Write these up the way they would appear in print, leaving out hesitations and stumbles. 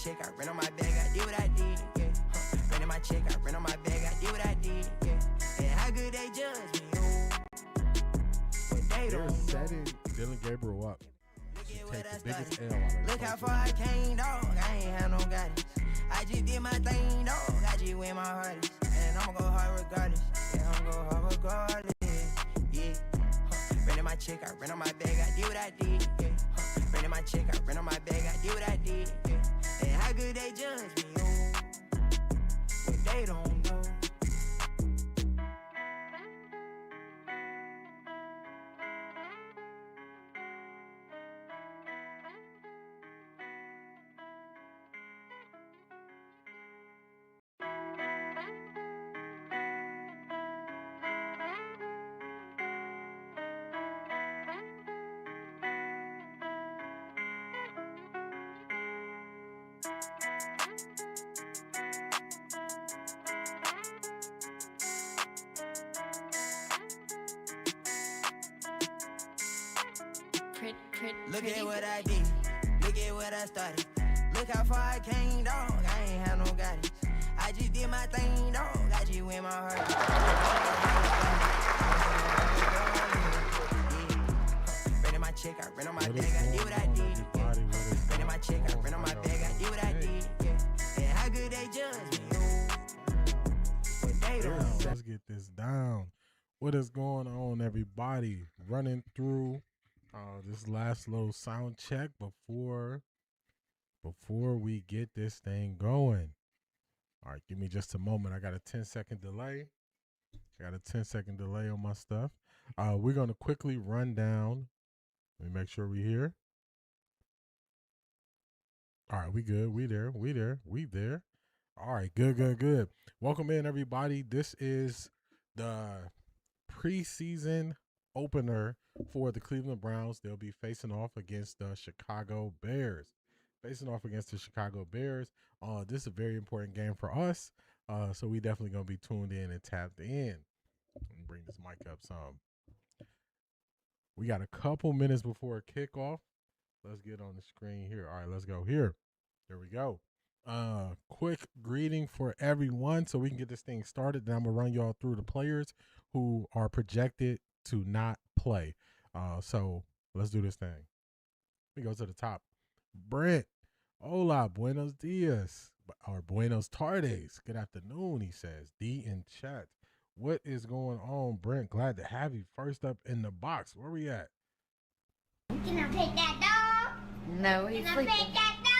check, I ran on my bag, I did what I did, yeah. Ran my check, I ran on my bag, I did what I did, yeah. And how good they judge me, oh. But they They're don't setting Dylan Gabriel up to take the biggest L out of look how far I came, dog. I ain't had no guidance. I just did my thing, dog. I just went my hardest. And I'ma go hard regardless. Yeah, I'ma go hard regardless. Yeah. Ran my check, I ran on my bag, I did what I did. Yeah. Ran my check, I ran on my bag, I did what I did. Yeah. And how good they judge me, oh. But they don't know. Look at what I did, look at what I started. Look how far I came, dog. I ain't had no guidance. I just did my thing, dog. I just went my heart. Ran my check, I ran on my bag, I did what I did. Ran my check, I ran on my bag, I did what I did. And how good they judge me, oh. But they don't. Let's get this down. What is going on, everybody? Running through this last little sound check before we get this thing going. All right, give me just a moment. I got a 10-second delay. I got a 10-second delay on my stuff. We're going to quickly run down. Let me make sure we're here. All right, we good. We there. All right, good. Welcome in, everybody. This is the preseason opener for the Cleveland Browns. They'll be facing off against the Chicago Bears. This is a very important game for us. So we definitely going to be tuned in and tapped in. Let me bring this mic up some. We got a couple minutes before kickoff. Let's get on the screen here. All right, let's go here. There we go. Quick greeting for everyone so we can get this thing started. Then I'm going to run y'all through the players who are projected to not play. So let's do this thing. We go to the top. Brent, hola, buenos dias, or buenos tardes. Good afternoon, he says. D in chat. What is going on, Brent? Glad to have you. First up in the box. Where we at? Can I pet that dog? No, he's Can I sleeping. pet that dog?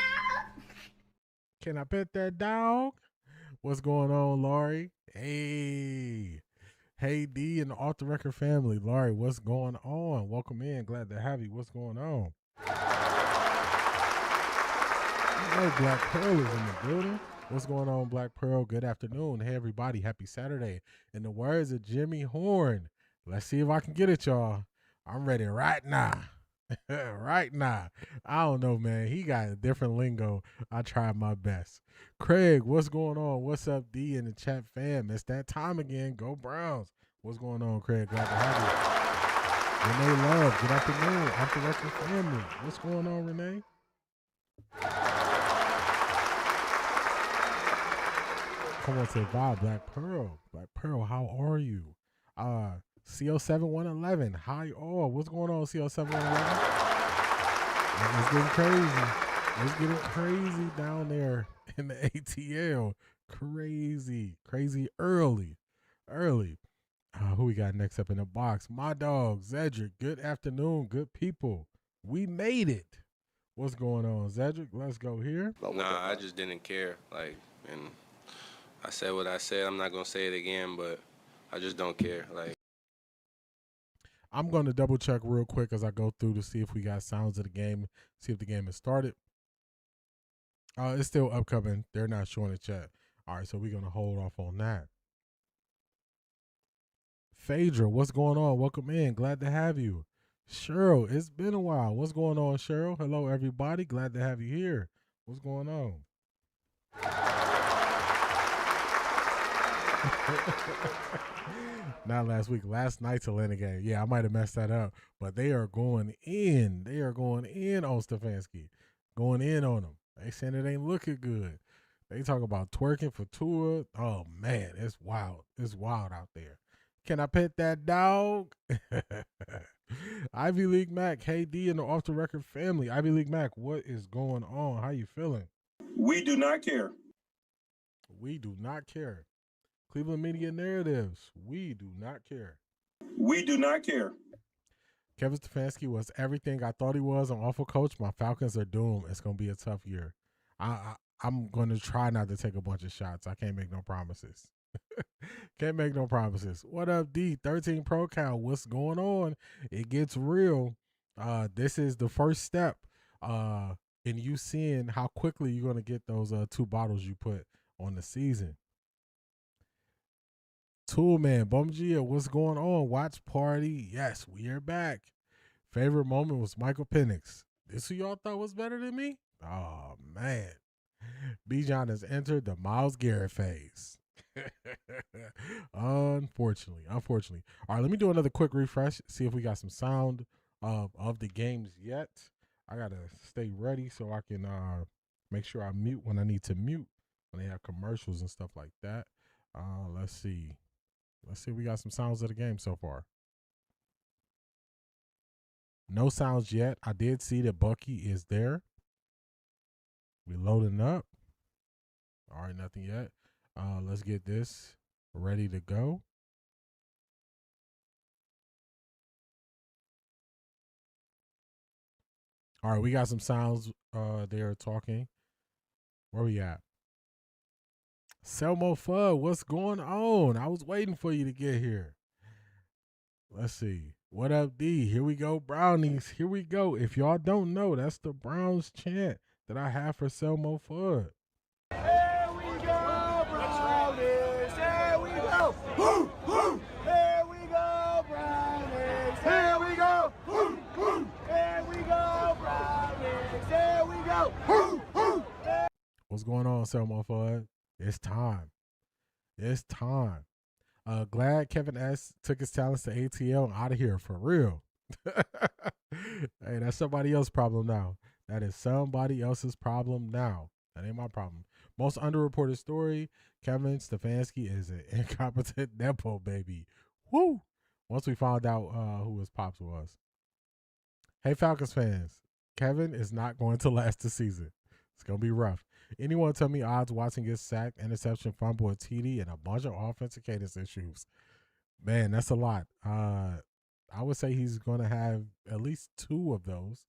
Can I pet that dog? What's going on, Laurie? Hey, D and the Off the Record family. Laurie, what's going on? Welcome in. Glad to have you. What's going on? Black Pearl is in the building. What's going on, Black Pearl? Good afternoon. Hey, everybody. Happy Saturday. In the words of Jimmy Horn, let's see if I can get it, y'all. I'm ready right now. Right now. I don't know, man. He got a different lingo. I tried my best. Craig, what's going on? What's up, D in the chat fam? It's that time again. Go Browns. What's going on, Craig? Glad to have you. Renee Love, good afternoon. Off the Record family. What's going on, Renee? Come on to the vibe, Black Pearl. Black Pearl, how are you? CO7111, hi all. What's going on, CO7111? It's getting crazy. It's getting crazy down there in the ATL. Crazy early. Who we got next up in the box? My dog, Zedric. Good afternoon, good people. We made it. What's going on, Zedric? Let's go here. Nah, I just didn't care. And I said what I said. I'm not going to say it again, but I just don't care. I'm going to double check real quick as I go through to see if we got sounds of the game, see if the game has started. It's still upcoming. They're not showing the chat. All right, so we're going to hold off on that. Phaedra, what's going on? Welcome in. Glad to have you. Cheryl, it's been a while. What's going on, Cheryl? Hello, everybody. Glad to have you here. What's going on? Not last week, last night's Atlanta game. Yeah, I might have messed that up, but they are going in. They are going in on Stefanski, going in on him. They saying it ain't looking good. They talk about twerking for Tua. Oh man, it's wild. It's wild out there. Can I pet that dog? Ivy League Mac, hey D and the Off the Record family. Ivy League Mac, what is going on? How you feeling? We do not care. We do not care. Cleveland Media Narratives, we do not care. We do not care. Kevin Stefanski was everything I thought he was. An awful coach. My Falcons are doomed. It's going to be a tough year. I'm going to try not to take a bunch of shots. I can't make no promises. Can't make no promises. What up, D? 13 Pro Cal. What's going on? It gets real. This is the first step in you seeing how quickly you're going to get those 2 bottles you put on the season. Toolman, Bumgia, what's going on? Watch party. Yes, we are back. Favorite moment was Michael Penix. This who y'all thought was better than me? Oh, man. Bijan has entered the Myles Garrett phase. Unfortunately. All right, let me do another quick refresh, see if we got some sound of the games yet. I got to stay ready so I can make sure I mute when I need to mute, when they have commercials and stuff like that. Let's see. Let's see if we got some sounds of the game so far. No sounds yet. I did see that Bucky is there. We loading up. All right, nothing yet. Let's get this ready to go. All right, we got some sounds there talking. Where we at? Selmo Fudd, what's going on? I was waiting for you to get here. Let's see. What up, D? Here we go, Brownies. Here we go. If y'all don't know, that's the Browns chant that I have for Selmo Fudd. Here we go, Brownies. Here we go. Woo, woo. Here we go, Brownies. Here we go. Woo, woo. Here we go, Brownies. Here we go. Woo, woo. What's going on, Selmo Fudd? It's time. It's time. Glad Kevin S. took his talents to ATL and out of here for real. Hey, that's somebody else's problem now. That is somebody else's problem now. That ain't my problem. Most underreported story, Kevin Stefanski is an incompetent Nepo baby. Woo! Once we found out who his pops was. Hey, Falcons fans. Kevin is not going to last the season. It's going to be rough. Anyone tell me odds Watson gets sacked, interception, fumble, or TD, and a bunch of offensive cadence issues? Man, that's a lot. I would say he's going to have at least 2 of those.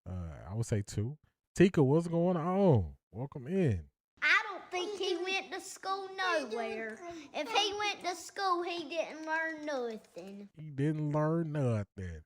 I would say 2. Tika, what's going on? Welcome in. I don't think he went to school nowhere. If he went to school, he didn't learn nothing. He didn't learn nothing.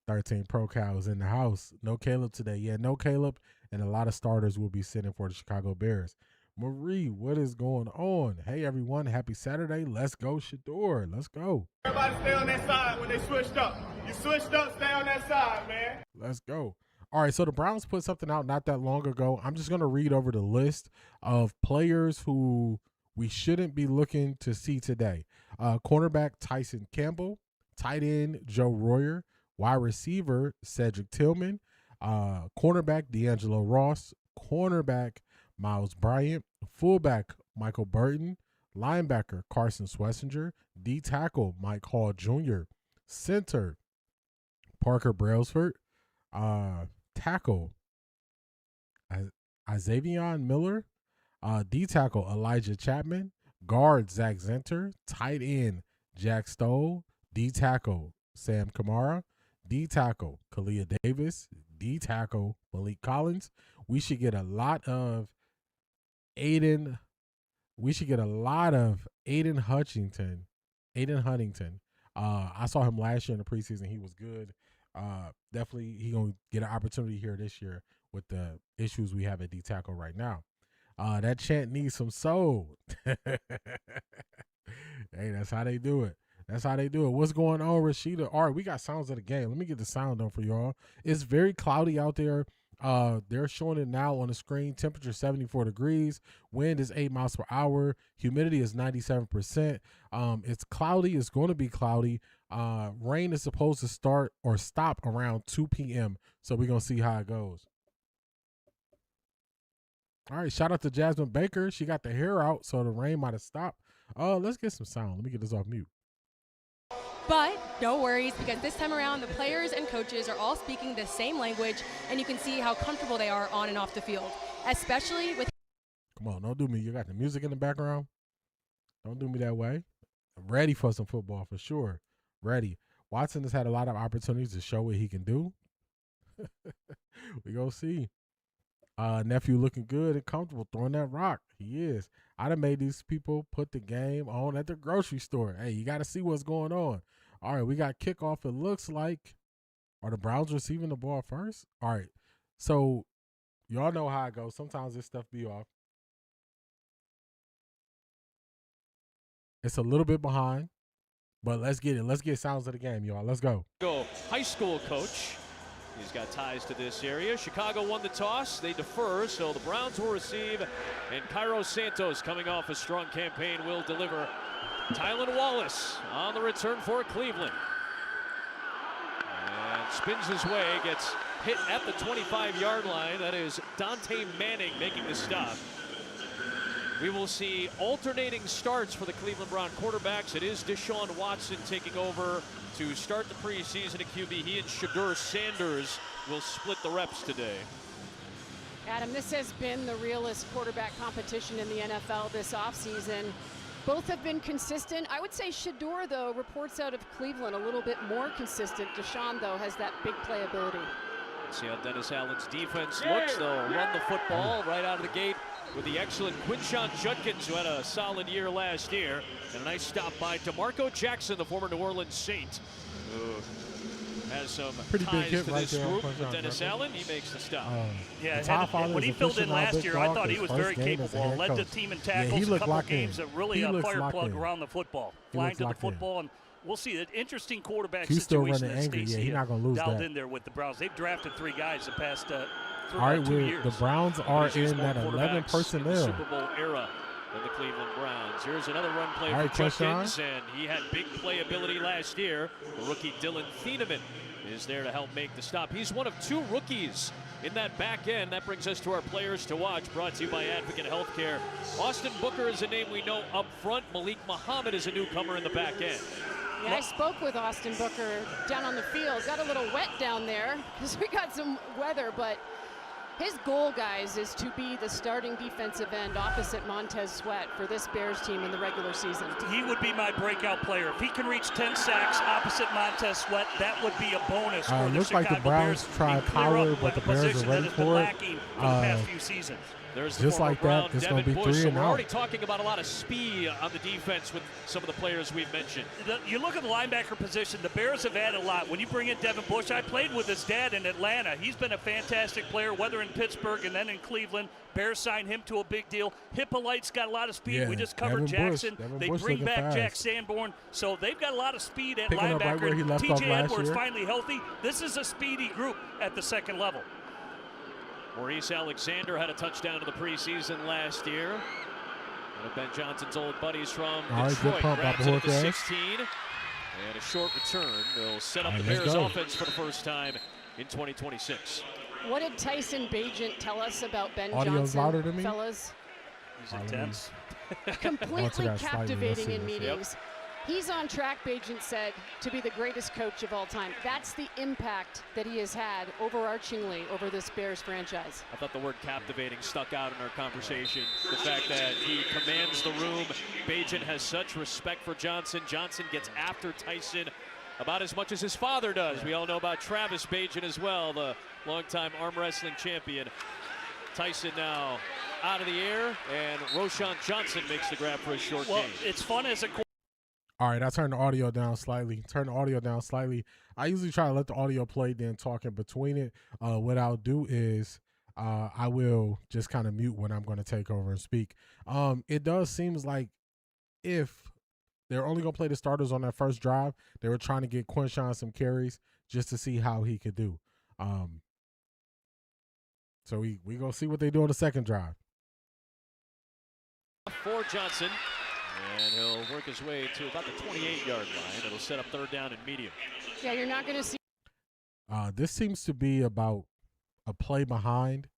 13 Pro Cows in the house. No Caleb today. Yeah, no Caleb. And a lot of starters will be sitting for the Chicago Bears. Marie, what is going on? Hey, everyone. Happy Saturday. Let's go, Shedeur. Let's go. Everybody stay on that side when they switched up. You switched up, stay on that side, man. Let's go. All right, so the Browns put something out not that long ago. I'm just going to read over the list of players who we shouldn't be looking to see today. Cornerback Tyson Campbell, tight end Joe Royer, wide receiver Cedric Tillman, cornerback D'Angelo Ross, cornerback Miles Bryant, fullback Michael Burton, linebacker Carson Schlesinger, D tackle Mike Hall Jr., center Parker Brailsford, tackle Xavier Miller, D tackle Elijah Chapman, guard Zach Zenter, tight end Jack Stoll, D tackle Sam Kamara, D tackle Kalia Davis, D tackle Malik Collins. We should get a lot of Aiden Huntington. I saw him last year in the preseason. He was good. Definitely he gonna get an opportunity here this year with the issues we have at D tackle right now. That chant needs some soul. Hey, that's how they do it. That's how they do it. What's going on, Rashida? All right, we got sounds of the game. Let me get the sound on for y'all. It's very cloudy out there. They're showing it now on the screen. Temperature 74 degrees. Wind is 8 miles per hour. Humidity is 97%. It's cloudy. It's going to be cloudy. Rain is supposed to start or stop around 2 p.m. So we're going to see how it goes. All right, shout out to Jasmine Baker. She got the hair out, so the rain might have stopped. Let's get some sound. Let me get this off mute. But no worries, because this time around, the players and coaches are all speaking the same language, and you can see how comfortable they are on and off the field, especially with. Come on, don't do me. You got the music in the background. Don't do me that way. I'm ready for some football for sure. Ready. Watson has had a lot of opportunities to show what he can do. We gonna see. Nephew looking good and comfortable throwing that rock. He is. I done made these people put the game on at the grocery store. Hey, you got to see what's going on. All right, we got kickoff. It looks like, are the Browns receiving the ball first? All right, so y'all know how it goes. Sometimes this stuff be off. It's a little bit behind, but let's get it. Let's get sounds of the game, y'all. Let's go. High school coach. He's got ties to this area. Chicago won the toss. They defer, so the Browns will receive. And Cairo Santos, coming off a strong campaign, will deliver. Tylan Wallace on the return for Cleveland. And spins his way, gets hit at the 25-yard line. That is Dante Manning making the stop. We will see alternating starts for the Cleveland Brown quarterbacks. It is Deshaun Watson taking over to start the preseason at QB. He and Shedeur Sanders will split the reps today. Adam, this has been the realest quarterback competition in the NFL this offseason. Both have been consistent. I would say Shedeur, though, reports out of Cleveland a little bit more consistent. Deshaun, though, has that big playability. Let's see how Dennis Allen's defense looks. They'll run the football right out of the gate with the excellent Quinshon Judkins, who had a solid year last year. And a nice stop by DeMarco Jackson, the former New Orleans Saint, who has some ties to this group. With Dennis Allen, he makes the stop. When he filled in last year, I thought he was very capable. Led the team in tackles a couple games that really fire plug around the football. Flying to the football, and we'll see an interesting quarterback situation that Stacey dialed in there with the Browns. They've drafted 3 guys the past 2 years. The Browns are in that 11 personnel. In the Super Bowl era of the Cleveland Browns. Here's another run play for Judkins, and he had big playability last year. The rookie Dylan Thieneman is there to help make the stop. He's one of 2 rookies in that back end. That brings us to our players to watch, brought to you by Advocate Healthcare. Austin Booker is a name we know up front. Malik Muhammad is a newcomer in the back end. Yeah, I spoke with Austin Booker down on the field. Got a little wet down there because we got some weather, but his goal, guys, is to be the starting defensive end opposite Montez Sweat for this Bears team in the regular season. He would be my breakout player. If he can reach 10 sacks opposite Montez Sweat, that would be a bonus for the looks Chicago like the Browns Bears. tried power, but the Bears are ready for it. For the past few seasons. There's just like that, it's going to be 3 and We're out. already talking about a lot of speed on the defense with some of the players we've mentioned. You look at the linebacker position, the Bears have added a lot. When you bring in Devin Bush, I played with his dad in Atlanta. He's been a fantastic player, whether in Pittsburgh and then in Cleveland. Bears signed him to a big deal. Hippolyte's got a lot of speed. Yeah, we just covered Devin Jackson. Bush. They Bush bring back fast. Jack Sanborn. So they've got a lot of speed at Picking up linebacker. right where he left off TJ last Edwards year. finally healthy. This is a speedy group at the second level. Maurice Alexander had a touchdown in the preseason last year. One of Ben Johnson's old buddies from Detroit grabs it at the 16. And a short return. They'll set up the Bears offense for the first time in 2026. What did Tyson Bagent tell us about Ben Audio's Johnson, louder than me? fellas? He's intense. Completely captivating in meetings. Yep. He's on track, Bagent said, to be the greatest coach of all time. That's the impact that he has had overarchingly over this Bears franchise. I thought the word captivating stuck out in our conversation. The fact that he commands the room. Bagent has such respect for Johnson. Johnson gets after Tyson about as much as his father does. We all know about Travis Bagent as well, the longtime arm wrestling champion. Tyson now out of the air, and Roschon Johnson makes the grab for a short gain. It's fun as a All right, I turned the audio down slightly. I usually try to let the audio play, then talk in between it. What I'll do is I will just kind of mute when I'm going to take over and speak. It does seem like if they're only going to play the starters on that first drive, they were trying to get Quinshon some carries just to see how he could do. So we going to see what they do on the second drive. For Johnson. And he'll work his way to about the 28-yard line. It'll set up third down and medium. Yeah, you're not going to see. This seems to be about a play behind.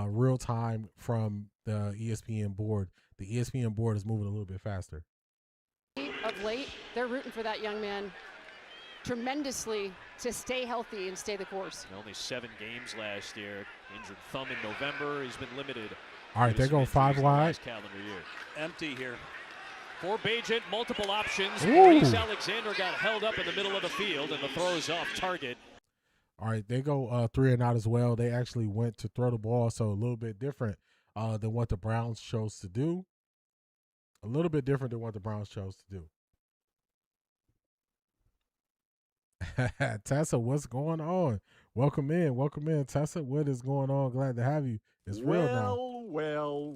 real time from the ESPN board. The ESPN board is moving a little bit faster. Of late, they're rooting for that young man tremendously to stay healthy and stay the course. Only 7 games last year. Injured thumb in November. He's been limited. All right, they're going 5 wide. Calendar year. Empty here. For Bajent, multiple options. Ooh. Maurice Alexander got held up in the middle of the field, and the throw is off target. All right, they go 3 and out as well. They actually went to throw the ball, so a little bit different than what the Browns chose to do. A little bit different than what the Browns chose to do. Tessa, what's going on? Welcome in, Tessa. What is going on? Glad to have you. It's real now. Well.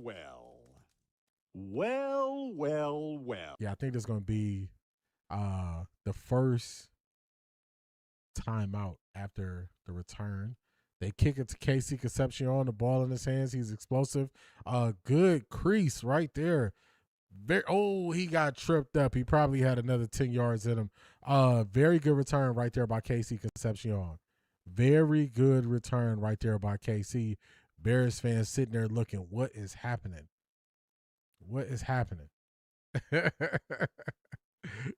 Yeah, I think there's going to be the first timeout after the return. They kick it to Casey Concepcion, the ball in his hands. He's explosive. Good crease right there. He got tripped up. He probably had another 10 yards in him. Very good return right there by Casey Concepcion. Very good return right there by KC. Bears fans sitting there looking, what is happening? What is happening?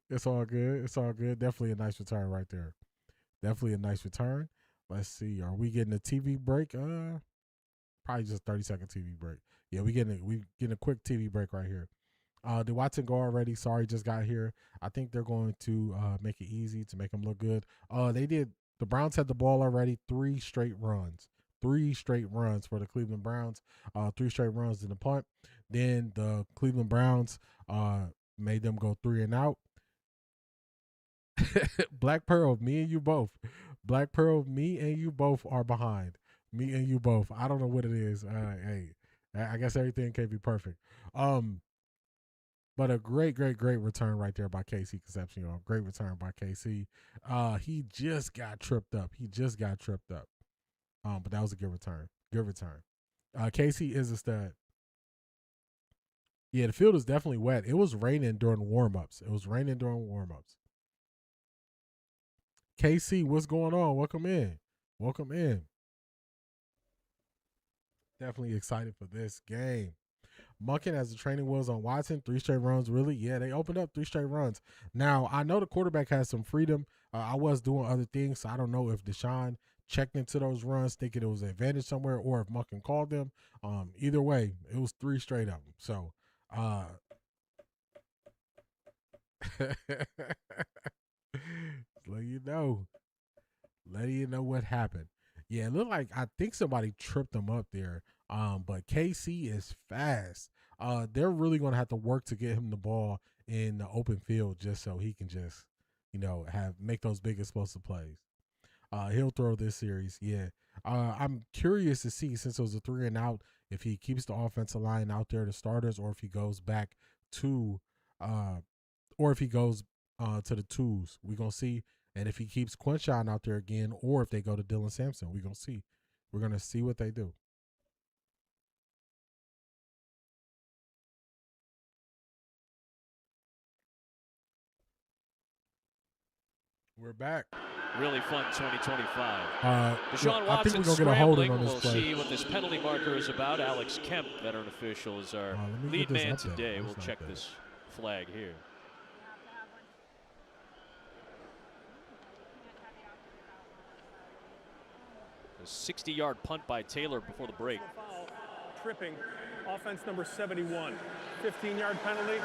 It's all good. It's all good. Definitely a nice return right there. Definitely a nice return. Let's see. Are we getting a TV break? Probably just a 30-second TV break. Yeah, we getting a quick TV break right here. Did Watson go already? Sorry, just got here. I think they're going to make it easy to make them look good. They did. The Browns had the ball already. 3 straight runs. 3 straight runs for the Cleveland Browns. 3 straight runs in the punt. Then the Cleveland Browns made them go 3 and out. Black Pearl, me and you both. Black Pearl, me and you both are behind. Me and you both. I don't know what it is. Hey, I guess everything can't be perfect. But a great return right there by KC Concepcion. Great return by KC. He just got tripped up. But that was a good return. Good return. KC is a stud. Yeah, the field is definitely wet. It was raining during warm-ups. KC, what's going on? Welcome in. Definitely excited for this game. Munkin as the training wheels on Watson, 3 straight runs. Really? Yeah, they opened up 3 straight runs. Now, I know the quarterback has some freedom. I was doing other things, so I don't know if Deshaun checked into those runs thinking it was an advantage somewhere or if Munkin called them. Either way, it was 3 straight of them. So, letting you know what happened. Yeah, it looked like I think somebody tripped them up there. But KC is fast. They're really going to have to work to get him the ball in the open field just so he can just, make those big explosive plays. He'll throw this series. Yeah. I'm curious to see, since it was a 3 and out, if he keeps the offensive line out there, the starters, or if he goes back to, to the twos. We're going to see. And if he keeps Quinshawn out there again, or if they go to Dylan Sampson, we're going to see. We're going to see what they do. We're back. Really fun 2025. I Deshaun think Watson we're going to get a holding on this We'll play. see what this penalty marker is about. Alex Kemp, veteran official, is our lead man today. We'll check this flag here. A 60-yard punt by Taylor before the break. Tripping, offense number 71. 15-yard penalty,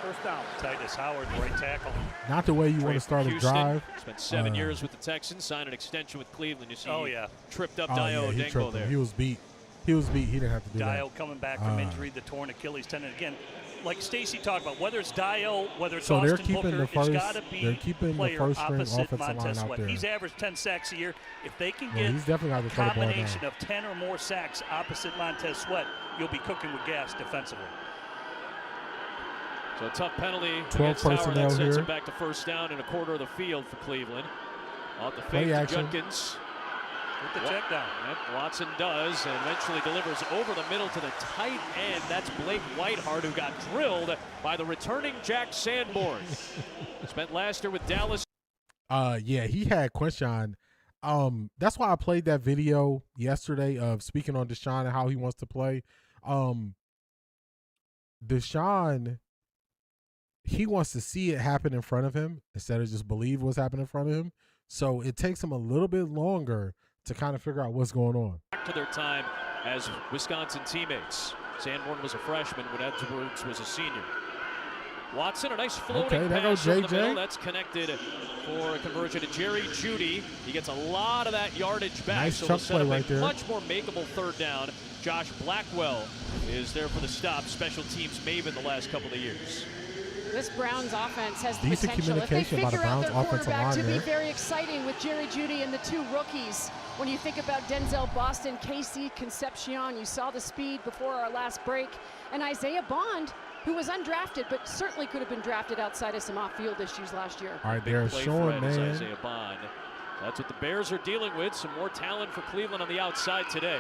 first down. Titus Howard, right tackle. Not the way you want to start a drive. Spent 7 years with the Texans, signed an extension with Cleveland. You see, tripped up Dio he Odengo there. He was beat. He didn't have to do that. Dio coming back from injury, the torn Achilles tendon. Again, like Stacy talked about, whether it's Dio, whether it's Austin Booker, it's got to be player opposite Montez Sweat. He's averaged 10 sacks a year. If they can get a combination of 10 or more sacks opposite Montez Sweat, you'll be cooking with gas defensively. So a tough penalty 12 against Howard that sends here. him back to first down in a quarter of the field for Cleveland. Off the Play fake to action. Judkins. With the check down. Yep, Watson does, and eventually delivers over the middle to the tight end. That's Blake Whiteheart, who got drilled by the returning Jack Sanborn. Spent last year with Dallas. Yeah, he had Quinshawn That's why I played that video yesterday of speaking on Deshaun and how he wants to play. Deshaun, he wants to see it happen in front of him instead of just believe what's happening in front of him. So it takes him a little bit longer to kind of figure out what's going on. Back to their time as Wisconsin teammates. Sanborn was a freshman when Edwards was a senior. Watson, a nice floating pass over the middle. That's connected for a conversion to Jerry Jeudy. He gets a lot of that yardage back, nice so we'll set up right a much more makeable third down. Josh Blackwell is there for the stop. Special teams maven the last couple of years. This Browns offense has the Decent potential, if they figure out their quarterback, to be there. very exciting with Jerry Jeudy and the two rookies. When you think about Denzel Boston, Casey Concepcion, you saw the speed before our last break, and Isaiah Bond, who was undrafted, but certainly could have been drafted outside of some off-field issues last year. All right, there's Sean, man. Isaiah Bond. That's what the Bears are dealing with. Some more talent for Cleveland on the outside today.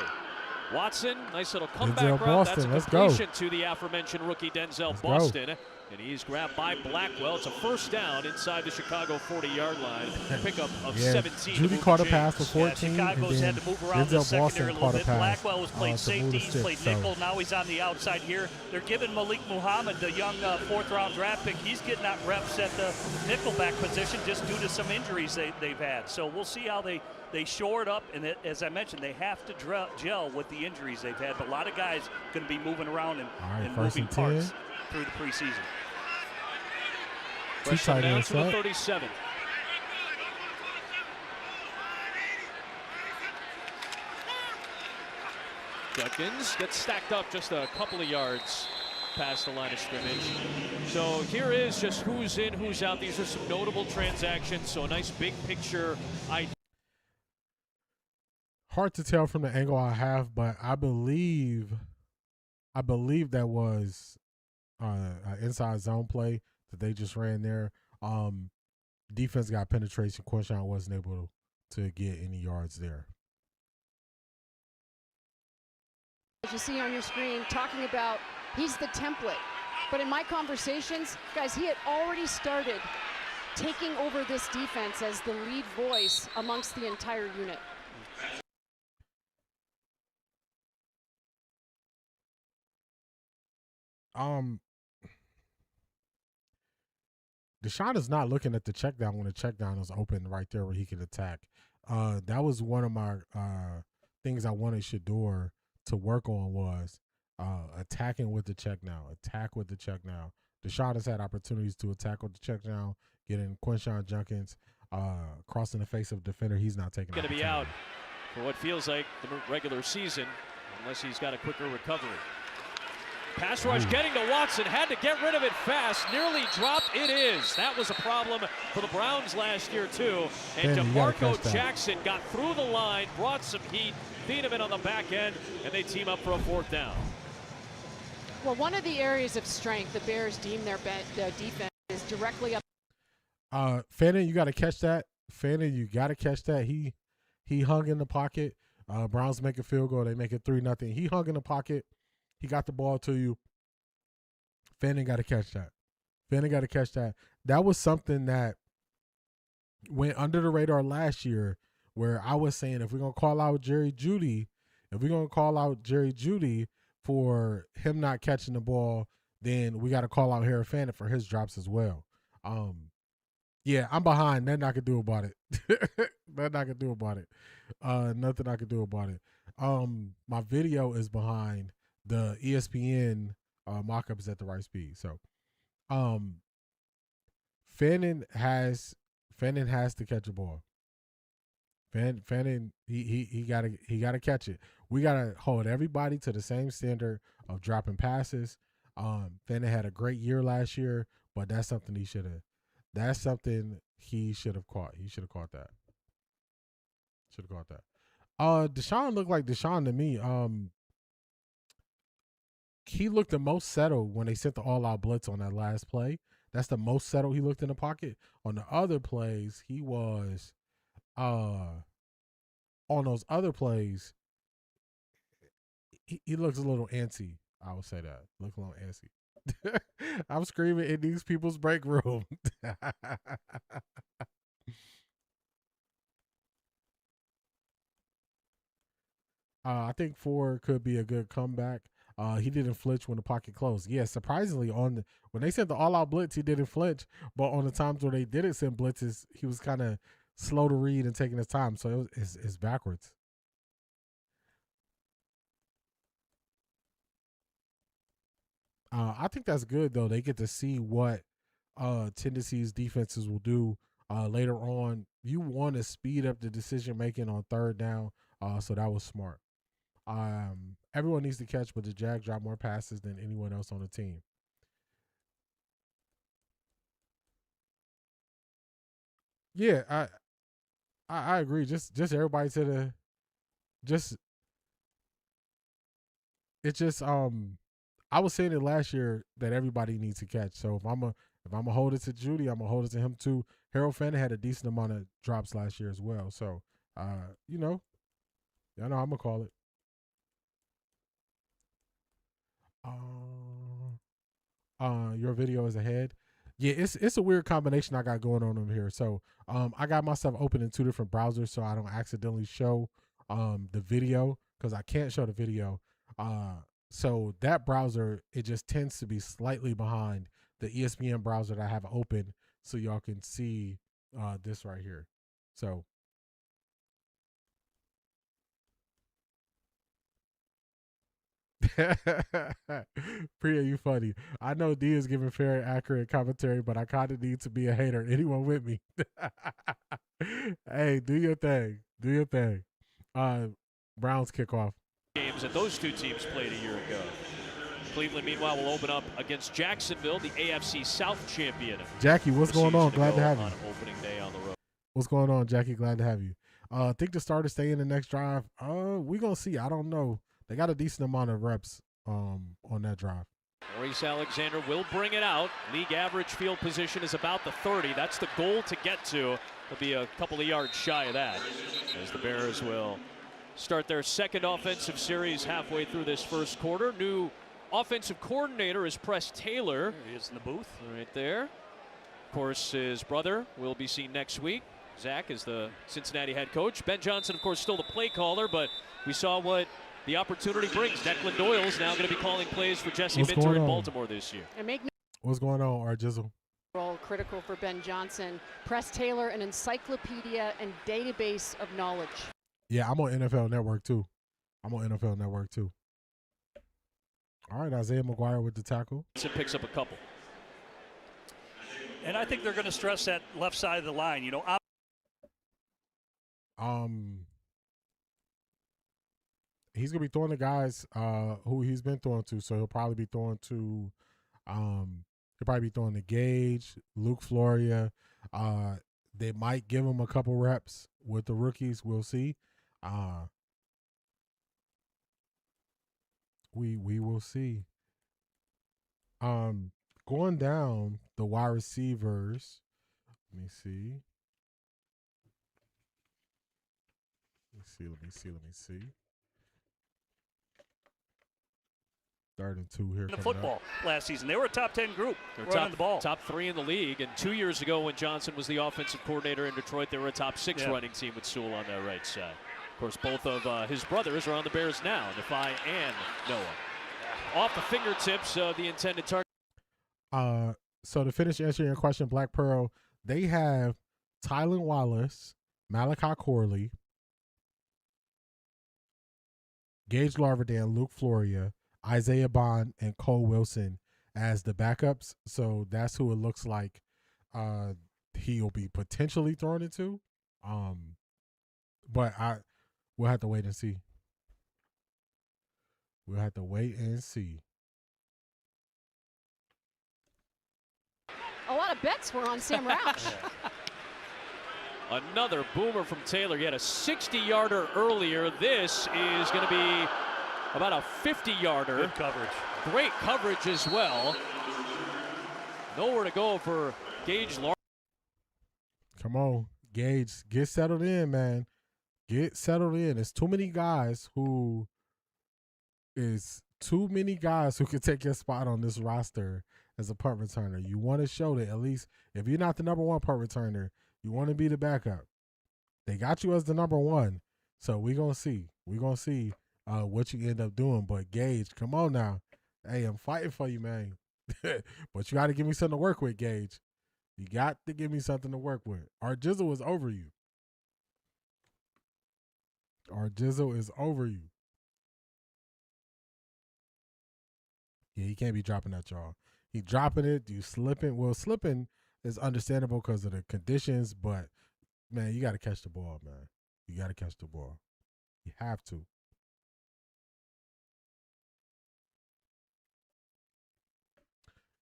Watson, nice little comeback route. That's a completion to the aforementioned rookie Denzel Boston. And he's grabbed by Blackwell. It's a first down inside the Chicago 40-yard line. Pickup of 17. Jeudy caught a pass for 14. Chicago's had to move around the secondary a little bit. Blackwell was played safety, he's played nickel. Now he's on the outside here. They're giving Malik Muhammad, the young fourth-round draft pick, he's getting out reps at the nickelback position just due to some injuries they've had. So we'll see how they shore it up. And as I mentioned, they have to gel with the injuries they've had. But a lot of guys going to be moving around and moving parts through the preseason. Two tight ends to the 37. Judkins gets stacked up just a couple of yards past the line of scrimmage. So here is just who's in, who's out. These are some notable transactions. So a nice big picture idea. Hard to tell from the angle I have, but I believe that was an inside zone play that they just ran there. Defense got penetration. Quinshon wasn't able to get any yards there. As you see on your screen, talking about he's the template. But in my conversations, guys, he had already started taking over this defense as the lead voice amongst the entire unit. Deshaun is not looking at the check down when the check down is open right there where he can attack. That was one of my things I wanted Shedeur to work on was attacking with the check now. Attack with the check now. Deshaun has had opportunities to attack with the check now, getting Quinshon Judkins crossing the face of defender. He's not taking. Going to be out for what feels like the regular season, unless he's got a quicker recovery. Pass rush getting to Watson, had to get rid of it fast, nearly dropped. It is. That was a problem for the Browns last year too. And DeMarco Jackson got through the line, brought some heat, beat him in on the back end, and they team up for a fourth down. Well, one of the areas of strength the Bears deem their defense is directly up. Fannin, you got to catch that. Fannin, you got to catch that. He hung in the pocket. Browns make a field goal. They make it 3-0. He hung in the pocket. He got the ball to you. Fannin got to catch that. Fannin got to catch that. That was something that went under the radar last year where I was saying if we're going to call out Jerry Jeudy, for him not catching the ball, then we got to call out Harry Fannin for his drops as well. Yeah, I'm behind. Nothing I can do about it. Nothing I can do about it. Nothing I can do about it. My video is behind. The ESPN mock-up is at the right speed. So Fannin has to catch a ball. Fannin he gotta catch it. We gotta hold everybody to the same standard of dropping passes. Fannin had a great year last year, but that's something he should have caught. He should have caught that. Deshaun looked like Deshaun to me. He looked the most settled when they sent the all-out blitz on that last play. That's the most settled he looked in the pocket. On the other plays, he was on those other plays, he looks a little antsy. I would say that. Look a little antsy. I'm screaming in these people's break room. I think Ford could be a good comeback. He didn't flinch when the pocket closed. Yeah, surprisingly, when they sent the all-out blitz, he didn't flinch. But on the times where they didn't send blitzes, he was kind of slow to read and taking his time. So it's backwards. I think that's good, though. They get to see what tendencies defenses will do later on. You want to speed up the decision-making on third down, so that was smart. Everyone needs to catch, but the Jags drop more passes than anyone else on the team. Yeah, I agree. Just everybody to the I was saying it last year that everybody needs to catch. So if I'm gonna hold it to Judy, I'm gonna hold it to him too. Harold Fannin had a decent amount of drops last year as well. So y'all know I'm gonna call it. Your video is ahead. Yeah, it's a weird combination I got going on over here. So I got myself open in 2 different browsers so I don't accidentally show the video, because I can't show the video. So that browser, it just tends to be slightly behind the ESPN browser that I have open, so y'all can see this right here. So Priya, you funny. I know D is giving fair and accurate commentary, but I kind of need to be a hater. Anyone with me? Hey, do your thing. Do your thing. Browns kickoff. Games that those two teams played a year ago. Cleveland, meanwhile, will open up against Jacksonville, the AFC South champion. Jackie, what's going on? Glad to have you. On opening day on the road. What's going on, Jackie? Glad to have you. Think the starters stay in the next drive? We gonna see. I don't know. They got a decent amount of reps on that drive. Maurice Alexander will bring it out. League average field position is about the 30. That's the goal to get to. They'll be a couple of yards shy of that, as the Bears will start their second offensive series halfway through this first quarter. New offensive coordinator is Press Taylor. There he is in the booth. Right there. Of course, his brother will be seen next week. Zach is the Cincinnati head coach. Ben Johnson, of course, still the play caller, but we saw what the opportunity brings. Declan Doyle's now going to be calling plays for Jesse Minter in Baltimore this year. What's going on, Arjizzle? Role critical for Ben Johnson. Press Taylor, an encyclopedia and database of knowledge. Yeah, I'm on NFL Network too. All right, Isaiah McGuire with the tackle. It picks up a couple. And I think they're going to stress that left side of the line. You know, he's gonna be throwing the guys who he's been throwing to. So he'll probably be throwing to Gage, Luke Floria. They might give him a couple reps with the rookies. We'll see. We will see. Going down the wide receivers. Let me see. Third and 2 here. In football last season, they were a top 10 group. They're running the ball. Top 3 in the league. And 2 years ago, when Johnson was the offensive coordinator in Detroit, they were a top 6 running team with Sewell on their right side. Of course, both of his brothers are on the Bears now, Defy and Noah. Off the fingertips of the intended target. So to finish answering your question, Black Pearl, they have Tylan Wallace, Malachi Corley, Gage Larverdale, Luke Floria, Isaiah Bond, and Cole Wilson as the backups. So that's who it looks like he'll be potentially thrown into. But we'll have to wait and see. A lot of bets were on Sam Roush. Another boomer from Taylor. He had a 60-yarder earlier. This is going to be about a 50-yarder. Good coverage. Great coverage as well. Nowhere to go for Gage Larverdale. Come on, Gage. Get settled in, man. Get settled in. There's too many guys who can take your spot on this roster as a punt returner. You want to show that at least if you're not the number 1 punt returner, you want to be the backup. They got you as the number 1. So we're going to see. what you end up doing. But Gage, come on now. Hey, I'm fighting for you, man. But you got to give me something to work with, Gage. You got to give me something to work with. Our Jizzle is over you. Our Jizzle is over you. Yeah, he can't be dropping that, y'all. He dropping it. You slipping. Well, slipping is understandable because of the conditions, but, man, you got to catch the ball, man. You got to catch the ball. You have to.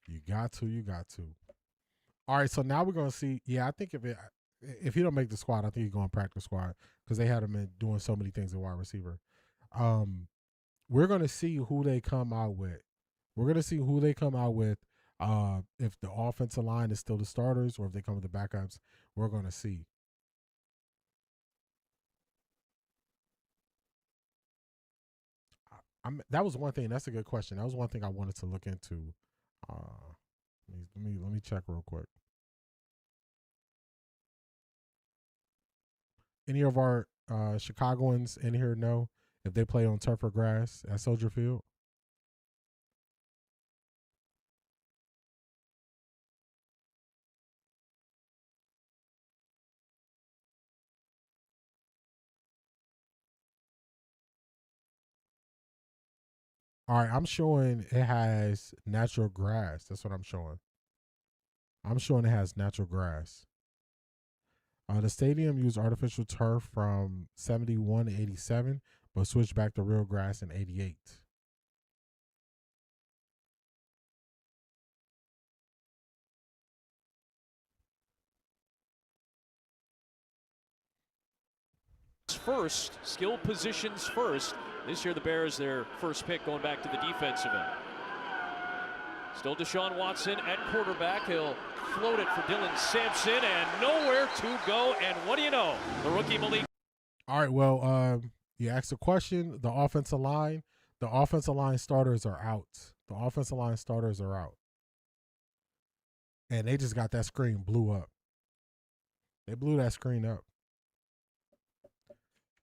You got to. You got to. All right, so now we're going to see. Yeah, I think if he don't make the squad, I think he's going to practice squad because they had him in doing so many things at wide receiver. We're going to see who they come out with. We're going to see who they come out with. If the offensive line is still the starters or if they come with the backups, we're going to see. That was one thing. That's a good question. That was one thing I wanted to look into. Let me check real quick. Any of our Chicagoans in here know if they play on turf or grass at Soldier Field? All right, I'm showing it has natural grass. That's what I'm showing. I'm showing it has natural grass. The stadium used artificial turf from 71 to 87, but switched back to real grass in 88. First, skill positions first. This year the Bears, their first pick going back to the defensive end. Still Deshaun Watson at quarterback. He'll float it for Dylan Sampson and nowhere to go. And what do you know? The rookie Malik. All right, well, you asked a question. The offensive line starters are out. The offensive line starters are out. And they just got that screen blew up. They blew that screen up.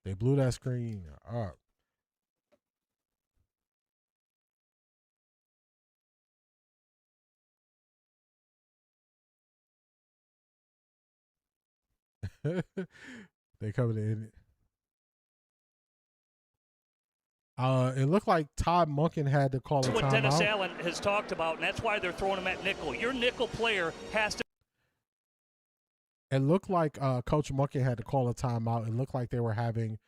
They blew that screen up. They coming in. It looked like Todd Monken had to call a timeout. That's what Dennis Allen has talked about, and that's why they're throwing him at nickel. Your nickel player has to. It looked like Coach Monken had to call a timeout. It looked like they were having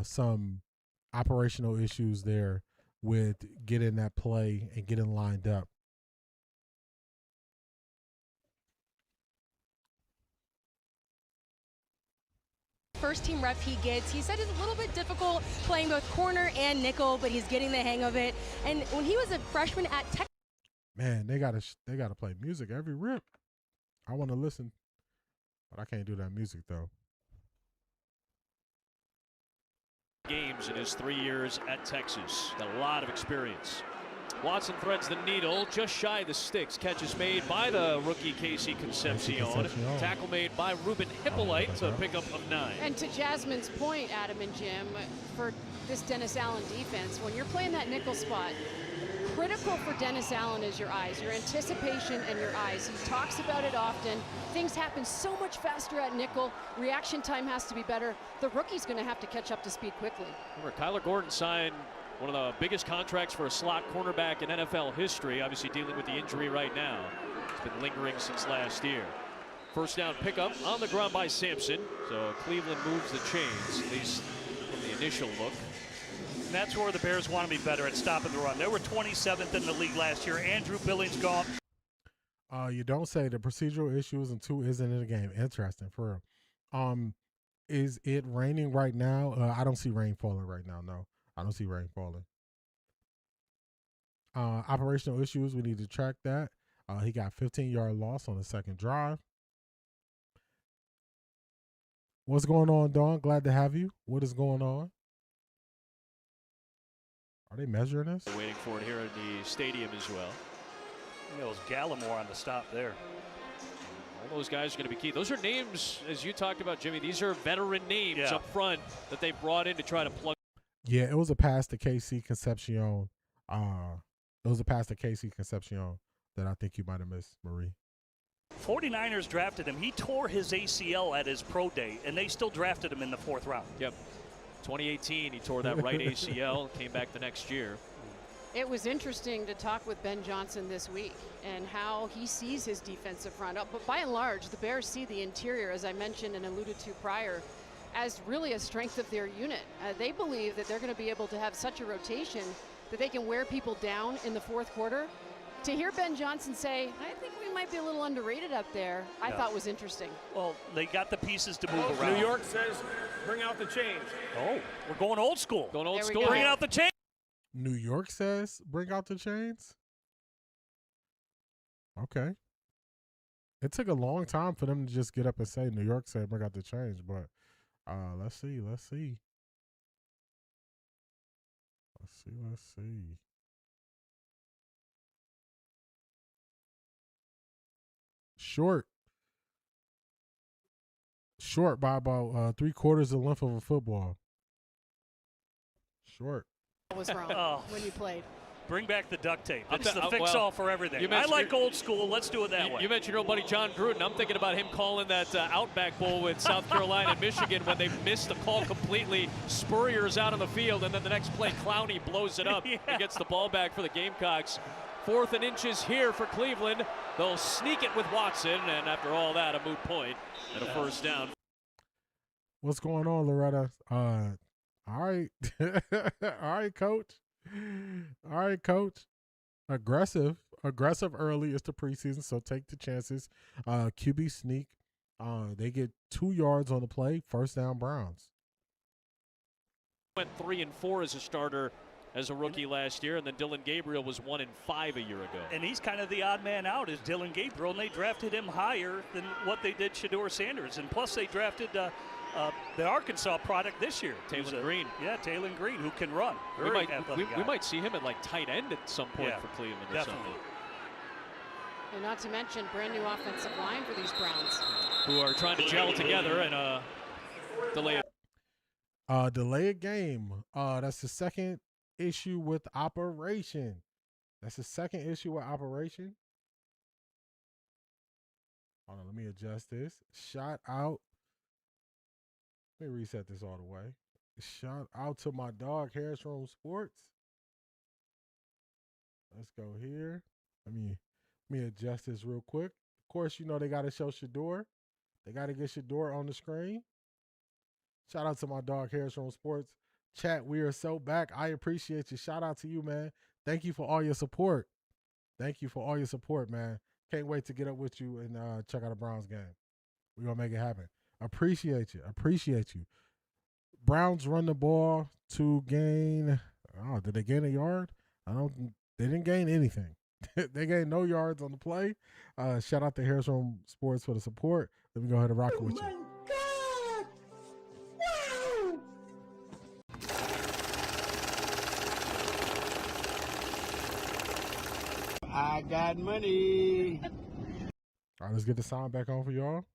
some operational issues there with getting that play and getting lined up. First team rep he gets, he said it's a little bit difficult playing both corner and nickel, but he's getting the hang of it. And when he was a freshman at Texas, man, they gotta play music every rip. I want to listen, but I can't do that music though. Games in his 3 years at Texas. Got a lot of experience. Watson threads the needle just shy of the sticks. Catch is made by the rookie Casey Concepcion. Tackle made by Ruben Hippolyte to pick up of 9. And to Jasmine's point, Adam and Jim, for this Dennis Allen defense, when you're playing that nickel spot, critical for Dennis Allen is your eyes, your anticipation and your eyes. He talks about it often. Things happen so much faster at nickel. Reaction time has to be better. The rookie's going to have to catch up to speed quickly. Remember, Kyler Gordon signed one of the biggest contracts for a slot cornerback in NFL history, obviously dealing with the injury right now. It's been lingering since last year. First down pickup on the ground by Sampson. So Cleveland moves the chains, at least from the initial look. And that's where the Bears want to be better at stopping the run. They were 27th in the league last year. Andrew Billings gone. You don't say the procedural issues and 2 isn't in the game. Interesting, for real. Is it raining right now? I don't see rain falling right now, no. I don't see rain falling. Operational issues, we need to track that. He got 15-yard loss on the second drive. What's going on, Dawn? Glad to have you. What is going on? Are they measuring us? We're waiting for it here in the stadium as well. It was Gallimore on the stop there. All those guys are going to be key. Those are names, as you talked about, Jimmy. These are veteran names up front that they brought in to try to plug. Yeah, it was a pass to KC Concepcion. It was a pass to KC Concepcion that I think you might have missed, Marie. 49ers drafted him. He tore his ACL at his pro day, and they still drafted him in the 4th round. Yep. 2018, he tore that right ACL, came back the next year. It was interesting to talk with Ben Johnson this week and how he sees his defensive front up. But by and large, the Bears see the interior, as I mentioned and alluded to prior, as really a strength of their unit. They believe that they're going to be able to have such a rotation that they can wear people down in the 4th quarter. To hear Ben Johnson say, I think we might be a little underrated up there, I thought was interesting. Well, they got the pieces to move around. New York says, bring out the change. Oh, we're going old school. Going old school. Bringing out the change. New York says, bring out the chains? Okay. It took a long time for them to just get up and say, New York said, bring out the chains, but let's see. Short by about 3/4 the length of a football. Short. What was wrong when you played? Bring back the duct tape. It's the fix-all for everything. I like old school. Let's do it that way. You mentioned your old buddy John Gruden. I'm thinking about him calling that Outback Bowl with South Carolina and Michigan when they missed the call completely. Spurrier's out on the field, and then the next play, Clowney blows it up and gets the ball back for the Gamecocks. 4th and inches here for Cleveland. They'll sneak it with Watson, and after all that, a moot point and a first down. What's going on, Loretta? All right. All right, coach. All right, coach. Aggressive early. It's the preseason, so take the chances. QB sneak. They get 2 yards on the play. First down, Browns. Went 3-4 as a starter as a rookie last year, and then Dylan Gabriel was 1-5 a year ago. And he's kind of the odd man out is Dylan Gabriel, and they drafted him higher than what they did Shedeur Sanders. And plus they drafted the Arkansas product this year. Taylor Green. Yeah, Taylor Green, who can run. We might see him at like tight end at some point for Cleveland or something. And not to mention brand new offensive line for these Browns. Who are trying to gel together and delay it. Delay a game. That's the second issue with operation. Hold on, let me adjust this. Shout out. Let me reset this all the way. Shout out to my dog, Harris from Sports. Let's go here. Let me adjust this real quick. Of course, you know they got to show Shedeur. They got to get Shedeur on the screen. Shout out to my dog, Harris from Sports. Chat, we are so back. I appreciate you. Shout out to you, man. Thank you for all your support. Man. Can't wait to get up with you and check out a Browns game. We're going to make it happen. Appreciate you. Browns run the ball to gain. Oh, did they gain a yard? They didn't gain anything. They gained no yards on the play. Shout out to Harris from Sports for the support. Let me go ahead and rock it with you. I got money. All right, let's get the sound back on for y'all.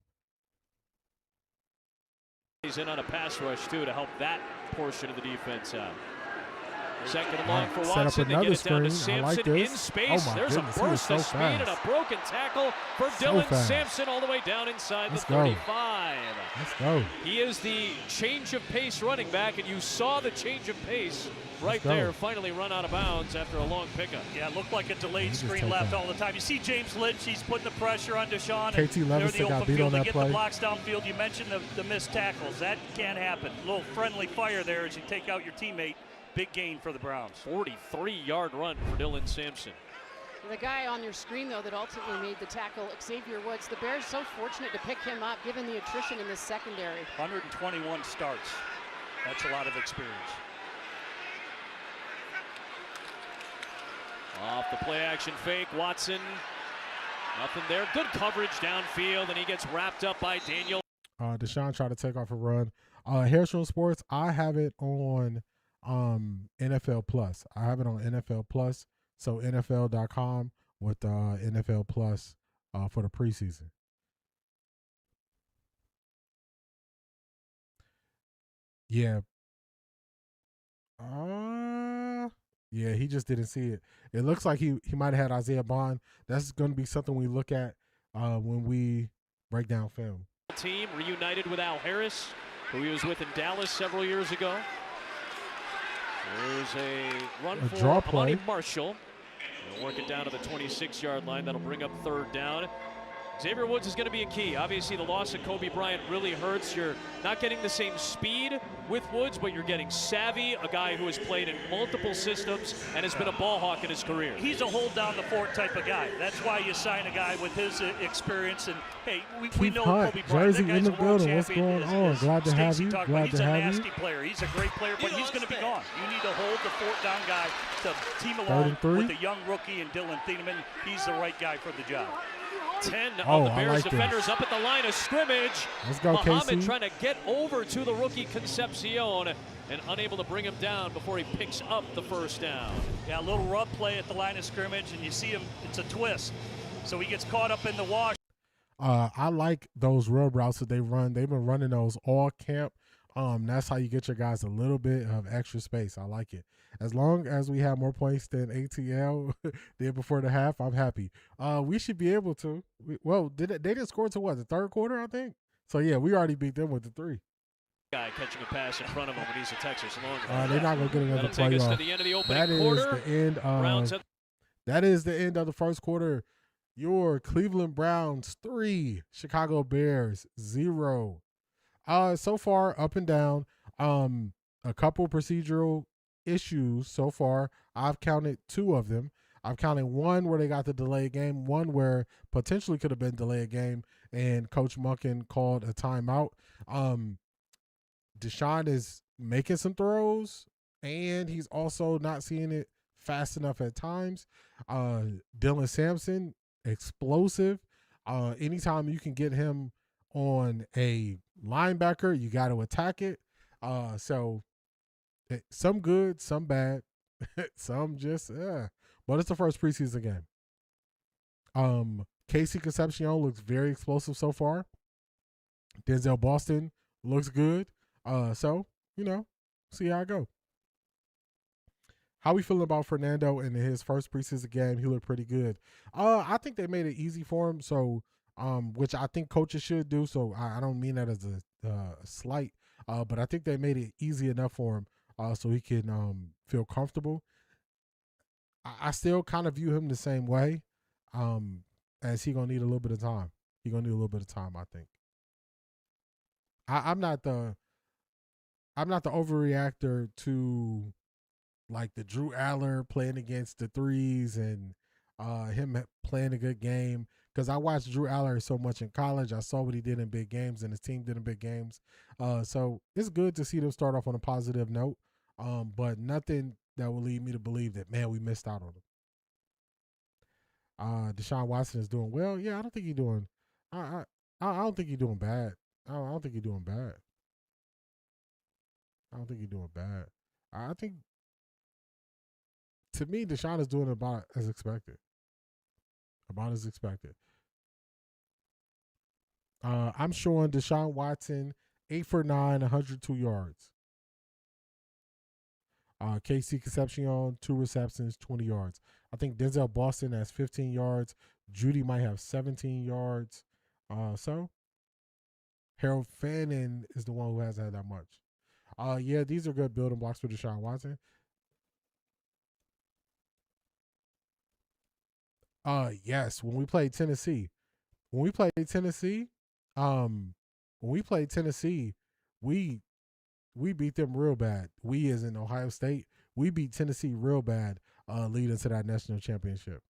He's in on a pass rush, too, to help that portion of the defense out. Second and long for Watson to get it down to Sampson in space. There's a burst of speed and a broken tackle for Dylan Sampson all the way down inside the 35. Let's go. He is the change of pace running back, and you saw the change of pace right there, finally run out of bounds after a long pickup. Yeah, it looked like a delayed screen left all the time. You see James Lynch, he's putting the pressure on Deshaun. KT Levis got beat on that play. They get the blocks downfield. You mentioned the missed tackles. That can't happen. A little friendly fire there as you take out your teammate. Big gain for the Browns. 43-yard run for Dylan Sampson. The guy on your screen, though, that ultimately made the tackle, Xavier Woods, the Bears so fortunate to pick him up given the attrition in the secondary. 121 starts. That's a lot of experience. Off the play action fake, Watson. Nothing there. Good coverage downfield, and he gets wrapped up by Daniel. Deshaun tried to take off a run. Harris from Sports, I have it on NFL Plus. I have it on NFL Plus. So NFL.com with NFL Plus for the preseason. Yeah. Yeah, he just didn't see it. It looks like he might have had Isaiah Bond. That's going to be something we look at when we break down film. Team reunited with Al Harris, who he was with in Dallas several years ago. There's a run for draw play. Amani Marshall. They'll work it down to the 26-yard line. That'll bring up 3rd down. Xavier Woods is going to be a key. Obviously, the loss of Kobe Bryant really hurts. You're not getting the same speed with Woods, but you're getting savvy, a guy who has played in multiple systems and has been a ball hawk in his career. He's a hold down the fort type of guy. That's why you sign a guy with his experience. And hey, we know Hunt, Kobe Bryant. Jersey in the building. What's going on? Glad to have you. Glad to have you. He's a nasty player. He's a great player, but he's going to be gone. You need to hold the fort down guy to team along with the young rookie and Dylan Thieneman. He's the right guy for the job. 10 of the Bears defenders up at the line of scrimmage. Let's go, Muhammad KC. trying to get over to the rookie Concepcion and unable to bring him down before he picks up the 1st down. Yeah, a little rub play at the line of scrimmage, and you see him, it's a twist. So he gets caught up in the wash. I like those rub routes that they run. They've been running those all camp. That's how you get your guys a little bit of extra space. I like it. As long as we have more points than ATL did before the half, I'm happy. We should be able to. They didn't score to what, the 3rd quarter, I think? So, yeah, we already beat them with the 3. Guy catching a pass in front of him when he's a Texas Longhorn. They're not going to get another That'll take us playoff. to the end of the opening quarter. That is the end of the 1st quarter. Your Cleveland Browns 3, Chicago Bears 0. So far, up and down. A couple procedural issues so far. I've counted 2 of them. I've counted one where they got the delayed game, one where potentially could have been delayed game, and Coach Munkin called a timeout. Deshaun is making some throws, and he's also not seeing it fast enough at times. Dylan Sampson, explosive. Anytime you can get him on a linebacker, you got to attack it. So some good, some bad, some just but it's the first preseason game. Casey Concepcion looks very explosive so far. Denzel Boston looks good. So, see how it go. How we feeling about Fernando in his first preseason game? He looked pretty good. I think they made it easy for him, so which I think coaches should do. So I don't mean that as a slight, but I think they made it easy enough for him so he can feel comfortable. I still kind of view him the same way, as he gonna need a little bit of time. He gonna need a little bit of time, I think. I'm not the overreactor to like the Drew Aller playing against the threes and him playing a good game, because I watched Drew Aller so much in college. I saw what he did in big games and his team did in big games. So it's good to see them start off on a positive note, but nothing that will lead me to believe that, man, we missed out on him. Deshaun Watson is doing well. Yeah, I don't think he's doing I don't think he's doing bad. I don't think he's doing bad. I think, to me, Deshaun is doing about as expected. I'm showing Deshaun Watson 8 for 9, 102 yards. Casey Concepcion 2 receptions, 20 yards. I think Denzel Boston has 15 yards. Judy might have 17 yards. So Harold Fannin is the one who hasn't had that much. Yeah, these are good building blocks for Deshaun Watson. Yes, when we played Tennessee, we beat them real bad. We, as in Ohio State, we beat Tennessee real bad leading to that national championship.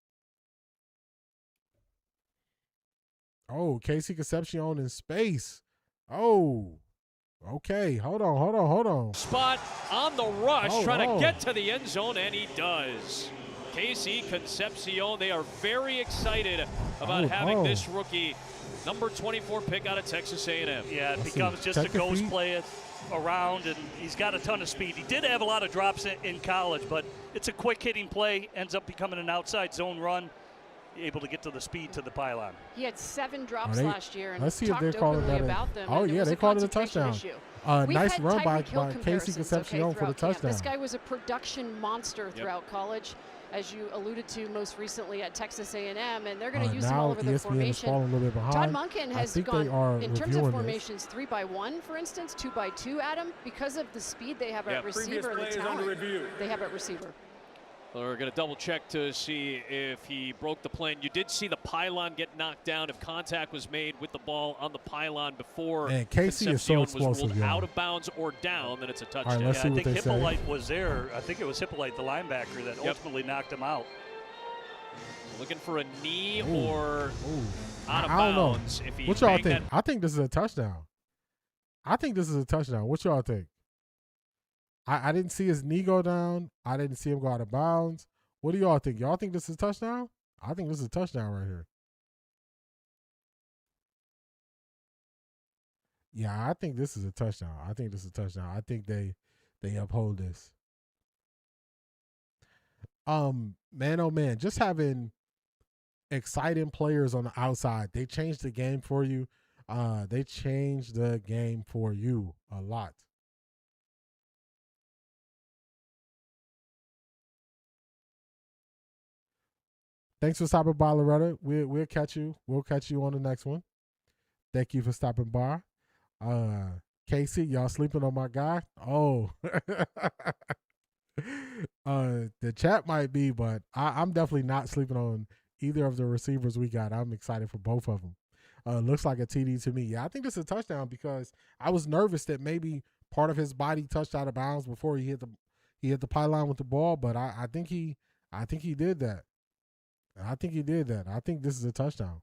Oh, Casey Concepcion in space. Oh, okay. Hold on. Spot on the rush, trying to get to the end zone, and he does. Casey Concepcion, they are very excited about having this rookie, number 24 pick out of Texas A&M. Yeah, it becomes just a ghost play around, and he's got a ton of speed. He did have a lot of drops in college, but it's a quick hitting play, ends up becoming an outside zone run. able to get to the speed to the pylon. He had 7 drops last year and let's see if talked they're calling openly that about them. Oh, and yeah, they called it a touchdown. We've nice had run by Tyreek Hill Casey comparisons, Concepcion for the throughout camp. touchdown. This guy was a production monster throughout college, as you alluded to most recently at Texas A&M, and they're going to use him all over the ESPN formation. is falling a little bit behind. Todd Monken has gone, in terms of reviewing formations, 3-by-1, for instance, 2-by-2, Adam, because of the speed they have at receiver and the talent they have at receiver. We're going to double check to see if he broke the plane. You did see the pylon get knocked down. If contact was made with the ball on the pylon before Man, Casey is so explosive, was ruled y'all. out of bounds or down, then it's a touchdown. All right, let's see I what think they say. Hippolyte was there. I think it was Hippolyte, the linebacker, that ultimately knocked him out. Looking for a knee Ooh. or out of I don't know. bounds. If he What y'all banged think? that- I think this is a touchdown. What y'all think? I didn't see his knee go down. I didn't see him go out of bounds. What do y'all think? Y'all think this is a touchdown? I think this is a touchdown right here. Yeah, I think this is a touchdown. I think they uphold this. Man, oh man, just having exciting players on the outside. They changed the game for you. They changed the game for you a lot. Thanks for stopping by, Loretta. We'll catch you. We'll catch you on the next one. Thank you for stopping by. Casey, y'all sleeping on my guy? Oh. The chat might be, but I'm definitely not sleeping on either of the receivers we got. I'm excited for both of them. Looks like a TD to me. Yeah, I think this is a touchdown because I was nervous that maybe part of his body touched out of bounds before he hit the pylon with the ball, but I think he did that. I think this is a touchdown.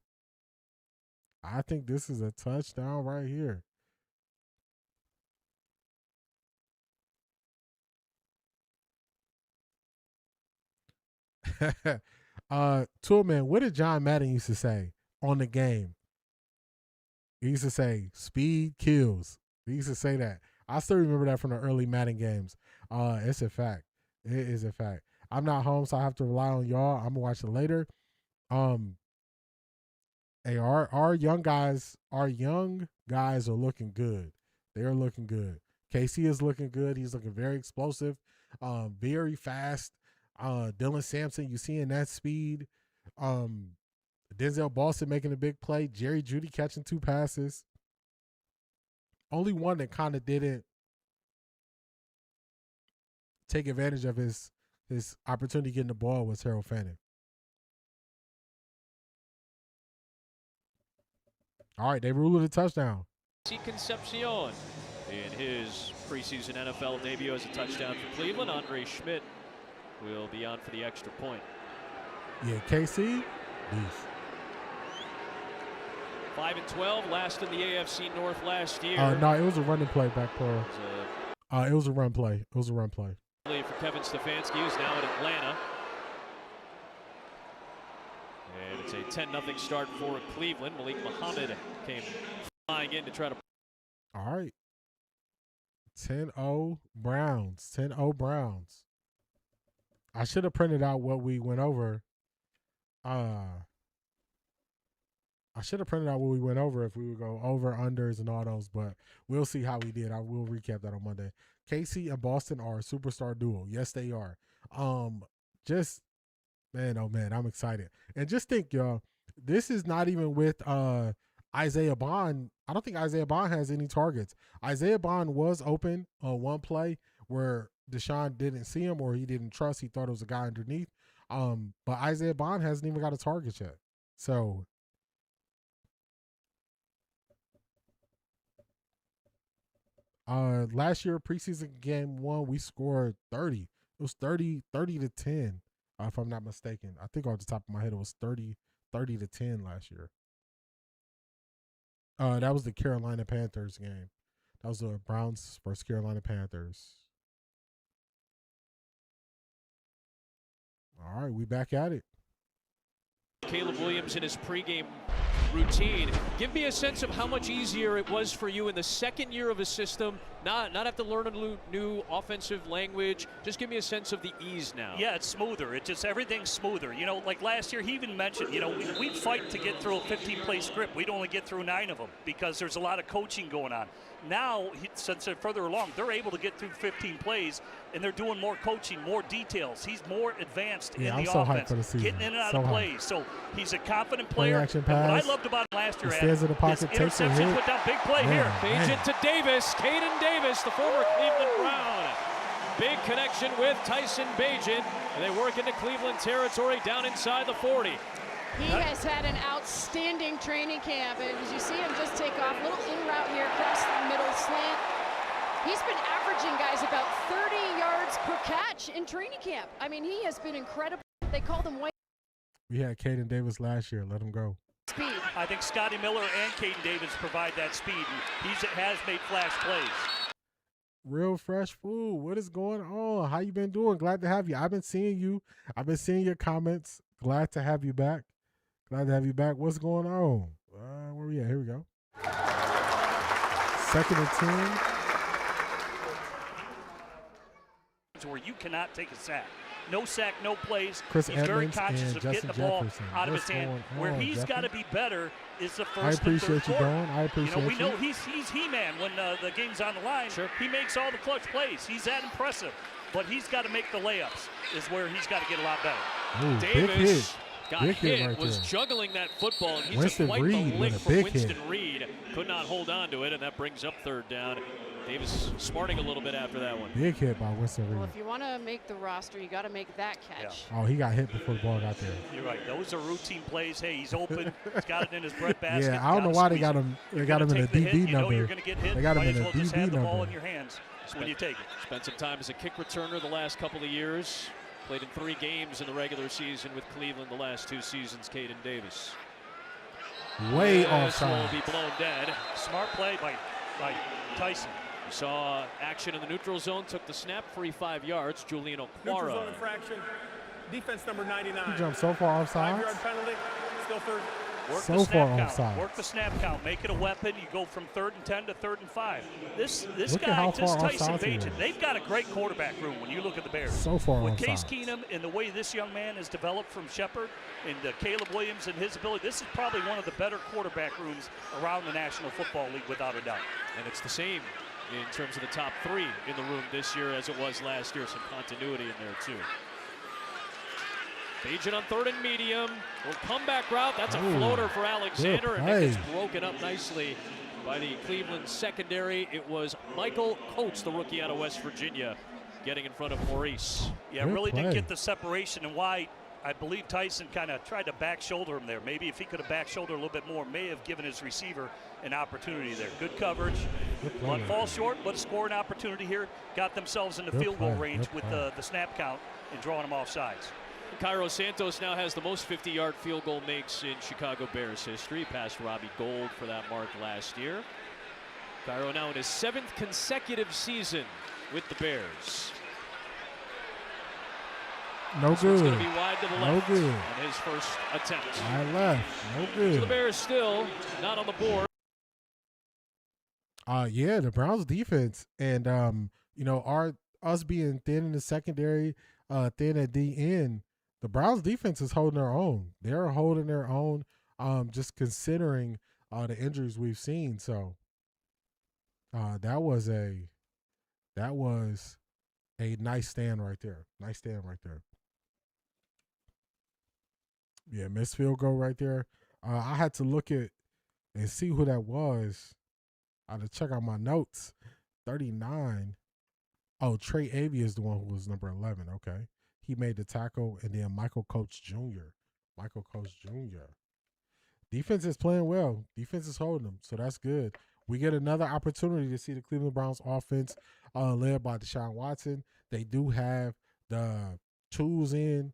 I think this is a touchdown right here. Toolman, what did John Madden used to say on the game? He used to say, speed kills. He used to say that. I still remember that from the early Madden games. It's a fact. It is a fact. I'm not home, so I have to rely on y'all. I'm gonna watch it later. Hey, our young guys are looking good. They are looking good. Casey is looking good. He's looking very explosive, very fast. Dylan Sampson, you seeing that speed. Denzel Boston making a big play. Jerry Jeudy catching 2 passes. Only one that kind of didn't take advantage of his opportunity getting the ball was Harold Fanning. All right, they ruled it a touchdown. Concepcion in his preseason NFL debut as a touchdown for Cleveland. Andre Schmidt will be on for the extra point. Yeah, KC, beast. 5-12, last in the AFC North last year. No, it was a running play back there. It was a run play. For Kevin Stefanski, who's now in Atlanta. And it's a 10-0 start for Cleveland. Malik Muhammad came flying in to try to. All right. 10-0 Browns. 10-0 Browns. I should have printed out what we went over. If we would go over, unders, and all those, but we'll see how we did. I will recap that on Monday. Casey and Boston are a superstar duo. Yes, they are. Just, man, oh, man, I'm excited. And just think, y'all, this is not even with Isaiah Bond. I don't think Isaiah Bond has any targets. Isaiah Bond was open on one play where Deshaun didn't see him or he didn't trust. He thought it was a guy underneath. But Isaiah Bond hasn't even got a target yet. So last year, preseason game 1, we scored 30. It was 30-10, if I'm not mistaken. I think off the top of my head, it was 30-10 last year. That was the Carolina Panthers game. That was the Browns versus Carolina Panthers. All right, we back at it. Caleb Williams in his pregame routine. Give me a sense of how much easier it was for you in the second year of a system, not have to learn a new offensive language. Just give me a sense of the ease now. Yeah, it's smoother. It just, everything's smoother. You know, like last year, he even mentioned, you know, we'd fight to get through a 15-play script. We'd only get through 9 of them because there's a lot of coaching going on. Now, since they're further along, they're able to get through 15 plays, and they're doing more coaching, more details. He's more advanced in the offense, getting in and out of plays. So he's a confident player. Action And pass. what I loved about him last year, He stays in the pocket, his takes a interception, hit. put down big play here. Agent to Davis, Caden Davis, the former Cleveland Brown. Big connection with Tyson Bagent, and they work into Cleveland territory down inside the 40. He has had an outstanding training camp, and as you see him just take off, little in route here across the middle slant. He's been averaging, guys, about 30 yards per catch in training camp. I mean, he has been incredible. They called him white. We had Caden Davis last year. Let him go. Speed. I think Scotty Miller and Caden Davis provide that speed. He has made flash plays. Real fresh food. What is going on? How you been doing? Glad to have you. I've been seeing you. I've been seeing your comments. Glad to have you back. Glad to have you back. What's going on? Where we at? Here we go. 2nd and 10. Where you cannot take a sack. No sack, no plays. Chris He's very Edmonds conscious and of getting Justin the ball Jefferson. out of What's his hand. going Where on, he's got to Jeffrey? be better is the first I and third appreciate you, quarter. Dawn. I appreciate you. You know, we know he's He-Man when the game's on the line. Sure. He makes all the clutch plays. He's that impressive. But he's got to make the layups is where he's got to get a lot better. Ooh, Davis big hit. got Big hit, right was there. juggling that football, and he Winston took quite Reed the with lick a from big Winston hit. Reed. Could not hold on to it, and that brings up 3rd down. Davis smarting a little bit after that one. Big hit by Winston Well, Reed. if you want to make the roster, you got to make that catch. Oh, he got hit before the ball got there. You're right. Those are routine plays. Hey, he's open. He's got it in his breadbasket. Yeah, I don't know why they got him. They got him in a DB You know number. you're going to get hit. They got him Might in as a well just DB have the ball number. in your hands when you take it. Spent some time as a kick returner the last couple of years. Played in 3 games in the regular season with Cleveland the last 2 seasons, Caden Davis. Way This offside. will be blown dead. Smart play by Tyson. We saw action in the neutral zone, took the snap, free 5 yards. Julian Neutral zone Okwara. infraction. Defense number 99. He jumped so far offside. 5-yard penalty. Still 3rd. Work So the snap far count. offside. Work the snap count. Make it a weapon. You go from 3rd and 10 to 3rd and 5. This Look at guy, how just far Tyson offside he Bagent, is. they've got a great quarterback room when you look at the Bears. So far With offside. Case Keenum and the way this young man has developed from Shepard and Caleb Williams and his ability, this is probably one of the better quarterback rooms around the National Football League without a doubt. And it's the same in terms of the top 3 in the room this year as it was last year. Some continuity in there, too. Bagent on 3rd and medium. Little comeback route. That's a floater for Alexander, and it gets broken up nicely by the Cleveland secondary. It was Michael Coates, the rookie out of West Virginia, getting in front of Maurice. Yeah, Good really play. didn't get the separation, and why I believe Tyson kind of tried to back shoulder him there. Maybe if he could have back shouldered a little bit more, may have given his receiver an opportunity there. Good coverage. One fall short, but a scoring opportunity here. Got themselves in the Good field goal play, range good with play. the snap count and drawing them off sides. Cairo Santos now has the most 50-yard field goal makes in Chicago Bears history. Passed Robbie Gould for that mark last year. Cairo now in his 7th consecutive season with the Bears. No This one's good. going to be wide to the No left good. on his first attempt. I left. No So the good. Bears still not on the board. Yeah, the Browns defense and you know, us being thin in the secondary, thin at the end, the Browns defense is holding their own. They're holding their own, just considering the injuries we've seen. So that was a nice stand right there. Nice stand right there. Yeah, missed field goal right there. I had to look at and see who that was. I had to check out my notes. 39. Oh, Trey Avey is the one who was number 11. Okay. He made the tackle, and then Michael Coates Jr. Defense is playing well. Defense is holding them, so that's good. We get another opportunity to see the Cleveland Browns offense led by Deshaun Watson. They do have the tools in.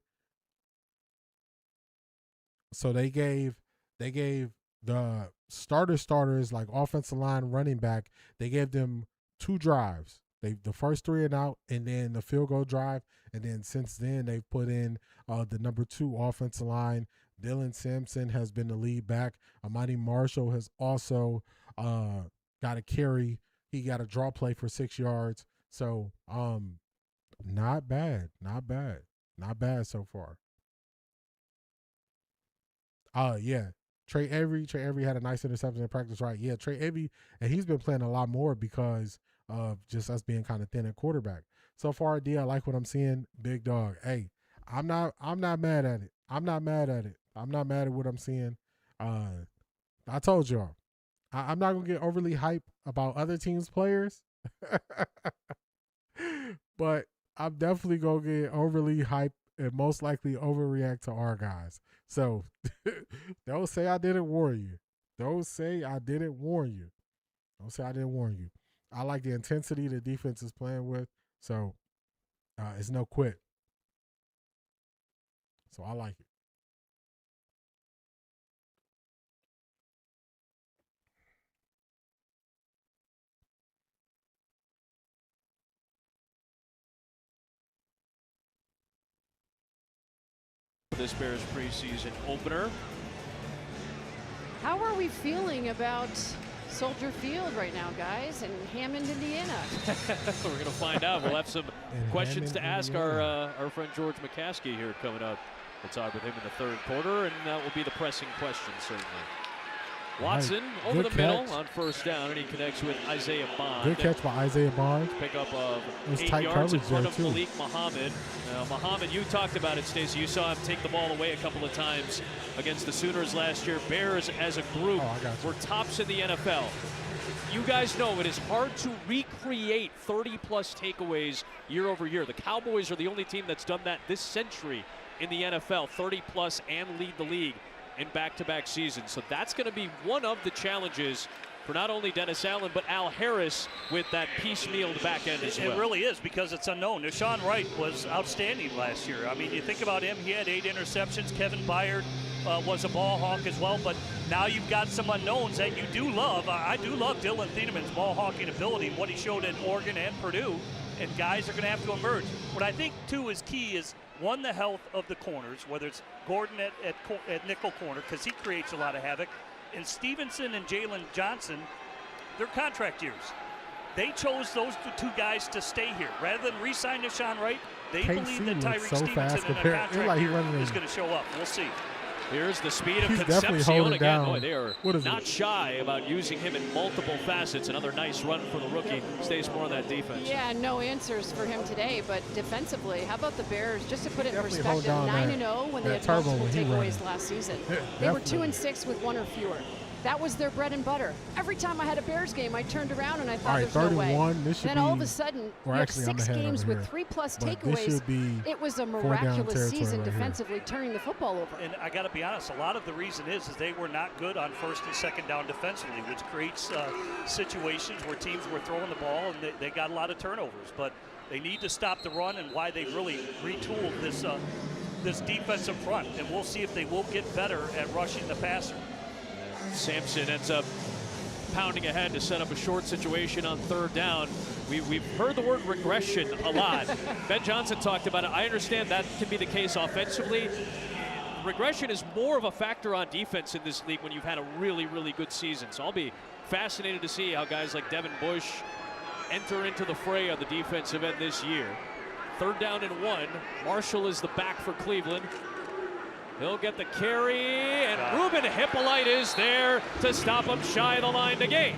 So they gave the starters like offensive line, running back, they gave them 2 drives. The first 3 and out, and then the field goal drive, and then since then they've put in the number 2 offensive line, Dylan Sampson has been the lead back. Amani Marshall has also got a carry. He got a draw play for 6 yards. So, not bad so far. Yeah. Trey Avery had a nice interception in practice, right? Yeah, Trey Avery, and he's been playing a lot more because of just us being kind of thin at quarterback. So far, D, I like what I'm seeing. Big dog. Hey, I'm not mad at it. I'm not mad at what I'm seeing. I told y'all, I'm not gonna get overly hyped about other teams' players, but I'm definitely gonna get overly hyped and most likely overreact to our guys. So don't say I didn't warn you. Don't say I didn't warn you. I like the intensity the defense is playing with. So it's no quit. So I like it. This Bears preseason opener. How are we feeling about Soldier Field right now, guys, in Hammond, Indiana? We're going to find out. We'll have some questions to ask our friend George McCaskey here coming up. We'll talk with him in the third quarter, and that will be the pressing question, certainly. Watson over the middle on first down, and he connects with Isaiah Bond. Good catch by Isaiah Bond. Pick up of 8 tight yards in front there of too. Malik Muhammad. Muhammad, you talked about it, Stacey. You saw him take the ball away a couple of times against the Sooners last year. Bears, as a group, were tops in the NFL. You guys know it is hard to recreate 30-plus takeaways year over year. The Cowboys are the only team that's done that this century in the NFL, 30-plus and lead the league in back-to-back seasons. So that's going to be one of the challenges for not only Dennis Allen, but Al Harris with that piecemealed back end as well. It really is, because it's unknown. Deshaun Wright was outstanding last year. I mean, you think about him, he had 8 interceptions. Kevin Byard was a ball hawk as well, but now you've got some unknowns that you do love. I do love Dylan Thienemann's ball hawking ability, what he showed at Oregon and Purdue, and guys are going to have to emerge. What I think, too, is key is, one, the health of the corners, whether it's Gordon at nickel corner, because he creates a lot of havoc, and Stevenson and Jalen Johnson, their contract years. They chose those two guys to stay here. Rather than re-sign Deshaun Wright, they believe that Tyreek Stevenson in a contract year is going to show up. We'll see. Here's the speed of He's Concepcion again. Boy, they are not shy about using him in multiple facets. Another nice run for the rookie. Stays more on that defense. Yeah, no answers for him today, but defensively, how about the Bears? Just to put it in perspective, 9-0 when they had multiple takeaways last season. They were 2-6 with 1 or fewer. That was their bread and butter. Every time I had a Bears game, I turned around and I thought, there's no way. Then all of a sudden, you have 6 games with 3+ takeaways. It was a miraculous season defensively, turning the football over. And I got to be honest, a lot of the reason is they were not good on first and second down defensively, which creates situations where teams were throwing the ball and they got a lot of turnovers. But they need to stop the run, and why they really retooled this defensive front. And we'll see if they will get better at rushing the passer. Sampson ends up pounding ahead to set up a short situation on third down. We've heard the word regression a lot. Ben Johnson talked about it. I understand that can be the case offensively. Regression is more of a factor on defense in this league when you've had a really, really good season. So I'll be fascinated to see how guys like Devin Bush enter into the fray on the defensive end this year. Third down and 1. Marshall is the back for Cleveland. He'll get the carry, and Ruben Hippolyte is there to stop him shy of the line to gain.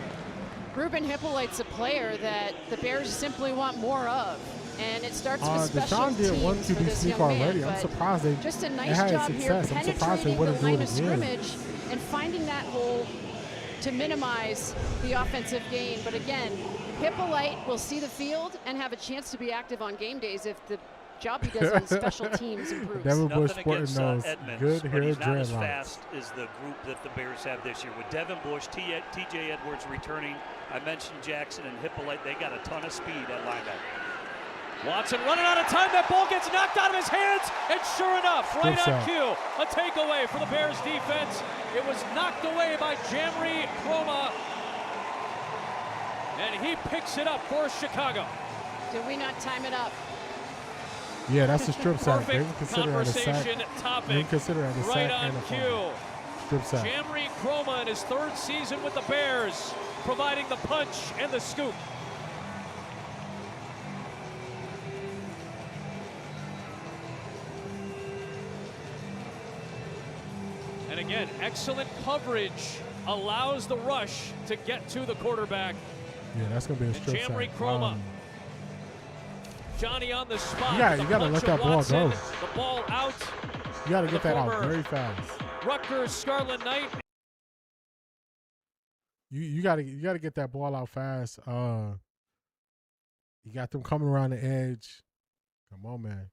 Ruben Hippolyte's a player that the Bears simply want more of, and it starts with special Deshaun did teams one for QB this sneak young already. man. I'm surprised they just a nice had job success. here, I'm surprised they penetrating wouldn't the do it line of again. scrimmage and finding that hole to minimize the offensive gain. But again, Hippolyte will see the field and have a chance to be active on game days if the job he does on special teams improves. Devin Bush Nothing sporting against those Edmonds, good but hair he's not as dreadlocks. fast as the group that the Bears have this year. With Devin Bush, TJ Edwards returning, I mentioned Jackson and Hippolyte. They got a ton of speed at linebacker. Watson running out of time. That ball gets knocked out of his hands, and sure enough, right on cue, a takeaway for the Bears defense. It was knocked away by Jamri Croma, and he picks it up for Chicago. Did we not time it up? Yeah, that's a strip sack. They Perfect consider that a sack. conversation topic. They consider that a Right sack on and a cue. fumble. Strip sack. Jamry Croma in his 3rd season with the Bears, providing the punch and the scoop. And again, excellent coverage allows the rush to get to the quarterback. Yeah, that's going to be a strip sack. Jamry Croma. Johnny on the spot. You got to let that ball go. The ball out. You got to get that out very fast. Rutgers Scarlet Knight. You got to get that ball out fast. You got them coming around the edge. Come on, man.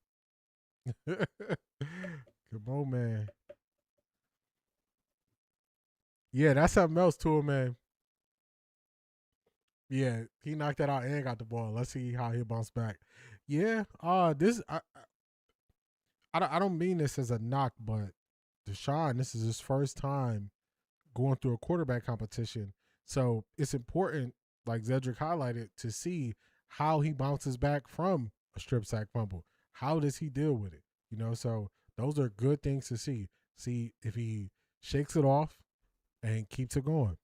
Come on, man. Yeah, that's something else to him, man. Yeah, he knocked that out and got the ball. Let's see how he bounced back. Yeah, I don't mean this as a knock, but Deshaun, this is his first time going through a quarterback competition. So it's important, like Zedric highlighted, to see how he bounces back from a strip sack fumble. How does he deal with it? You know, so those are good things to see. See if he shakes it off and keeps it going.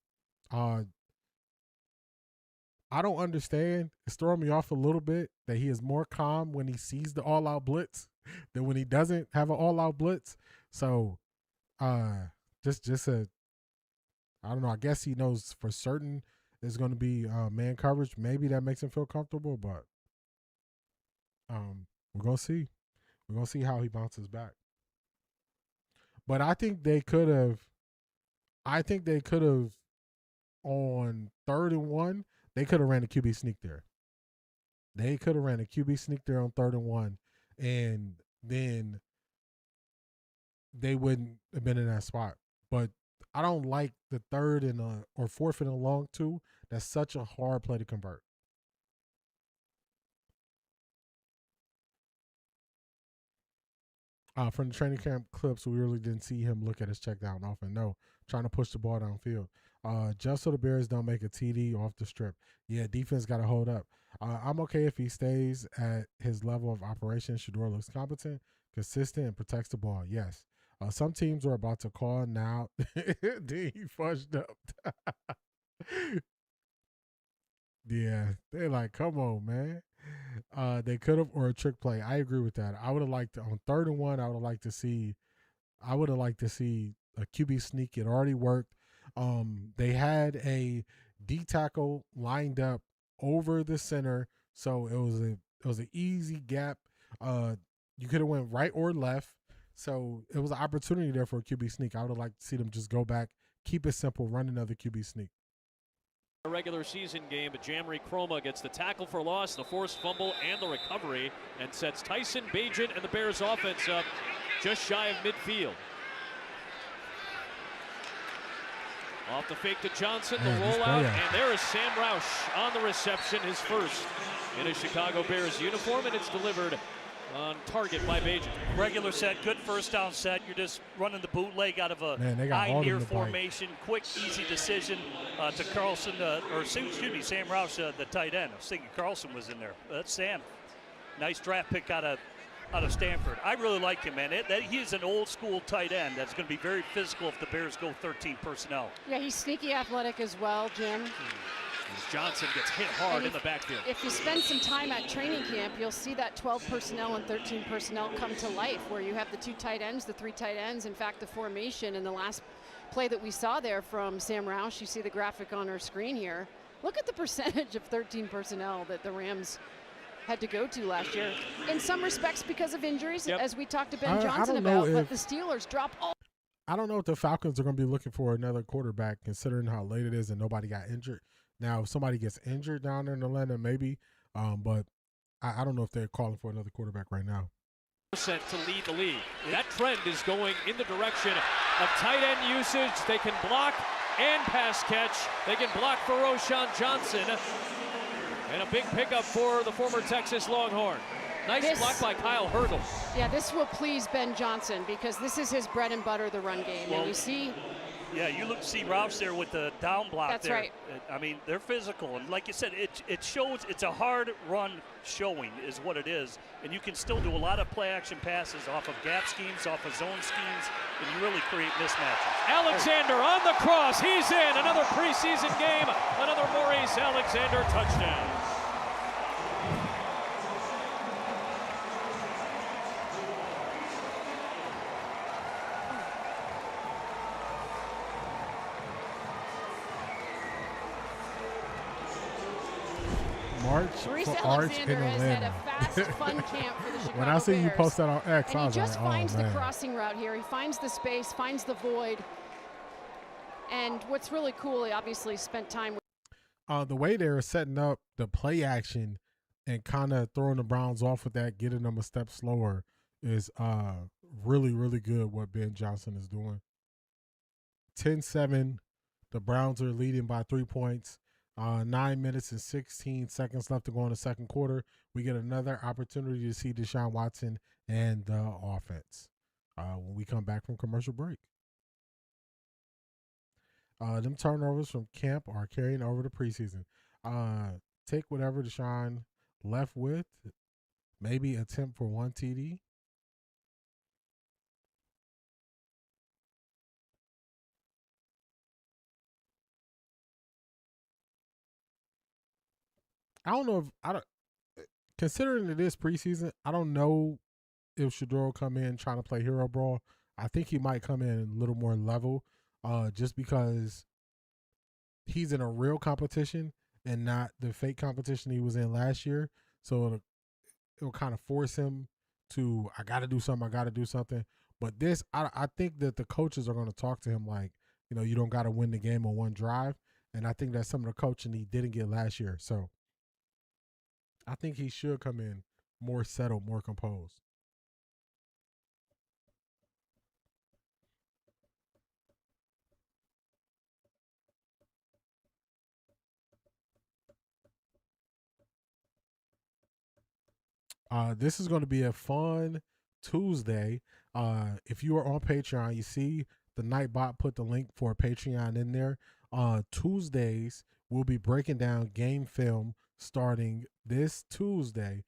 I don't understand. It's throwing me off a little bit that he is more calm when he sees the all-out blitz than when he doesn't have an all-out blitz. So, just I don't know. I guess he knows for certain there's going to be man coverage. Maybe that makes him feel comfortable, but we're gonna see. We're gonna see how he bounces back. But I think they could have. On 3rd and 1. They could have ran a QB sneak there. They could have ran a QB sneak there on 3rd and 1, and then they wouldn't have been in that spot. But I don't like the 3rd and or 4th and a long 2. That's such a hard play to convert. From the training camp clips, we really didn't see him look at his check down often. No, trying to push the ball downfield. Just so the Bears don't make a TD off the strip. Yeah, defense got to hold up. I'm okay if he stays at his level of operation. Shedeur looks competent, consistent, and protects the ball. Yes. Some teams are about to call now. Then he fudged up. Yeah, they're like, come on, man. They could have, or a trick play. I agree with that. I would have liked to, on 3rd and 1. I would have liked to see a QB sneak. It already worked. They had a D tackle lined up over the center, so it was an easy gap. You could have went right or left, so it was an opportunity there for a QB sneak. I would have liked to see them just go back, keep it simple, run another QB sneak. A regular season game, but Jamry Croma gets the tackle for loss, the forced fumble, and the recovery, and sets Tyson Bagent and the Bears offense up just shy of midfield. Off the fake to Johnson, the rollout, and there is Sam Roush on the reception, his first in a Chicago Bears uniform, and it's delivered on target by Bagent. Regular set, good first down set. You're just running the bootleg out of a high-near formation. Quick, easy decision to Carlson, Sam Roush, the tight end. I was thinking Carlson was in there. That's Sam. Nice draft pick out of Stanford. I really like him, man. He's an old-school tight end that's going to be very physical if the Bears go 13 personnel. Yeah, he's sneaky athletic as well, Jim. As Johnson gets hit hard in the backfield. If you spend some time at training camp, you'll see that 12 personnel and 13 personnel come to life, where you have the 2 tight ends, the 3 tight ends. In fact, the formation in the last play that we saw there from Sam Roush, you see the graphic on our screen here. Look at the percentage of 13 personnel that the Rams had to go to last year. In some respects because of injuries, as we talked to Ben Johnson about, but the Steelers drop all. I don't know if the Falcons are going to be looking for another quarterback, considering how late it is and nobody got injured. Now, if somebody gets injured down there in Atlanta, maybe, but I don't know if they're calling for another quarterback right now. To lead the league. That trend is going in the direction of tight end usage. They can block and pass catch. They can block for Roschon Johnson. And a big pickup for the former Texas Longhorn. Nice block by Kyle Hurdle. Yeah, this will please Ben Johnson because this is his bread and butter, the run game. Well, and we see Yeah, you see Roush there with the down block. That's there. Right. I mean, they're physical. And like you said, it shows it's a hard run showing is what it is. And you can still do a lot of play action passes off of gap schemes, off of zone schemes, and you really create mismatches. Alexander on the cross. He's in. Another preseason game. Another Maurice Alexander touchdown. Maurice Alexander has had a fast, fun camp for the Chicago When I see Bears. you post that on X, and I was he just like, finds oh, the crossing route here. He finds the space, finds the void. And what's really cool, he obviously spent time with the way they were setting up the play action and kind of throwing the Browns off with that, getting them a step slower is really, really good what Ben Johnson is doing. 10-7, the Browns are leading by 3 points. 9 minutes and 16 seconds left to go in the second quarter. We get another opportunity to see Deshaun Watson and the offense when we come back from commercial break. Them turnovers from camp are carrying over to preseason. Take whatever Deshaun left with, maybe attempt for 1 TD. I don't know considering it is preseason, I don't know if Shedeur will come in trying to play hero ball. I think he might come in a little more level, just because he's in a real competition and not the fake competition he was in last year. So it'll kind of force him to, I got to do something. But this, I think that the coaches are going to talk to him like, you don't got to win the game on one drive. And I think that's some of the coaching he didn't get last year. So I think he should come in more settled, more composed. This is going to be a fun Tuesday. If you are on Patreon, you see the Nightbot put the link for Patreon in there. Tuesdays, we'll be breaking down game film starting this Tuesday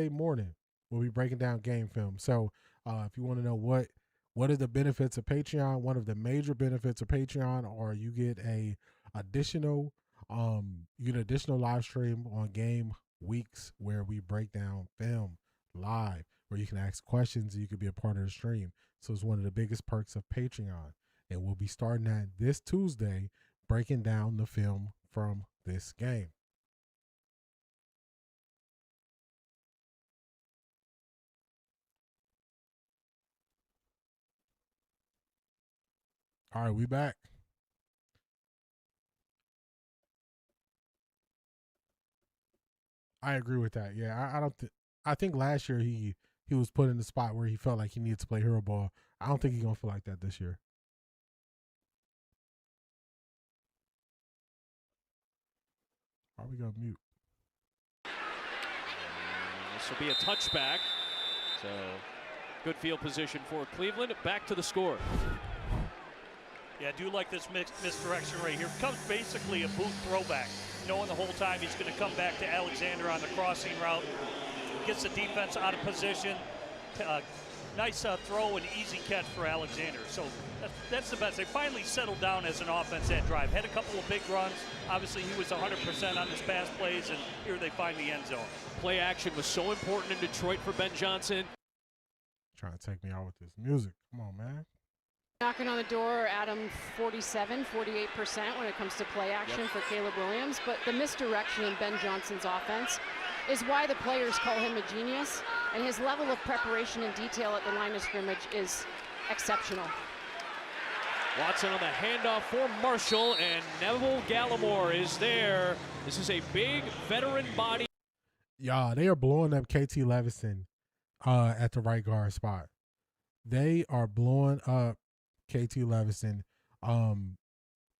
morning. We'll be breaking down game film. So if you want to know what are the benefits of Patreon, one of the major benefits of Patreon are you get additional live stream on game weeks where we break down film live, where you can ask questions and you can be a part of the stream. So it's one of the biggest perks of Patreon. And we'll be starting that this Tuesday, breaking down the film from this game. All right, we back. I agree with that. Yeah, I think last year he was put in the spot where he felt like he needed to play hero ball. I don't think he's gonna feel like that this year. Are we gonna mute? This will be a touchback. So good field position for Cleveland. Back to the score. Yeah, I do like this misdirection right here. Becomes basically a boot throwback, knowing the whole time he's going to come back to Alexander on the crossing route. Gets the defense out of position. Nice throw and easy catch for Alexander. So that's the best. They finally settled down as an offense that drive. Had a couple of big runs. Obviously, he was 100% on his pass plays, and here they find the end zone. Play action was so important in Detroit for Ben Johnson. Trying to take me out with this music. Come on, man. knocking on the door, Adam, 47, 48% when it comes to play action for Caleb Williams. But the misdirection in Ben Johnson's offense is why the players call him a genius. And his level of preparation and detail at the line of scrimmage is exceptional. Watson on the handoff for Marshall, and Neville Gallimore is there. This is a big veteran body. Yeah, they are blowing up KT Levison at the right guard spot. They are blowing up KT Levison. On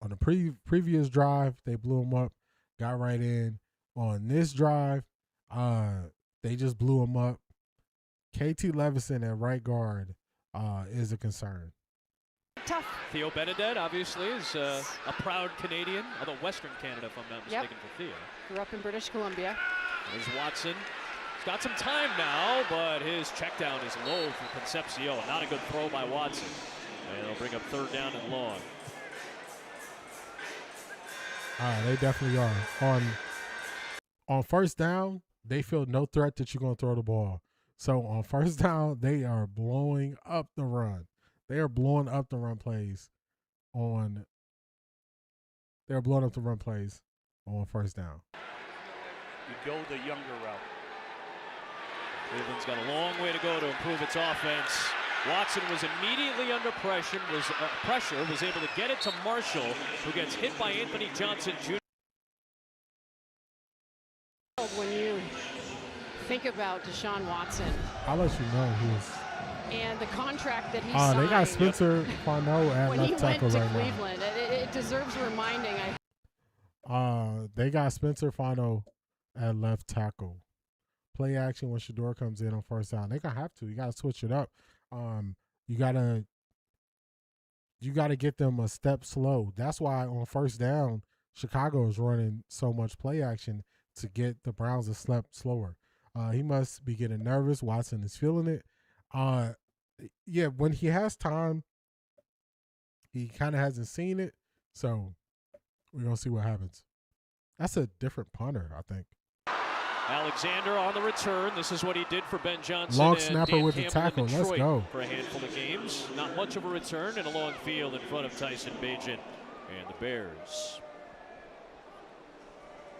the previous drive, they blew him up, got right in. On this drive, they just blew him up. KT Levison at right guard is a concern. Tough. Theo Benedette, obviously, is a proud Canadian, although Western Canada, if I'm not mistaken, for Theo. Grew up in British Columbia. There's Watson. He's got some time now, but his check down is low for Concepcion. Not a good throw by Watson. And they'll bring up 3rd down and long. They definitely are. On 1st down, they feel no threat that you're going to throw the ball. So on 1st down, they are blowing up the run. They are blowing up the run plays on 1st down. You go the younger route. Cleveland's got a long way to go to improve its offense. Watson was immediately under pressure, was able to get it to Marshall, who gets hit by Anthony Johnson Jr. When you think about Deshaun Watson. I'll let you know who is. And the contract that he signed. They got Spencer Farno at when left tackle right Cleveland. Now. When he went to Cleveland, it deserves reminding. They got Spencer Farno at left tackle. Play action when Shedeur comes in on 1st down. They're gonna have to. You gotta switch it up. You gotta get them a step slow. That's why on 1st down, Chicago is running so much play action to get the Browns a step slower. He must be getting nervous. Watson is feeling it. Yeah, when he has time, he kind of hasn't seen it. So we're going to see what happens. That's a different punter, I think. Alexander on the return. This is what he did for Ben Johnson. Long and snapper Dan with the Campbell tackle. Let's go. For a handful of games. Not much of a return and a long field in front of Tyson Bagent and the Bears.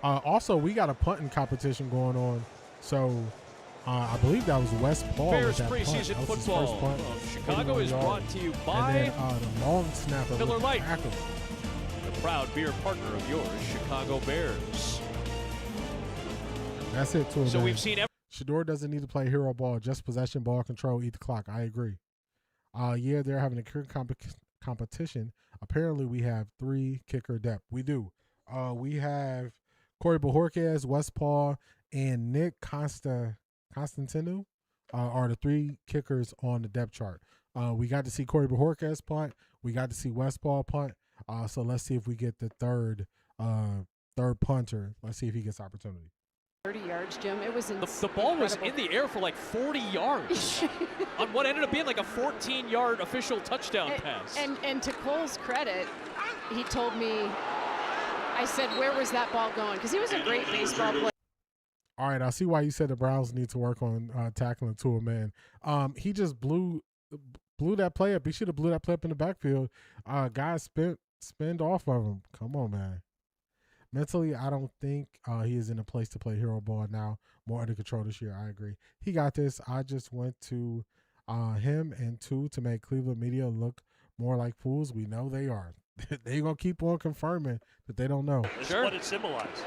Also, we got a punting competition going on. So I believe that was West Paul. Bears preseason football of Chicago is brought to you by and then, the long snapper Miller Lite, tackle. the proud beer partner of yours, Chicago Bears. That's it, too. So we've seen Shedeur doesn't need to play hero ball, just possession, ball control, eat the clock. I agree. Yeah, they're having a kicker competition. Apparently, we have 3 kicker depth. We do. We have Corey Bojorquez, West Paul, and Nick Constantinu are the 3 kickers on the depth chart. We got to see Corey Bojorquez punt. We got to see West Paul punt. So let's see if we get the third punter. Let's see if he gets opportunity. 30 yards, Jim. It was the ball was in the air for like 40 yards on what ended up being like a 14-yard official touchdown pass. And to Cole's credit, he told me, I said, where was that ball going? Because he was a great baseball player. All right, I see why you said the Browns need to work on tackling to a man. He just blew that play up. He should have blew that play up in the backfield. Guys spin off of him. Come on, man. Mentally, I don't think he is in a place to play hero ball now. More under control this year. I agree. He got this. I just went to him and 2 to make Cleveland media look more like fools. We know they are. They're going to keep on confirming that they don't know. This is what it symbolized.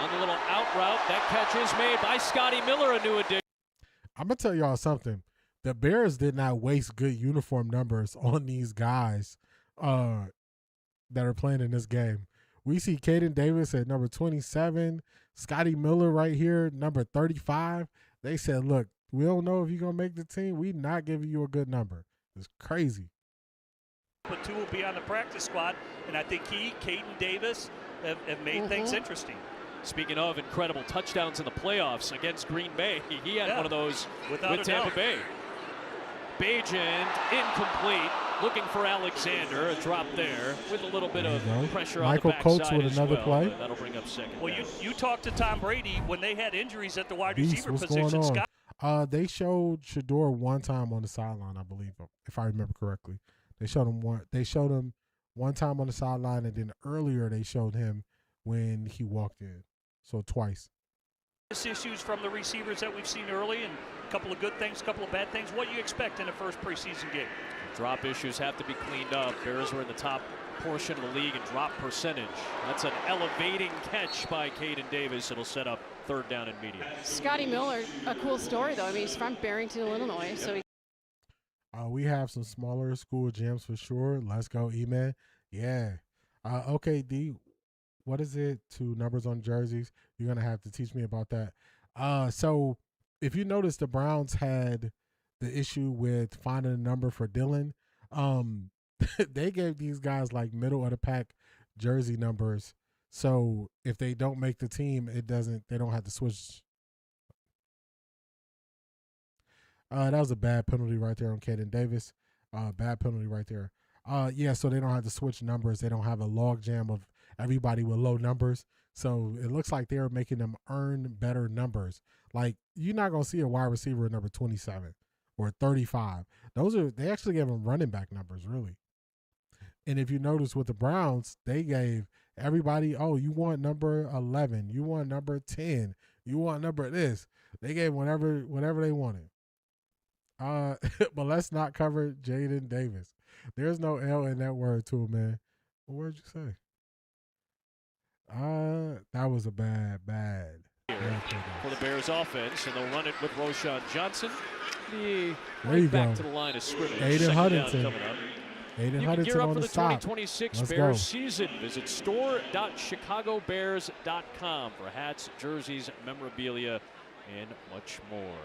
On the little out route, that catch is made by Scotty Miller, a new addition. I'm going to tell y'all something. The Bears did not waste good uniform numbers on these guys that are playing in this game. We see Caden Davis at number 27, Scotty Miller right here, number 35. They said, look, we don't know if you're going to make the team. We're not giving you a good number. It's crazy. But 2 will be on the practice squad, and I think Caden Davis have made things interesting. Speaking of incredible touchdowns in the playoffs against Green Bay, he had one of those with Tampa Bay. Bagent incomplete, looking for Alexander, a drop there with a little bit of pressure Michael on the backside Coates with another play. That'll bring up second. Well, you talked to Tom Brady when they had injuries at the wide Beast, receiver what's position. going on? They showed Shedeur one time on the sideline, I believe, if I remember correctly. They showed him one time on the sideline, and then earlier they showed him when he walked in. So twice. Issues from the receivers that we've seen early, and a couple of good things, a couple of bad things. What do you expect in the first preseason game? Drop issues have to be cleaned up. Bears were in the top portion of the league in drop percentage. That's an elevating catch by Caden Davis. It'll set up 3rd down and medium. Scotty Miller, a cool story though. I mean, he's from Barrington, Illinois, so he. We have some smaller school gyms for sure. Let's go, E-Man. Yeah. Okay, D. What is it to numbers on jerseys? You're going to have to teach me about that. So if you notice, the Browns had the issue with finding a number for Dylan. they gave these guys like middle of the pack jersey numbers. So if they don't make the team, they don't have to switch. That was a bad penalty right there on Caden Davis. Bad penalty right there. Yeah, so they don't have to switch numbers. They don't have a log jam of everybody with low numbers. So it looks like they're making them earn better numbers. Like, you're not going to see a wide receiver number 27 or 35. They actually gave them running back numbers, really. And if you notice with the Browns, they gave everybody, oh, you want number 11, you want number 10, you want number this. They gave whatever they wanted. But let's not cover Jaden Davis. There's no L in that word to him, man. What word did you say? That was a bad for the Bears offense, and they'll run it with Roschon Johnson. Back to the line of scrimmage. Aiden Hutchinson. Coming up. Aiden You Hutchinson can gear up on for the stop. 2026 Let's Bears go. season. Visit store.chicagobears.com for hats, jerseys, memorabilia, and much more.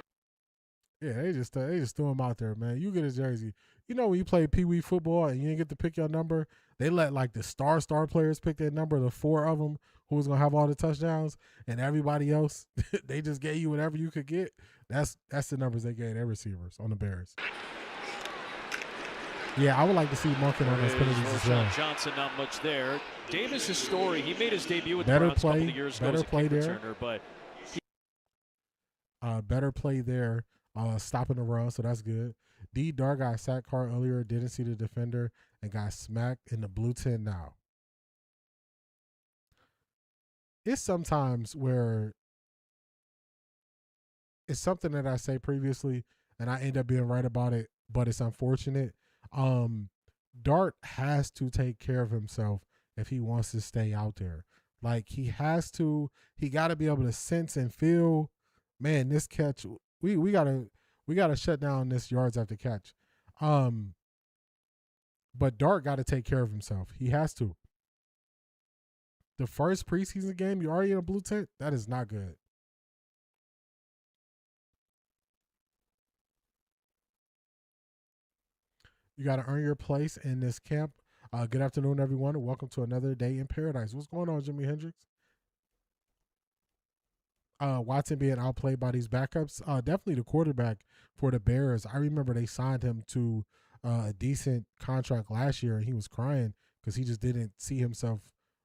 Yeah, they just threw him out there, man. You get a jersey. You know when you play Pee Wee football and you didn't get to pick your number, they let like the star players pick their number, the 4 of them who was gonna have all the touchdowns, and everybody else they just gave you whatever you could get. That's the numbers they gave their receivers on the Bears. Yeah, I would like to see Monken on those penalties as well. Johnson, not much there. Davis' story, he made his debut with Better the Browns play, a couple of years ago better as a play kick there. returner, but Better play there, stopping the run, so that's good. D. Dar got sacked hard earlier, didn't see the defender, and got smacked in the blue 10 now. It's sometimes where it's something that I say previously, and I end up being right about it, but it's unfortunate. Dart has to take care of himself if he wants to stay out there. Like, he has to. He got to be able to sense and feel, man, this catch, we gotta shut down this yards after catch. But Dart got to take care of himself. He has to. The first preseason game, you're already in a blue tent? That is not good. You got to earn your place in this camp. Good afternoon, everyone, and welcome to another day in paradise. What's going on, Jimi Hendrix? Watson being outplayed by these backups. Definitely the quarterback for the Bears. I remember they signed him to a decent contract last year, and he was crying because he just didn't see himself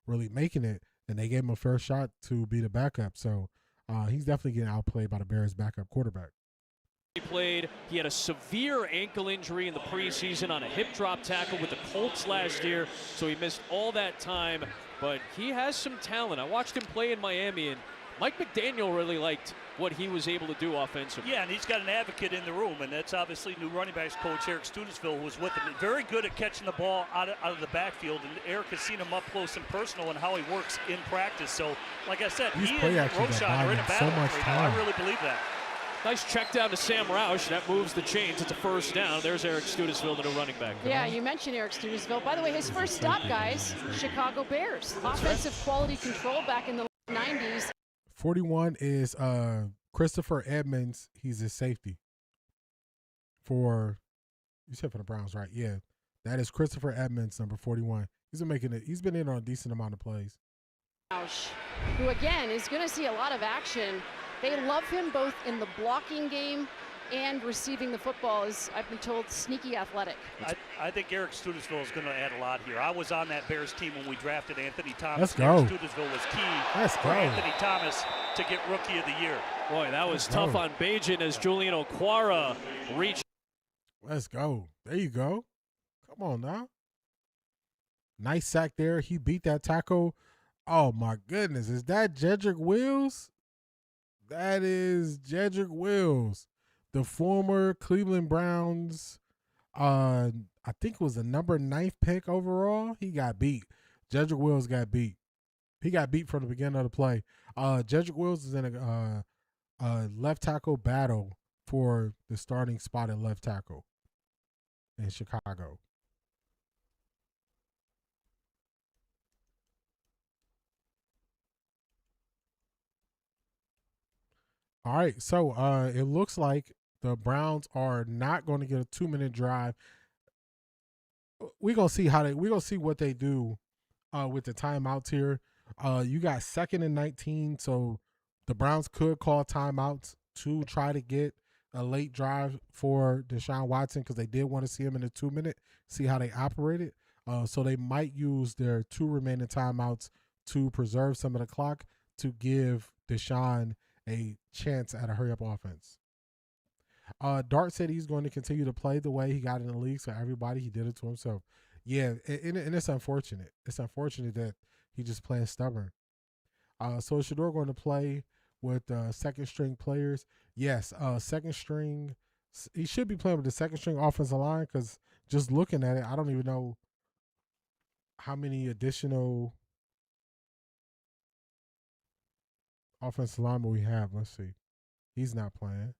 really making it, and they gave him a fair shot to be the backup. So he's definitely getting outplayed by the Bears' backup quarterback. He had a severe ankle injury in the preseason on a hip drop tackle with the Colts last year, so he missed all that time, but he has some talent. I watched him play in Miami, and Mike McDaniel really liked what he was able to do offensively. Yeah, and he's got an advocate in the room, and that's obviously new running backs coach Eric Studesville, who was with him. Very good at catching the ball out of the backfield, and Eric has seen him up close and personal and how he works in practice. So, like I said, he and Roschon are in a battle right now. I really believe that. Nice check down to Sam Roush. That moves the chains. It's a first down. There's Eric Studesville, the new running back. Yeah, you mentioned Eric Studesville. By the way, his first stop, guys, Chicago Bears. Offensive quality control back in the 90s. 41 is Christopher Edmonds. He's his safety. You said for the Browns, right? Yeah. That is Christopher Edmonds, number 41. He's been in on a decent amount of plays. Who, again, is going to see a lot of action. They love him both in the blocking game and receiving the football, as I've been told, sneaky athletic. I think Eric Studesville is going to add a lot here. I was on that Bears team when we drafted Anthony Thomas. Let's go. Eric Studesville was key for Anthony Thomas to get Rookie of the Year. Boy, that was tough on Bajan as Julian Okwara reached. Let's go. There you go. Come on now. Nice sack there. He beat that tackle. Oh, my goodness. Is that Jedrick Wills? That is Jedrick Wills, the former Cleveland Browns. I think it was the number 9th pick overall. He got beat. Jedrick Wills got beat. He got beat from the beginning of the play. Jedrick Wills is in a left tackle battle for the starting spot at left tackle in Chicago. All right, so it looks like the Browns are not going to get a 2-minute drive. we're gonna see what they do with the timeouts here. You got 2nd and 19, so the Browns could call timeouts to try to get a late drive for Deshaun Watson because they did want to see him in the 2-minute, see how they operated. So they might use their 2 remaining timeouts to preserve some of the clock to give Deshaun a chance at a hurry-up offense. Dart said he's going to continue to play the way he got in the league, so everybody, he did it to himself. Yeah, and it's unfortunate. It's unfortunate that he just playing stubborn. So is Shedeur going to play with second-string players? Yes, second-string. He should be playing with the second-string offensive line because just looking at it, I don't even know how many additional offensive linemen we have. Let's see. He's not playing.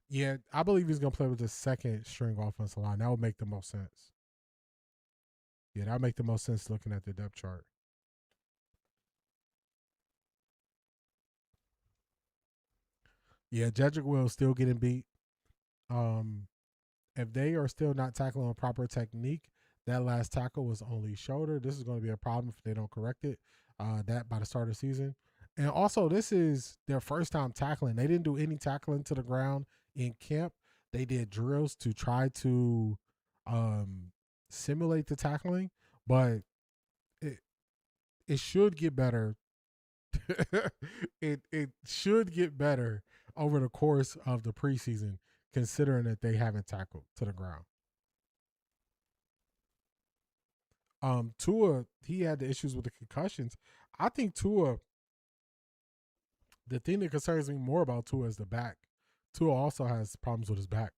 Yeah, I believe he's going to play with the second-string offensive line. That would make the most sense. Yeah, that would make the most sense looking at the depth chart. Yeah, Jedrick Will still getting beat. If they are still not tackling on proper technique, that last tackle was only shoulder. This is going to be a problem if they don't correct it. That by the start of the season. And also, this is their first time tackling. They didn't do any tackling to the ground in camp. They did drills to try to simulate the tackling, but it should get better. it should get better over the course of the preseason, considering that they haven't tackled to the ground. Tua, he had the issues with the concussions. I think Tua, the thing that concerns me more about Tua is the back. Tua also has problems with his back.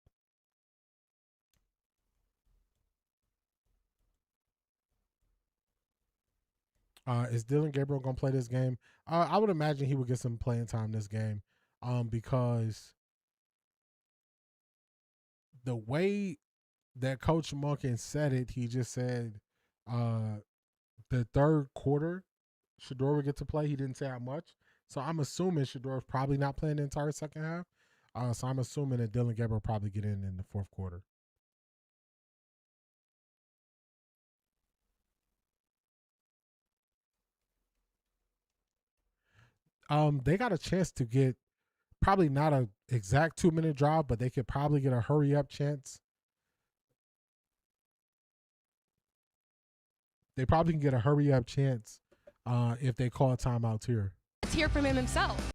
Is Dylan Gabriel going to play this game? I would imagine he would get some playing time this game because the way that Coach Monken said it, he just said the third quarter, Shedeur would get to play. He didn't say how much. So I'm assuming Shedeur is probably not playing the entire second half. So I'm assuming that Dylan Gabriel will probably get in the fourth quarter. They got a chance to get probably not an exact 2-minute drive, but they could probably get a hurry up chance. They probably can get a hurry up chance if they call timeouts here. Let's hear from him himself.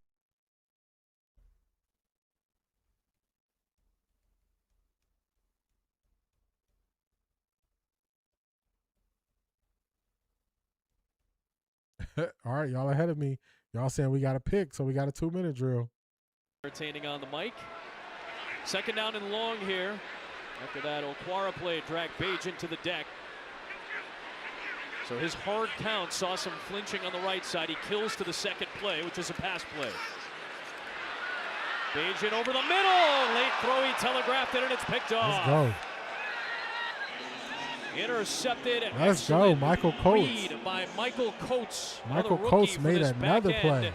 All right, y'all ahead of me. Y'all saying we got a pick, so we got a 2-minute drill. Entertaining on the mic. Second down and long here. After that Okwara play dragged Page into the deck. So his hard count saw some flinching on the right side. He kills to the second play, which is a pass play. Page in over the middle. Late throw, he telegraphed it, and it's picked off. Let's go. Intercepted. Let's go, Michael Coates. By Michael Coates. Michael Coates made another play.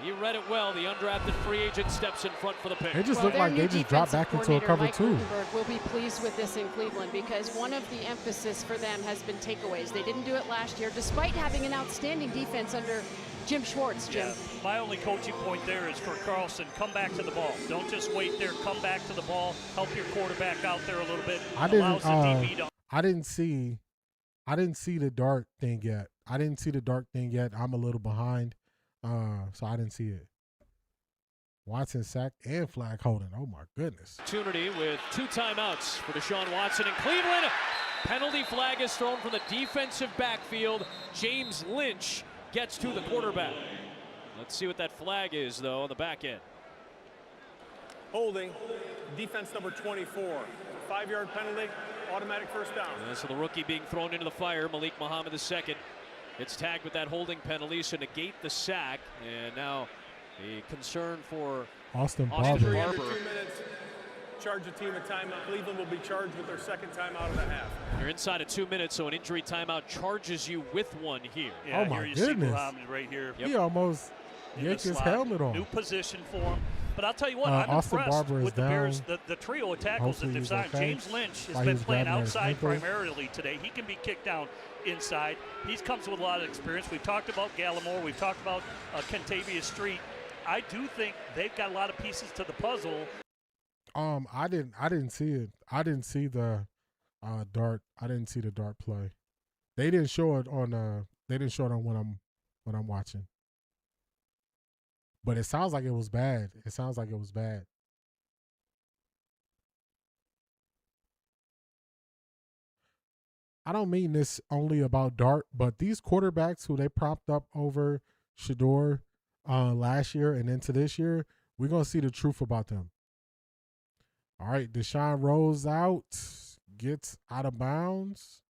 He read it well. The undrafted free agent steps in front for the pick. It just looked like they just dropped back into a cover 2. Will be pleased with this in Cleveland because one of the emphasis for them has been takeaways. They didn't do it last year, despite having an outstanding defense under Jim Schwartz. Jim. Yeah, my only coaching point there is for Carlson, come back to the ball. Don't just wait there. Come back to the ball. Help your quarterback out there a little bit. I didn't see the dart thing yet. I'm a little behind. So I didn't see it. Watson sack and flag holding. Oh my goodness. Opportunity with 2 timeouts for Deshaun Watson in Cleveland. Penalty flag is thrown from the defensive backfield. James Lynch gets to the quarterback. Let's see what that flag is though on the back end. Holding, defense number 24. 5-yard penalty, automatic first down. So the rookie being thrown into the fire, Malik Muhammad II. It's tagged with that holding penalty, so negate the sack. And now the concern for Austin Barber. 2 minutes, charge the team a timeout. Cleveland will be charged with their second timeout of the half. You're inside of 2 minutes, so an injury timeout charges you with one here. Yeah, oh my here you goodness. see Muhammad right here. He almost yanked his helmet off. New position for him. But I'll tell you what, I'm Austin impressed Barber with the down. Bears, the trio of tackles that Hopefully they've signed. okay. James Lynch has While been he's playing grabbing his outside ankle. primarily today. He can be kicked down inside. He comes with a lot of experience. We've talked about Gallimore. We've talked about Kentavious Street. I do think they've got a lot of pieces to the puzzle. I didn't see it. I didn't see the dart. I didn't see the dart play. They didn't show it on when I'm watching. But it sounds like it was bad. It sounds like it was bad. I don't mean this only about dart, but these quarterbacks who they propped up over Shedeur last year and into this year, we're going to see the truth about them. All right, Deshaun rolls out, gets out of bounds.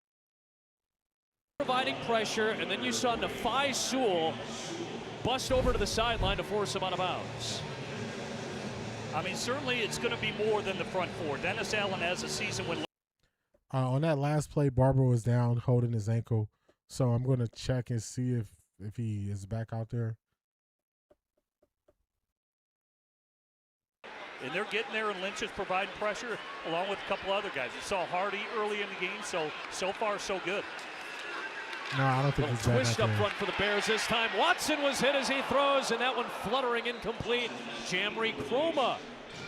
Providing pressure, and then you saw Nafai Sewell bust over to the sideline to force him out of bounds. I mean, certainly it's going to be more than the front four. Dennis Allen has a season when. On that last play, Barber was down holding his ankle, so I'm going to check and see if he is back out there. And they're getting there, and Lynch is providing pressure along with a couple other guys. We saw Hardy early in the game, so far so good. No, I don't think he's back Twist out up there. front for the Bears this time. Watson was hit as he throws, and that one fluttering incomplete. Jamry Chroma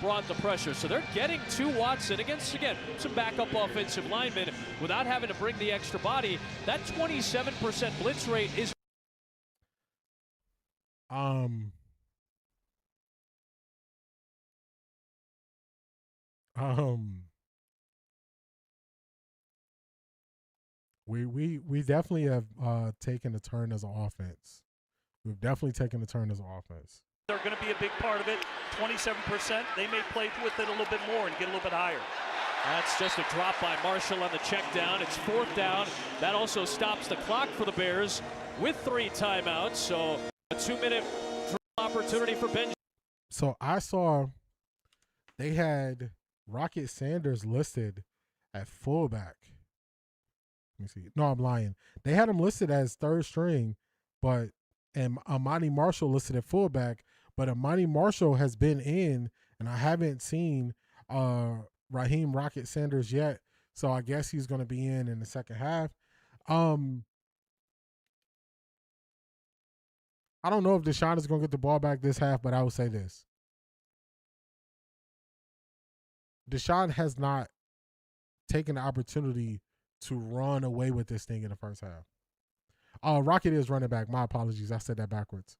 brought the pressure. So they're getting to Watson against, again, some backup offensive linemen without having to bring the extra body. That 27% blitz rate is. We definitely have taken a turn as an offense. We've definitely taken a turn as an offense. They're going to be a big part of it. 27%. They may play with it a little bit more and get a little bit higher. That's just a drop by Marshall on the check down. It's 4th down. That also stops the clock for the Bears with 3 timeouts. So a 2-minute opportunity for Benjamin. So I saw they had Rocket Sanders listed at fullback. Let me see. No, I'm lying. They had him listed as 3rd string, and Amani Marshall listed at fullback, but Amani Marshall has been in, and I haven't seen Raheem Rocket Sanders yet, so I guess he's going to be in the second half. I don't know if Deshaun is going to get the ball back this half, but I will say this. Deshaun has not taken the opportunity to run away with this thing in the first half. Rocket is running back. My apologies. I said that backwards.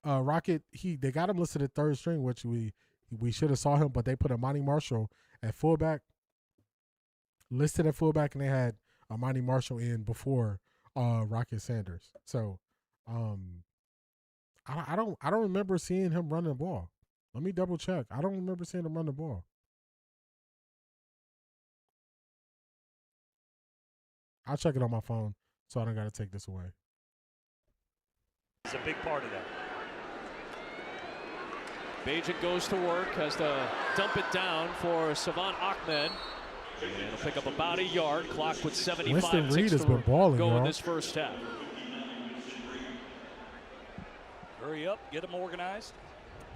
Rocket, they got him listed at 3rd string, which we should have saw him, but they put Amani Marshall at fullback, listed at fullback, and they had Amani Marshall in before Rocket Sanders. So I don't remember seeing him run the ball. Let me double check. I don't remember seeing him run the ball. I'll check it on my phone, so I don't got to take this away. It's a big part of that. Bajan goes to work, has to dump it down for Savon Ahmed. And he'll pick up about a yard. Clock with 75 Winston Reed seconds has been balling, go in y'all. this first half. Hurry up, get them organized.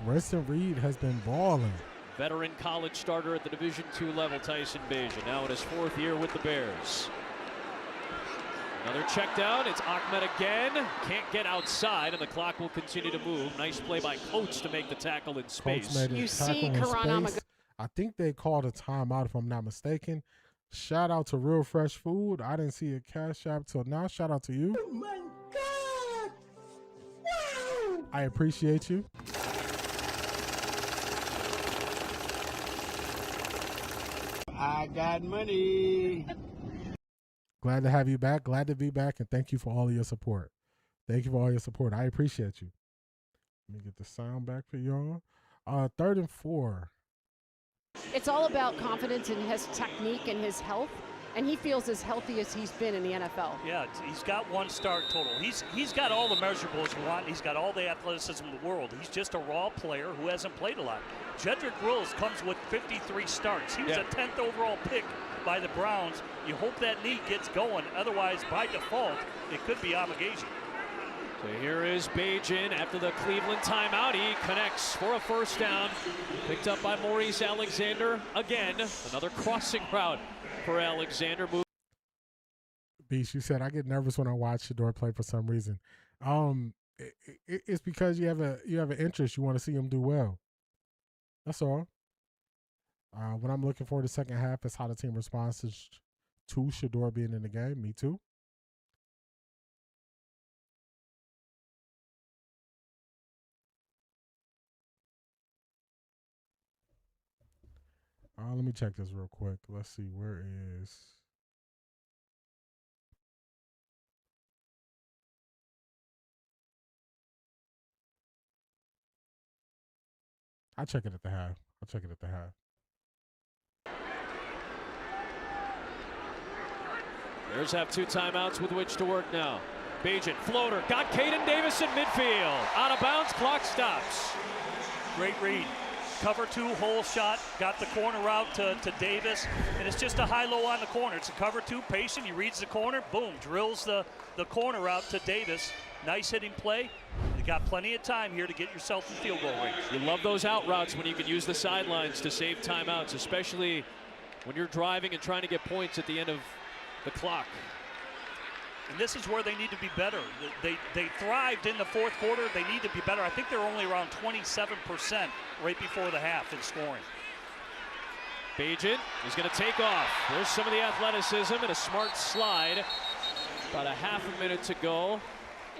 Winston Reed has been balling. Veteran college starter at the Division II level, Tyson Bajan, now in his 4th year with the Bears. Another check down. It's Ahmed again. Can't get outside, and the clock will continue to move. Nice play by Coates to make the tackle in space. You see Karan. I think they called a timeout, if I'm not mistaken. Shout out to Real Fresh Food. I didn't see a cash app till now. Shout out to you. Oh my God! Wow! I appreciate you. I got money. Glad to have you back. Glad to be back, and thank you for all of your support. Thank you for all your support. I appreciate you. Let me get the sound back for y'all. 3rd and 4. It's all about confidence in his technique and his health, and he feels as healthy as he's been in the NFL. Yeah, he's got 1 start total. He's got all the measurables you want. He's got all the athleticism in the world. He's just a raw player who hasn't played a lot. Jedrick Wills comes with 53 starts. He was a 10th overall pick by the Browns. You hope that knee gets going. Otherwise, by default, it could be Amagazi. So here is Bajan after the Cleveland timeout. He connects for a first down. Picked up by Maurice Alexander. Again, another crossing route for Alexander. Beast, you said I get nervous when I watch Shedeur play for some reason. It's because you have an interest. You want to see him do well. That's all. What I'm looking for the second half is how the team responds to Shedeur being in the game. Me too. Let me check this real quick. Let's see. Where is... I'll check it at the half. Bears have 2 timeouts with which to work now. Bajan, floater, got Caden Davis in midfield. Out of bounds, clock stops. Great read. Cover 2, hole shot, got the corner route to Davis, and it's just a high-low on the corner. It's a cover 2, patient, he reads the corner, boom, drills the corner route to Davis. Nice hitting play. You got plenty of time here to get yourself in field goal range. You love those out routes when you can use the sidelines to save timeouts, especially when you're driving and trying to get points at the end of the clock. And this is where they need to be better. They thrived in the fourth quarter. They need to be better. I think they're only around 27% right before the half in scoring. Bajan is going to take off. There's some of the athleticism and a smart slide. About a half a minute to go.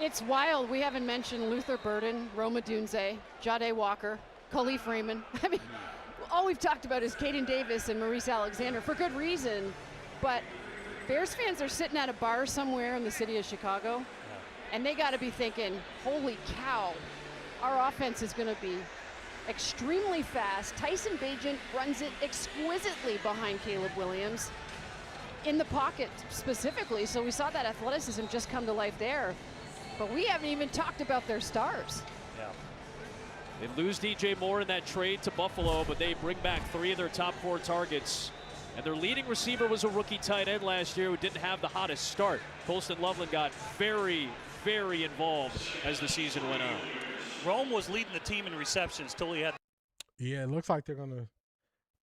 It's wild. We haven't mentioned Luther Burden, Roma Dunze, Jade Walker, Khalif Raymond. I mean, all we've talked about is Caden Davis and Maurice Alexander for good reason. But Bears fans are sitting at a bar somewhere in the city of Chicago, and they got to be thinking, holy cow, our offense is going to be extremely fast. Tyson Bagent runs it exquisitely behind Caleb Williams in the pocket specifically, so we saw that athleticism just come to life there. But we haven't even talked about their stars. Yeah. They lose DJ Moore in that trade to Buffalo, but they bring back 3 of their top 4 targets. And their leading receiver was a rookie tight end last year who didn't have the hottest start. Colston Loveland got very, very involved as the season went on. Rome was leading the team in receptions till he had. Yeah, it looks like they're going to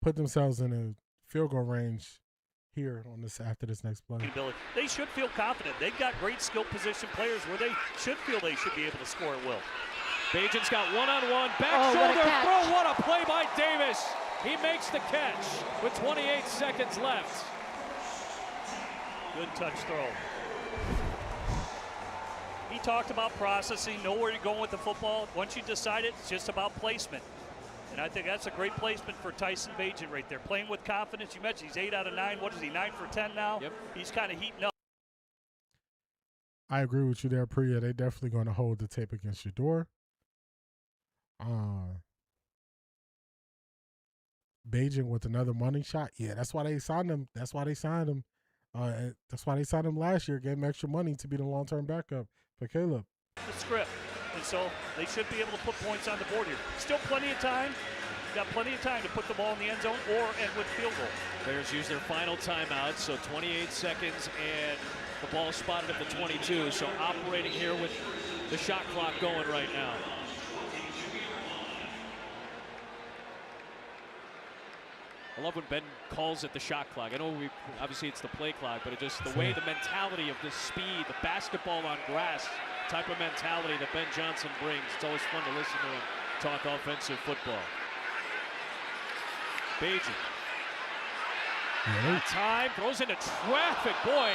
put themselves in a field goal range here on this after this next play. They should feel confident. They've got great skill position players where they should feel they should be able to score at will. Bajan's got one-on-one, back shoulder throw. What a play by Davis. He makes the catch with 28 seconds left. Good touch throw. He talked about processing, know where you're going with the football. Once you decide it, it's just about placement. And I think that's a great placement for Tyson Bagent right there. Playing with confidence. You mentioned he's 8 out of 9. What is he, 9 for 10 now? Yep. He's kind of heating up. I agree with you there, Priya. They definitely going to hold the tape against Shedeur. Bagent with another money shot. Yeah, that's why they signed him. That's why they signed him last year. Gave him extra money to be the long-term backup for Caleb. The script. And so they should be able to put points on the board here. Still plenty of time. Got plenty of time to put the ball in the end zone or end with field goal. Bears use their final timeout, so 28 seconds and the ball spotted at the 22. So operating here with the shot clock going right now. I love when Ben calls it the shot clock. I know obviously it's the play clock, but it just the way the mentality of the speed, the basketball on grass type of mentality that Ben Johnson brings. It's always fun to listen to him talk offensive football. Bajan. Time, throws into traffic. Boy,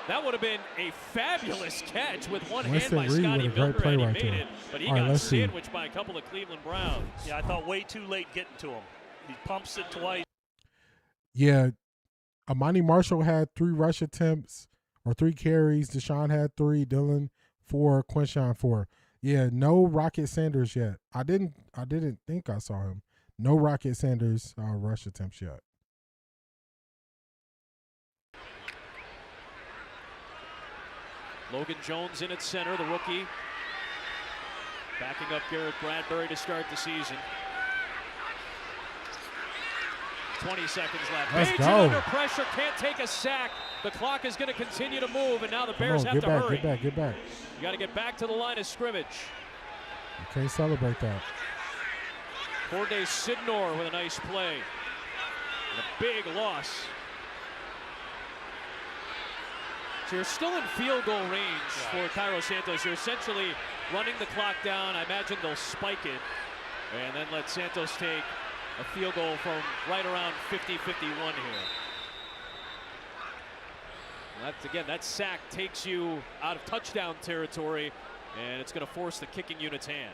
that would have been a fabulous catch with one hand by Scotty Miller, and he made it. But he got sandwiched by a couple of Cleveland Browns. Yeah, I thought way too late getting to him. He pumps it twice. Yeah, Amani Marshall had 3 rush attempts or 3 carries. Deshaun had 3, Dylan 4, Quinshawn 4. Yeah, no Rocket Sanders yet. I didn't think I saw him. No Rocket Sanders rush attempts yet. Logan Jones in at center, the rookie. Backing up Garrett Bradbury to start the season. 20 seconds left. Let's Bajan go. under pressure, can't take a sack. The clock is going to continue to move, and now the Bears have to hurry. Get back. You got to get back to the line of scrimmage. You can't celebrate that. Corday Shedeur with a nice play. And a big loss. So you're still in field goal range for Cairo Santos. You're essentially running the clock down. I imagine they'll spike it and then let Santos take a field goal from right around 50-51 here. That's, again, that sack takes you out of touchdown territory, and it's going to force the kicking unit's hand.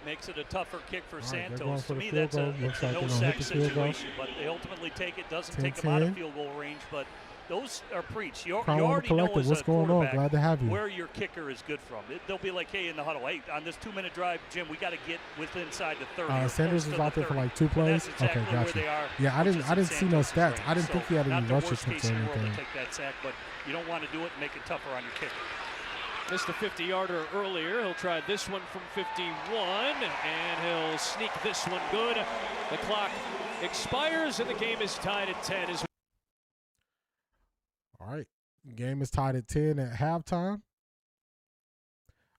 Makes it a tougher kick for Santos. Right, to me, that's a no-sack situation, but they ultimately take it. Doesn't take them out of field goal range, but those are preach. You already know as a quarterback Glad to have you. where your kicker is good from. They'll be like, hey, in the huddle, hey, on this 2-minute drive, Jim, we got to get inside the 30. Sanders was out there for like 2 plays. Exactly okay, gotcha. Yeah, I didn't see no stats. I didn't think he had any rush attempts or anything. To take that sack, but you don't want to do it and make it tougher on your kicker. Missed a 50-yarder earlier. He'll try this one from 51, and he'll sneak this one good. The clock expires, and the game is tied at 10. All right, game is tied at 10 at halftime.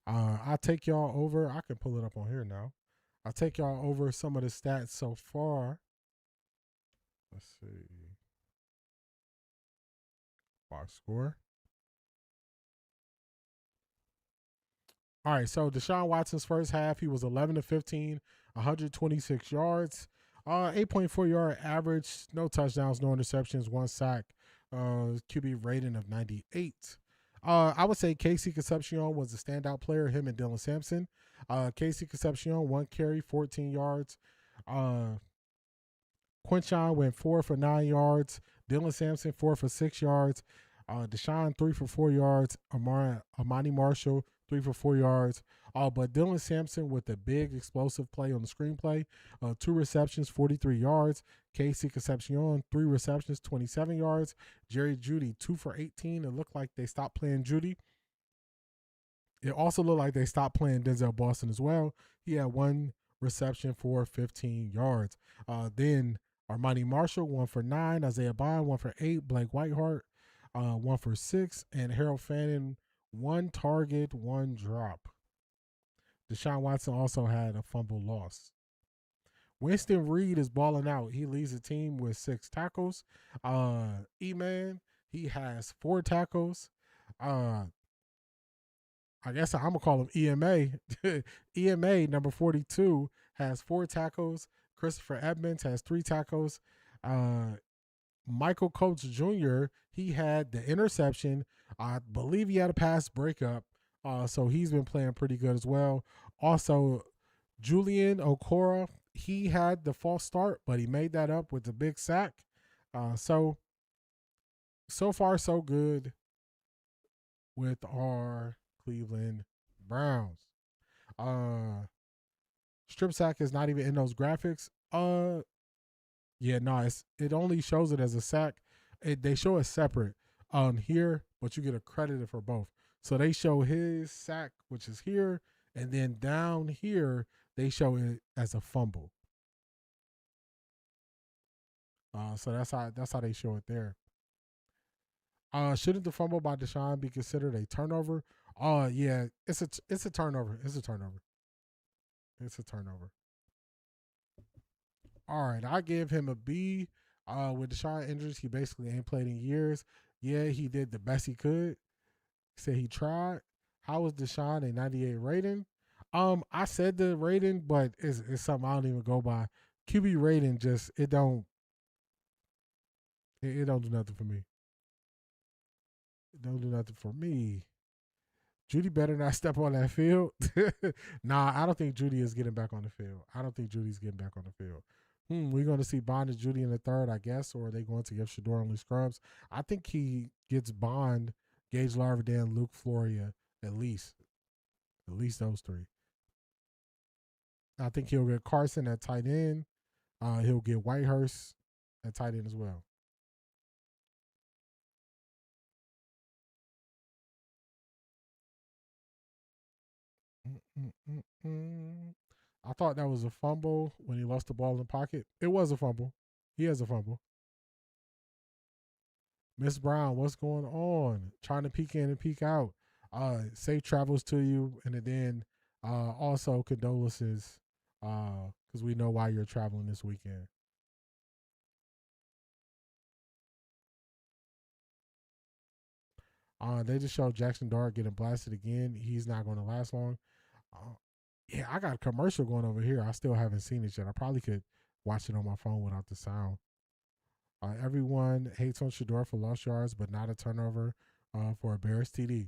I'll take y'all over. I can pull it up on here now. I'll take y'all over some of the stats so far. Let's see. Box score. All right, so Deshaun Watson's first half, he was 11 of 15, 126 yards, 8.4 yard average, no touchdowns, no interceptions, 1 sack, QB rating of 98. I would say Casey Concepcion was a standout player, him and Dylan Sampson. Casey Concepcion, 1 carry, 14 yards. Quinchon went 4 for 9 yards. Dylan Sampson, 4 for 6 yards. Deshaun, 3 for 4 yards. Amani Marshall, 3 for 4 yards. But Dylan Sampson with a big explosive play on the screenplay. 2 receptions, 43 yards. Casey Concepcion, 3 receptions, 27 yards. Jerry Jeudy, 2 for 18. It looked like they stopped playing Jeudy. It also looked like they stopped playing Denzel Boston as well. He had 1 reception for 15 yards. Then Armani Marshall, 1 for 9. Isaiah Bond, 1 for 8. Blake Whiteheart, 1 for 6. And Harold Fannin, 1 target, 1 drop. Deshaun Watson also had a fumble loss. Winston Reed is balling out. He leads the team with 6 tackles. E-Man, he has 4 tackles. I guess I'm going to call him EMA. EMA, number 42, has 4 tackles. Christopher Edmonds has 3 tackles. Michael Coates Jr., he had the interception. I believe he had a pass breakup. So he's been playing pretty good as well. Also, Julian Okora, he had the false start, but he made that up with the big sack. So far, so good with our Cleveland Browns. Strip sack is not even in those graphics. Yeah, no, it only shows it as a sack. They show it separate on here, but you get accredited for both. So they show his sack, which is here, and then down here they show it as a fumble. So that's how they show it there. Shouldn't the fumble by Deshaun be considered a turnover? Yeah, it's a turnover. It's a turnover. It's a turnover. All right, I give him a B. With Deshaun injuries, he basically ain't played in years. Yeah, he did the best he could. He said he tried. How was Deshaun a 98 rating? I said the rating, but it's something I don't even go by. QB rating just it don't do nothing for me. It don't do nothing for me. Jeudy better not step on that field. Nah, I don't think Jeudy is getting back on the field. I don't think Judy's getting back on the field. We're going to see Bond and Jeudy in the third, I guess, or are they going to give Shedeur only scrubs? I think he gets Bond, Gage Larvadain, Luke Floria, at least those 3. I think he'll get Carson at tight end. He'll get Whitehurst at tight end as well. I thought that was a fumble when he lost the ball in the pocket. It was a fumble. He has a fumble. Miss Brown, what's going on? Trying to peek in and peek out. Safe travels to you, and then also condolences, because we know why you're traveling this weekend. They just showed Jackson Dart getting blasted again. He's not going to last long. Yeah, I got a commercial going over here. I still haven't seen it yet. I probably could watch it on my phone without the sound. Everyone hates on Shedeur for lost yards, but not a turnover for a Bears TD.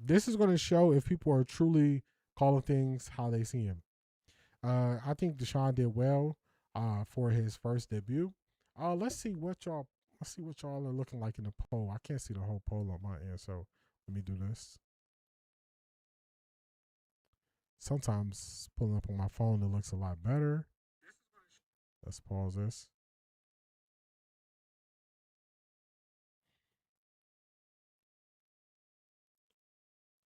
This is going to show if people are truly calling things how they see him. I think Deshaun did well for his first debut. Let's see what y'all are looking like in the poll. I can't see the whole poll on my end, so let me do this. Sometimes pulling up on my phone, it looks a lot better. Let's pause this.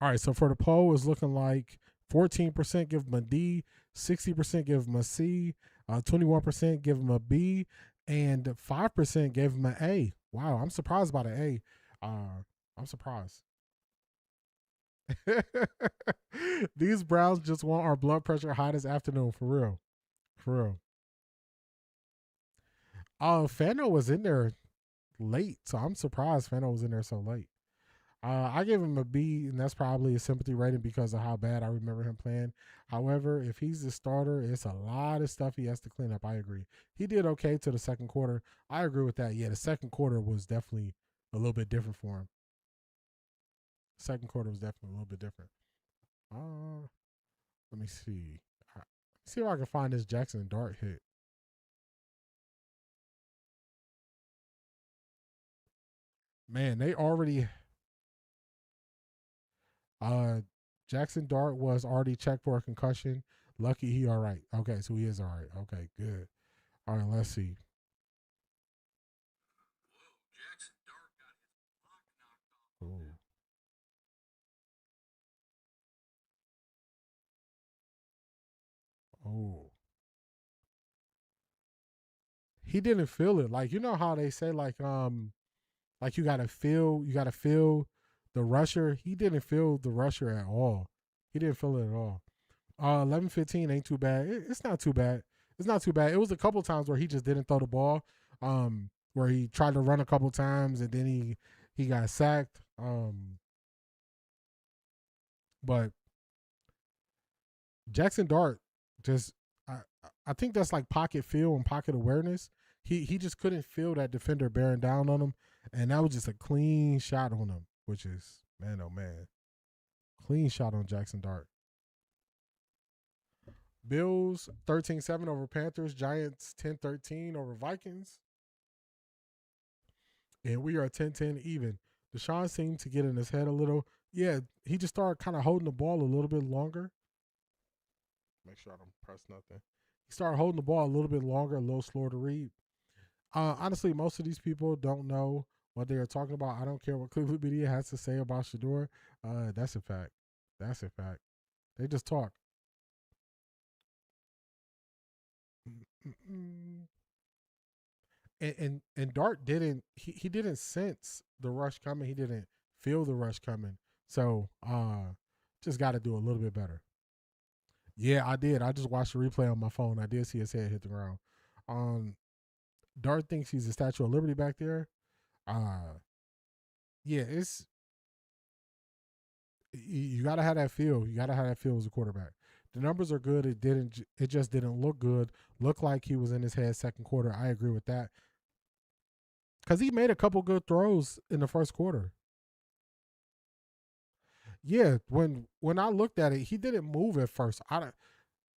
All right, so for the poll, it's looking like 14% give him a D, 60% give him a C, 21% give him a B, and 5% gave him an A. Wow, I'm surprised by the A. I'm surprised. These Browns just want our blood pressure high this afternoon, for real. For real. Fano was in there late, so I'm surprised Fano was in there so late. I gave him a B, and that's probably a sympathy rating because of how bad I remember him playing. However, if he's the starter, it's a lot of stuff he has to clean up. I agree. He did okay to the second quarter. I agree with that. Yeah, the second quarter was definitely a little bit different for him. Second quarter was definitely a little bit different. Let me see. See if I can find this Jackson Dart hit. Man, they already... Jackson Dart was already checked for a concussion. Lucky he all right. Okay, so he is all right. Okay, good. All right, let's see. Ooh. Oh. He didn't feel it. Like, you know how they say like you gotta feel the rusher. He didn't feel the rusher at all. He didn't feel it at all. 11-15 ain't too bad. It's not too bad. It's not too bad. It was a couple times where he just didn't throw the ball. Where he tried to run a couple times and then he got sacked. But Jackson Dart just I think that's like pocket feel and pocket awareness. He just couldn't feel that defender bearing down on him, and that was just a clean shot on him, which is, man, oh man. Clean shot on Jackson Dart. Bills 13-7 over Panthers. Giants 10-13 over Vikings. And we are 10-10 even. Deshaun seemed to get in his head a little. Yeah, he just started kind of holding the ball a little bit longer. Make sure I don't press nothing. He started holding the ball a little bit longer, a little slower to read. Honestly, most of these people don't know what they are talking about. I don't care what Cleveland media has to say about Shedeur. That's a fact. That's a fact. They just talk. And Dart didn't. He didn't sense the rush coming. He didn't feel the rush coming. So just got to do a little bit better. Yeah, I did. I just watched the replay on my phone. I did see his head hit the ground. Dart thinks he's a Statue of Liberty back there. Yeah, it's you gotta have that feel. You gotta have that feel as a quarterback. The numbers are good. It just didn't look good. Looked like he was in his head second quarter. I agree with that. Because he made a couple good throws in the first quarter. Yeah, when I looked at it, he didn't move at first.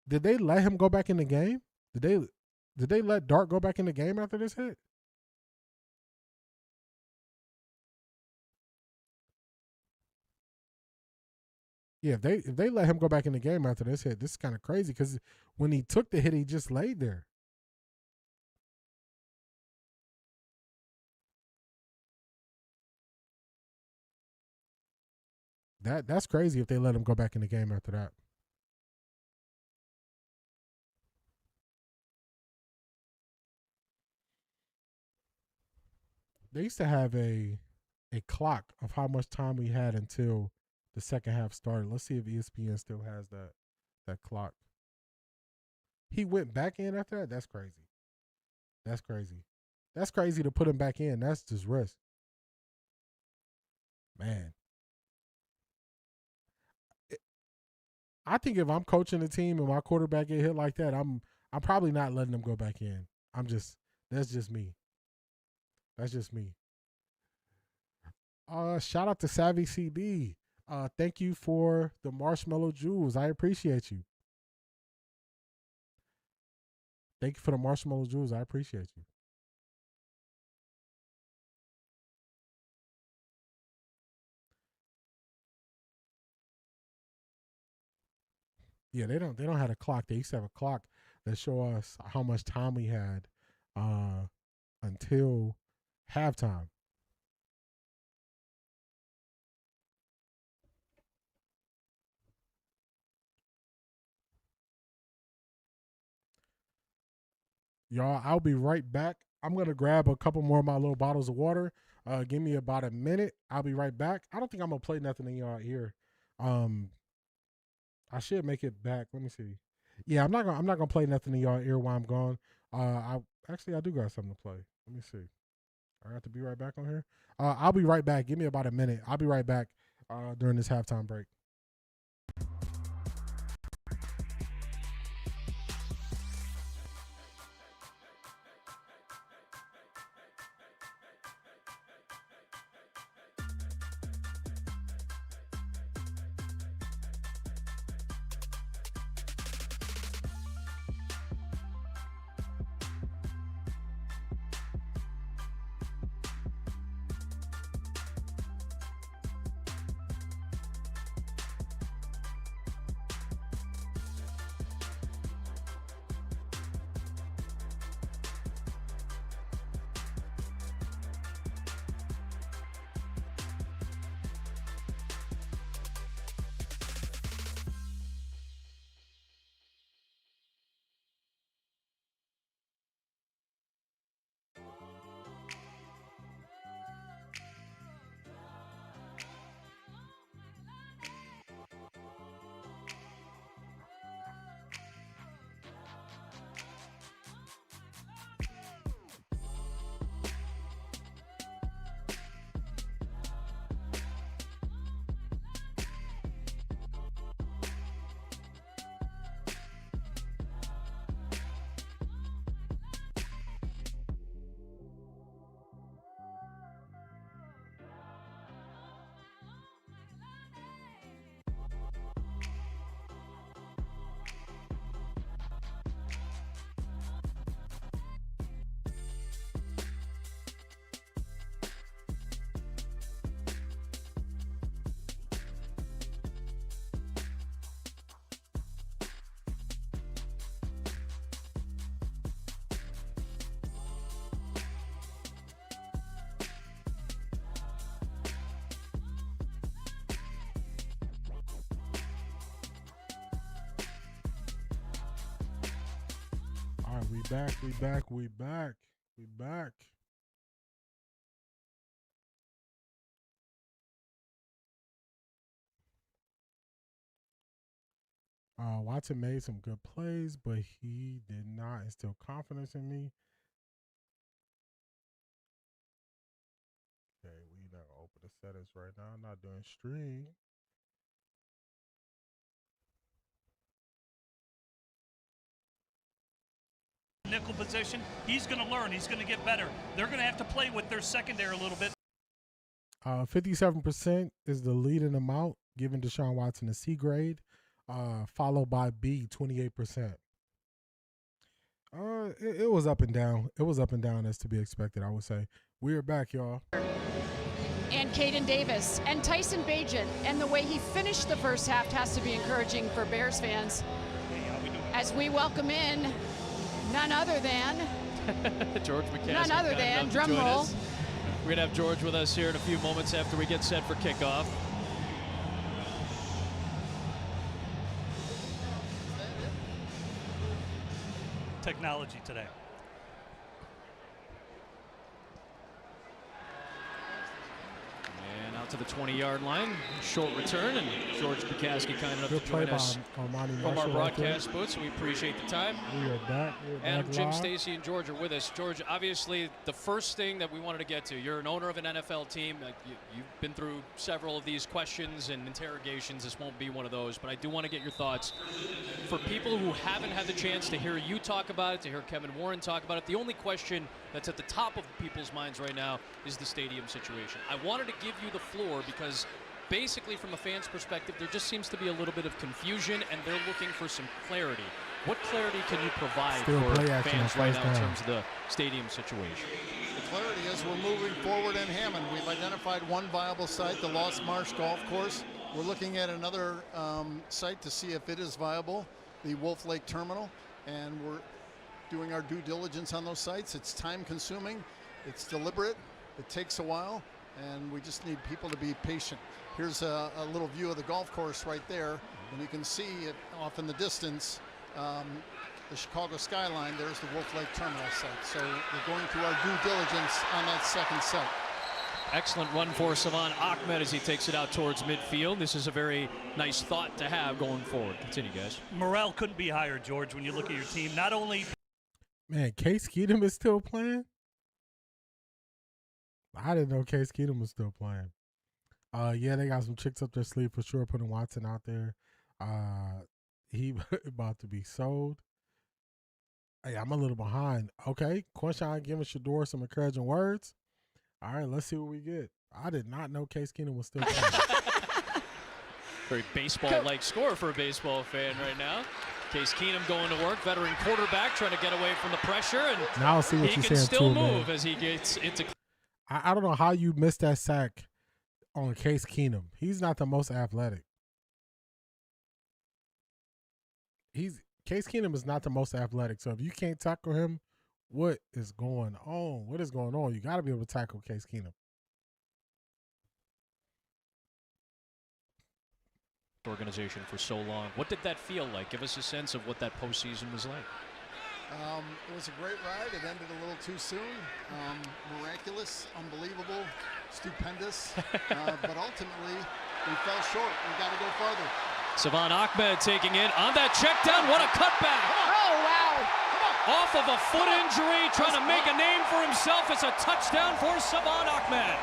Did they let him go back in the game? Did they let Dart go back in the game after this hit? Yeah, if they let him go back in the game after this hit, this is kind of crazy because when he took the hit, he just laid there. That's crazy if they let him go back in the game after that. they used to have a clock of how much time we had until the second half started. Let's see if ESPN still has that clock. He went back in after that? That's crazy. That's crazy. That's crazy to put him back in. That's just risk. Man. I think if I'm coaching the team and my quarterback get hit like that, I'm probably not letting them go back in. That's just me. That's just me. Shout out to Savvy CD. Thank you for the marshmallow jewels. I appreciate you. Thank you for the marshmallow jewels. I appreciate you. Yeah, they don't have a clock. They used to have a clock that show us how much time we had until halftime. Y'all, I'll be right back. I'm going to grab a couple more of my little bottles of water. Give me about a minute. I'll be right back. I don't think I'm going to play nothing in y'all ear. I should make it back. Let me see. Yeah, I'm not gonna play nothing in y'all ear while I'm gone. I do got something to play. Let me see. I have to be right back on here. I'll be right back. Give me about a minute. I'll be right back during this halftime break. All right, we back. Watson made some good plays, but he did not instill confidence in me. Okay, we not gonna open the settings right now. I'm not doing stream. Nickel position, he's going to learn. He's going to get better. They're going to have to play with their secondary a little bit. 57% is the leading amount, giving Deshaun Watson a C grade, followed by B, 28%. It was up and down. It was up and down as to be expected, I would say. We are back, y'all. And Caden Davis and Tyson Bagent, and the way he finished the first half has to be encouraging for Bears fans. As we welcome in none other than George McCaskey. None other than, drum roll. We're going to have George with us here in a few moments after we get set for kickoff. Technology today. Out to the 20-yard line. Short return, and George Bukowski kind enough to join us from our broadcast booth. We appreciate the time. We are back. Adam, Jim, Stacy, and George are with us. George, obviously, the first thing that we wanted to get to, you're an owner of an NFL team. You've been through several of these questions and interrogations. This won't be one of those, but I do want to get your thoughts. For people who haven't had the chance to hear you talk about it, to hear Kevin Warren talk about it, the only question that's at the top of people's minds right now is the stadium situation. I wanted to give you the floor because basically from a fan's perspective, there just seems to be a little bit of confusion and they're looking for some clarity. What clarity can you provide for fans right now in terms of the stadium situation? The clarity is we're moving forward in Hammond. We've identified one viable site, the Lost Marsh Golf Course. We're looking at another site to see if it is viable, the Wolf Lake Terminal, and we're doing our due diligence on those sites. It's time consuming, it's deliberate, it takes a while, and we just need people to be patient. Here's a little view of the golf course right there, and you can see it off in the distance, the Chicago skyline. There's the Wolf Lake Terminal site. So we're going through our due diligence on that second site. Excellent run for Savon Ahmed as he takes it out towards midfield. This is a very nice thought to have going forward. Continue, guys. Morale couldn't be higher, George, when you look at your team. Not only... Man, Case Keenum is still playing? I didn't know Case Keenum was still playing. Yeah, they got some chicks up their sleeve for sure, putting Watson out there. He about to be sold. Hey, I'm a little behind. Okay, Quinshon giving Shedeur some encouraging words. All right, let's see what we get. I did not know Case Keenum was still playing. Very baseball-like score for a baseball fan right now. Case Keenum going to work, veteran quarterback trying to get away from the pressure, and now I'll see what he you're can saying still too, move man. as he gets into. I don't know how you missed that sack on Case Keenum. He's not the most athletic. Case Keenum is not the most athletic. So if you can't tackle him, what is going on? What is going on? You got to be able to tackle Case Keenum. Organization for so long. What did that feel like? Give us a sense of what that postseason was like. It was a great ride. It ended a little too soon. Miraculous, unbelievable, stupendous. But ultimately, we fell short. We got to go farther. Savon Ahmed taking in on that check down. What a cutback. Oh, wow. Off of a foot injury, trying to make a name for himself. It's a touchdown for Savon Ahmed.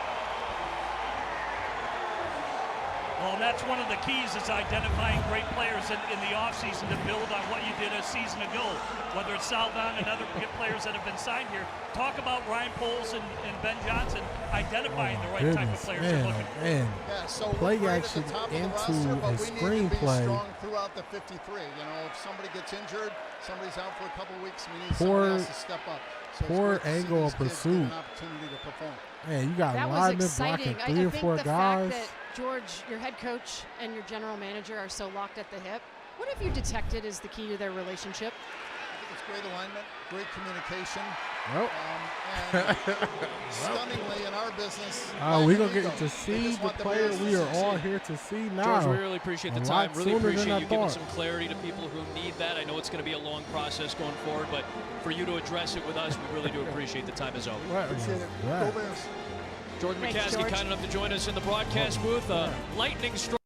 Well, that's one of the keys is identifying great players in the offseason to build on what you did a season ago. Whether it's Salvan and other players that have been signed here. Talk about Ryan Poles and Ben Johnson identifying the right type of players they're looking for. Yeah, so play we're right action at the top of the into roster, but a we need to be screenplay. strong throughout the 53. You know, if somebody gets injured, somebody's out for a couple of weeks, we need somebody else to step up. So poor angle of pursuit. An opportunity to perform. Man, you got That was linemen exciting. blocking 3 or 4 the guys. fact that George, your head coach, and your general manager are so locked at the hip. What have you detected is the key to their relationship? I think it's great alignment, great communication. Nope. And stunningly in our business, we're going to get to see the player we are all here to see now. George, we really appreciate the time. Really appreciate you giving some clarity to people who need that. I know it's going to be a long process going forward, but for you to address it with us, we really do appreciate the time as always. Appreciate it. Go Bears. Jordan McCaskey, kind enough to join us in the broadcast booth. Lightning strike.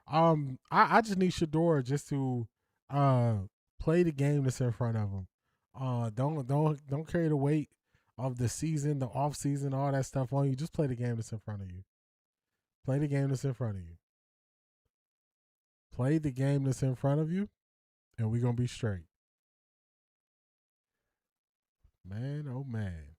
I just need Shedeur just to play the game that's in front of him. Don't carry the weight of the season, the off season, all that stuff on you. Just play the game that's in front of you. Play the game that's in front of you. Play the game that's in front of you, and we're gonna be straight. Man, oh man.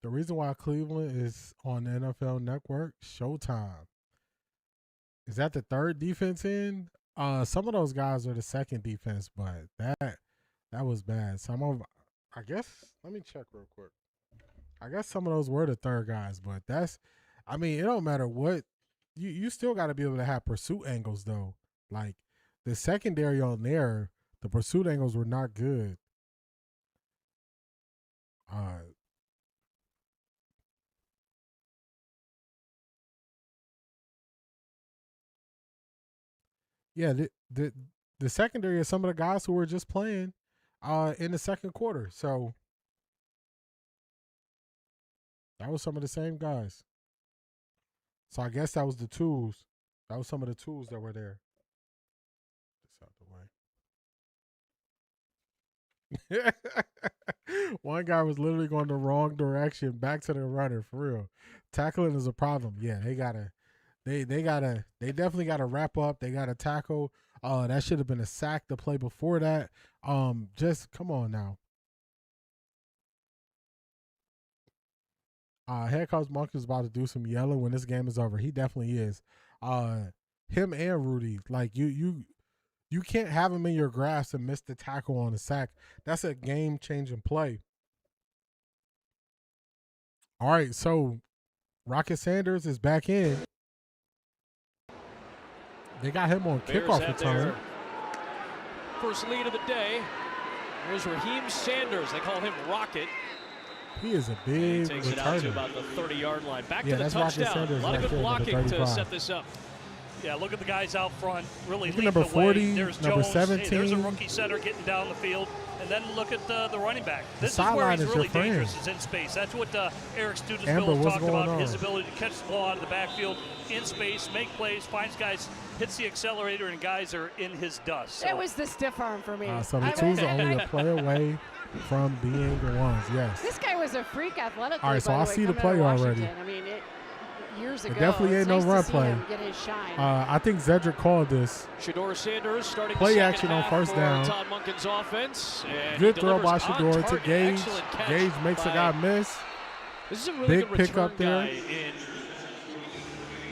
The reason why Cleveland is on the NFL Network, Showtime. Is that the third defense in? Some of those guys are the second defense, but that was bad. I guess, let me check real quick. I guess some of those were the third guys, but it don't matter what. You still got to be able to have pursuit angles, though. Like, the secondary on there, the pursuit angles were not good. Yeah, the secondary is some of the guys who were just playing in the second quarter. So that was some of the same guys. So I guess that was the tools. That was some of the tools that were there. Just out the way. One guy was literally going the wrong direction back to the runner, for real. Tackling is a problem. Yeah, they definitely gotta wrap up. They gotta tackle. That should have been a sack the play before that. Just come on now. Head coach Monk is about to do some yellow when this game is over. He definitely is. Him and Rudy, like you can't have him in your grasp and miss the tackle on a sack. That's a game-changing play. All right, so Rocket Sanders is back in. They got him on kickoff return. First lead of the day. Here's Raheem Sanders. They call him Rocket. He is a big returner. Takes it out to about the 30-yard line. Back to the that's touchdown. A lot of good blocking to set this up. Yeah, look at the guys out front. Really leading number the 40, way. There's number Jones. 17. Hey, there's a rookie center getting down the field. And then look at the running back. This is where sideline he's is really your friend. dangerous, is in space. That's what Eric Amber, Studesville what's talked going about, on? his ability to catch the ball out of the backfield in space, make plays, finds guys, hits the accelerator, and guys are in his dust. So. That was the stiff arm for me. So the tools are only a play away from being the ones, yes. This guy was a freak athletically. All right, so by I the way, see the coming out play of Washington. already. I mean, years ago. It definitely ain't it's no nice run to see play. him get his shine. I think Zedrick called this. Shedeur Sanders starting Play the action on first down. Todd Monken's offense. And Good throw by Shedeur to Gage. Gage makes a guy miss. This is a really Big good pick return up there. guy in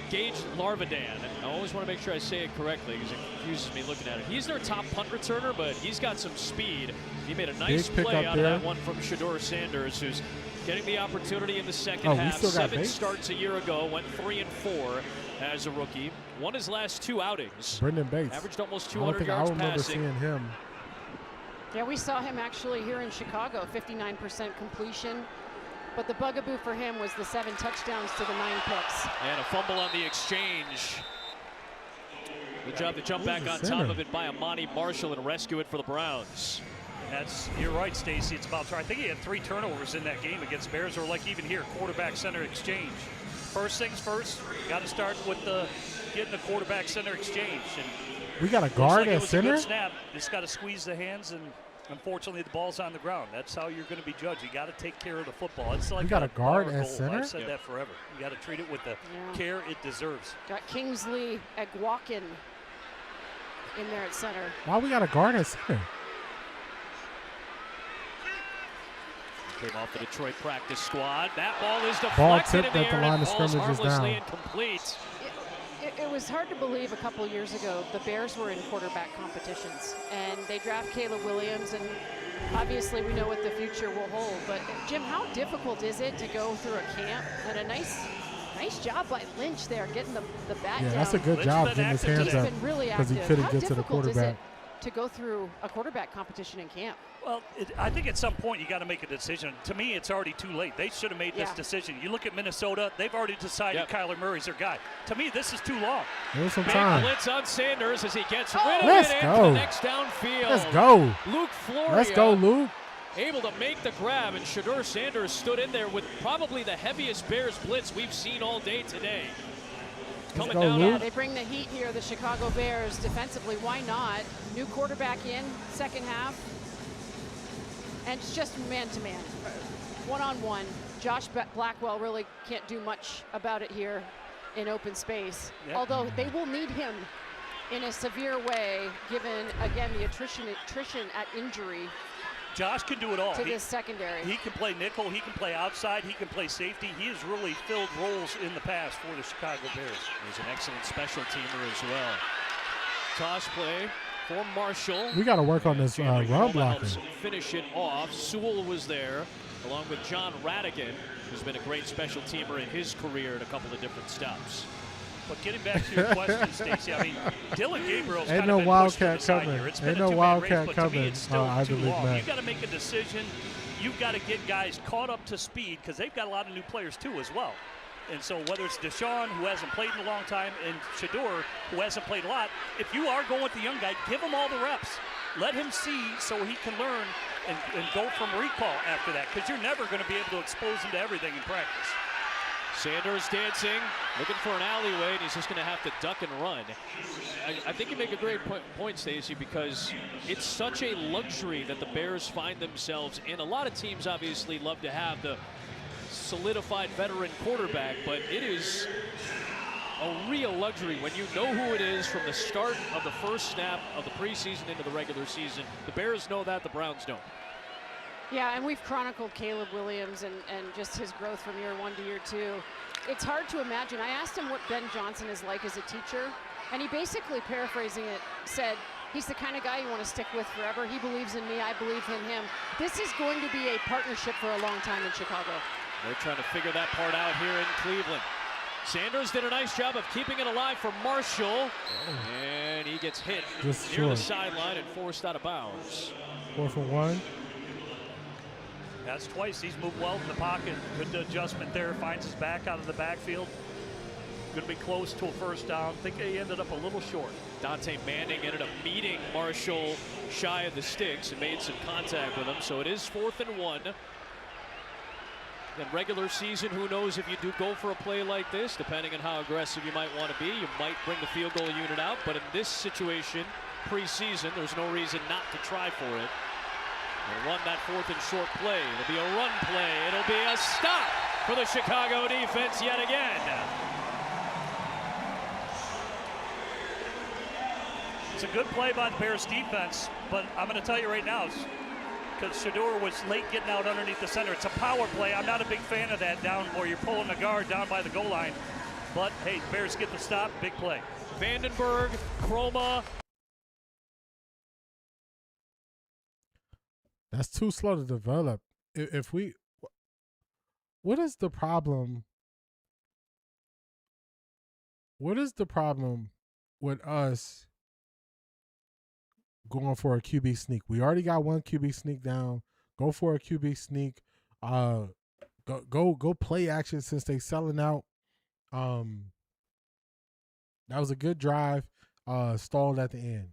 Gage Larvadan. I always want to make sure I say it correctly because it confuses me looking at it. He's their top punt returner, but he's got some speed. He made a nice Big pick play up out there. of that one from Shedeur Sanders, who's getting the opportunity in the second Oh, we half. still got 7 Bates? starts a year ago, went 3-4 as a rookie. Won his last 2 outings. Brendan Bates. Averaged almost I 200 don't yards think I remember passing. seeing him. Yeah, we saw him actually here in Chicago, 59% completion. But the bugaboo for him was the 7 touchdowns to the 9 picks. And a fumble on the exchange. Good job to jump back on top of it by Amani Marshall and rescue it for the Browns. You're right, Stacy. It's about time. I think he had 3 turnovers in that game against Bears, or like even here, quarterback-center exchange. First things first, got to start with getting the quarterback-center exchange. And we got a guard like at center? Good snap. Just got to squeeze the hands, and unfortunately, the ball's on the ground. That's how you're going to be judged. You got to take care of the football. It's like we got a guard bar at goal. center? I've said that forever. You got to treat it with the care it deserves. Got Kingsley Egwakin in there at center. Why we got a guard at center? Came off the Detroit practice squad. That ball is deflected Ball tipped in the at the air line and of falls scrimmage is harmlessly down. incomplete. It was hard to believe a couple years ago the Bears were in quarterback competitions, and they draft Caleb Williams, and obviously we know what the future will hold. But Jim, how difficult is it to go through a camp? And a nice job by Lynch there, getting the bat down. Yeah, that's a good job getting his hands up because he couldn't get to the quarterback. To go through a quarterback competition in camp? Well, I think at some point you got to make a decision. To me, it's already too late. They should have made this decision. You look at Minnesota; they've already decided Kyler Murray's their guy. To me, this is too long. There's some Big time. blitz on Sanders as he gets rid of Let's it go. into the next downfield. Let's go. Luke Floria. Let's go, Luke. Able to make the grab, and Shedeur Sanders stood in there with probably the heaviest Bears blitz we've seen all day today. Coming down. Yeah, they bring the heat here, the Chicago Bears defensively. Why not? New quarterback in, second half. And it's just man-to-man, one-on-one. Josh Blackwell really can't do much about it here in open space. Yep. Although they will need him in a severe way, given, again, the attrition at injury. Josh can do it all. To this secondary. He can play nickel, he can play outside, he can play safety. He has really filled roles in the past for the Chicago Bears. He's an excellent special teamer as well. Toss play for Marshall. We got to work on this run blocking. Finish it off. Sewell was there, along with John Radigan, who's been a great special teamer in his career at a couple of different stops. But getting back to your question, Stacey, I mean, Dylan Gabriel's Ain't kind no of been Wildcat pushed to the side coming. here. It's Ain't been no a two-man Wildcat race, but to me, coming, it's still I too believe long. that. You've got to make a decision. You've got to get guys caught up to speed because they've got a lot of new players too as well. And so whether it's Deshaun, who hasn't played in a long time, and Shedeur, who hasn't played a lot, if you are going with the young guy, give him all the reps. Let him see so he can learn and go from recall after that, because you're never going to be able to expose him to everything in practice. Sanders dancing, looking for an alleyway, and he's just going to have to duck and run. I think you make a great point, Stacey, because it's such a luxury that the Bears find themselves in. A lot of teams obviously love to have the solidified veteran quarterback, but it is a real luxury when you know who it is from the start of the first snap of the preseason into the regular season. The Bears know that, the Browns don't. Yeah, and we've chronicled Caleb Williams and just his growth from year 1 to year 2. It's hard to imagine. I asked him what Ben Johnson is like as a teacher, and he basically, paraphrasing it, said, he's the kind of guy you want to stick with forever. He believes in me, I believe in him. This is going to be a partnership for a long time in Chicago. They're trying to figure that part out here in Cleveland. Sanders did a nice job of keeping it alive for Marshall, and he gets hit near the sideline and forced out of bounds. 4 for 1. That's twice. He's moved well in the pocket. Good adjustment there. Finds his back out of the backfield. Going to be close to a first down. I think he ended up a little short. Dante Manning ended up meeting Marshall shy of the sticks and made some contact with him. So it is 4th and 1. In regular season, who knows if you do go for a play like this, depending on how aggressive you might want to be, you might bring the field goal unit out. But in this situation, preseason, there's no reason not to try for it. They'll run that 4th and short play. It'll be a run play. It'll be a stop for the Chicago defense yet again. It's a good play by the Bears defense, but I'm going to tell you right now, because Shedeur was late getting out underneath the center. It's a power play. I'm not a big fan of that down where you're pulling the guard down by the goal line. But, hey, Bears get the stop. Big play. Vandenberg, Chroma. That's too slow to develop. If we, what is the problem? What is the problem with us going for a QB sneak? We already got one QB sneak down. Go for a QB sneak. Go play action since they selling out. That was a good drive. Stalled at the end.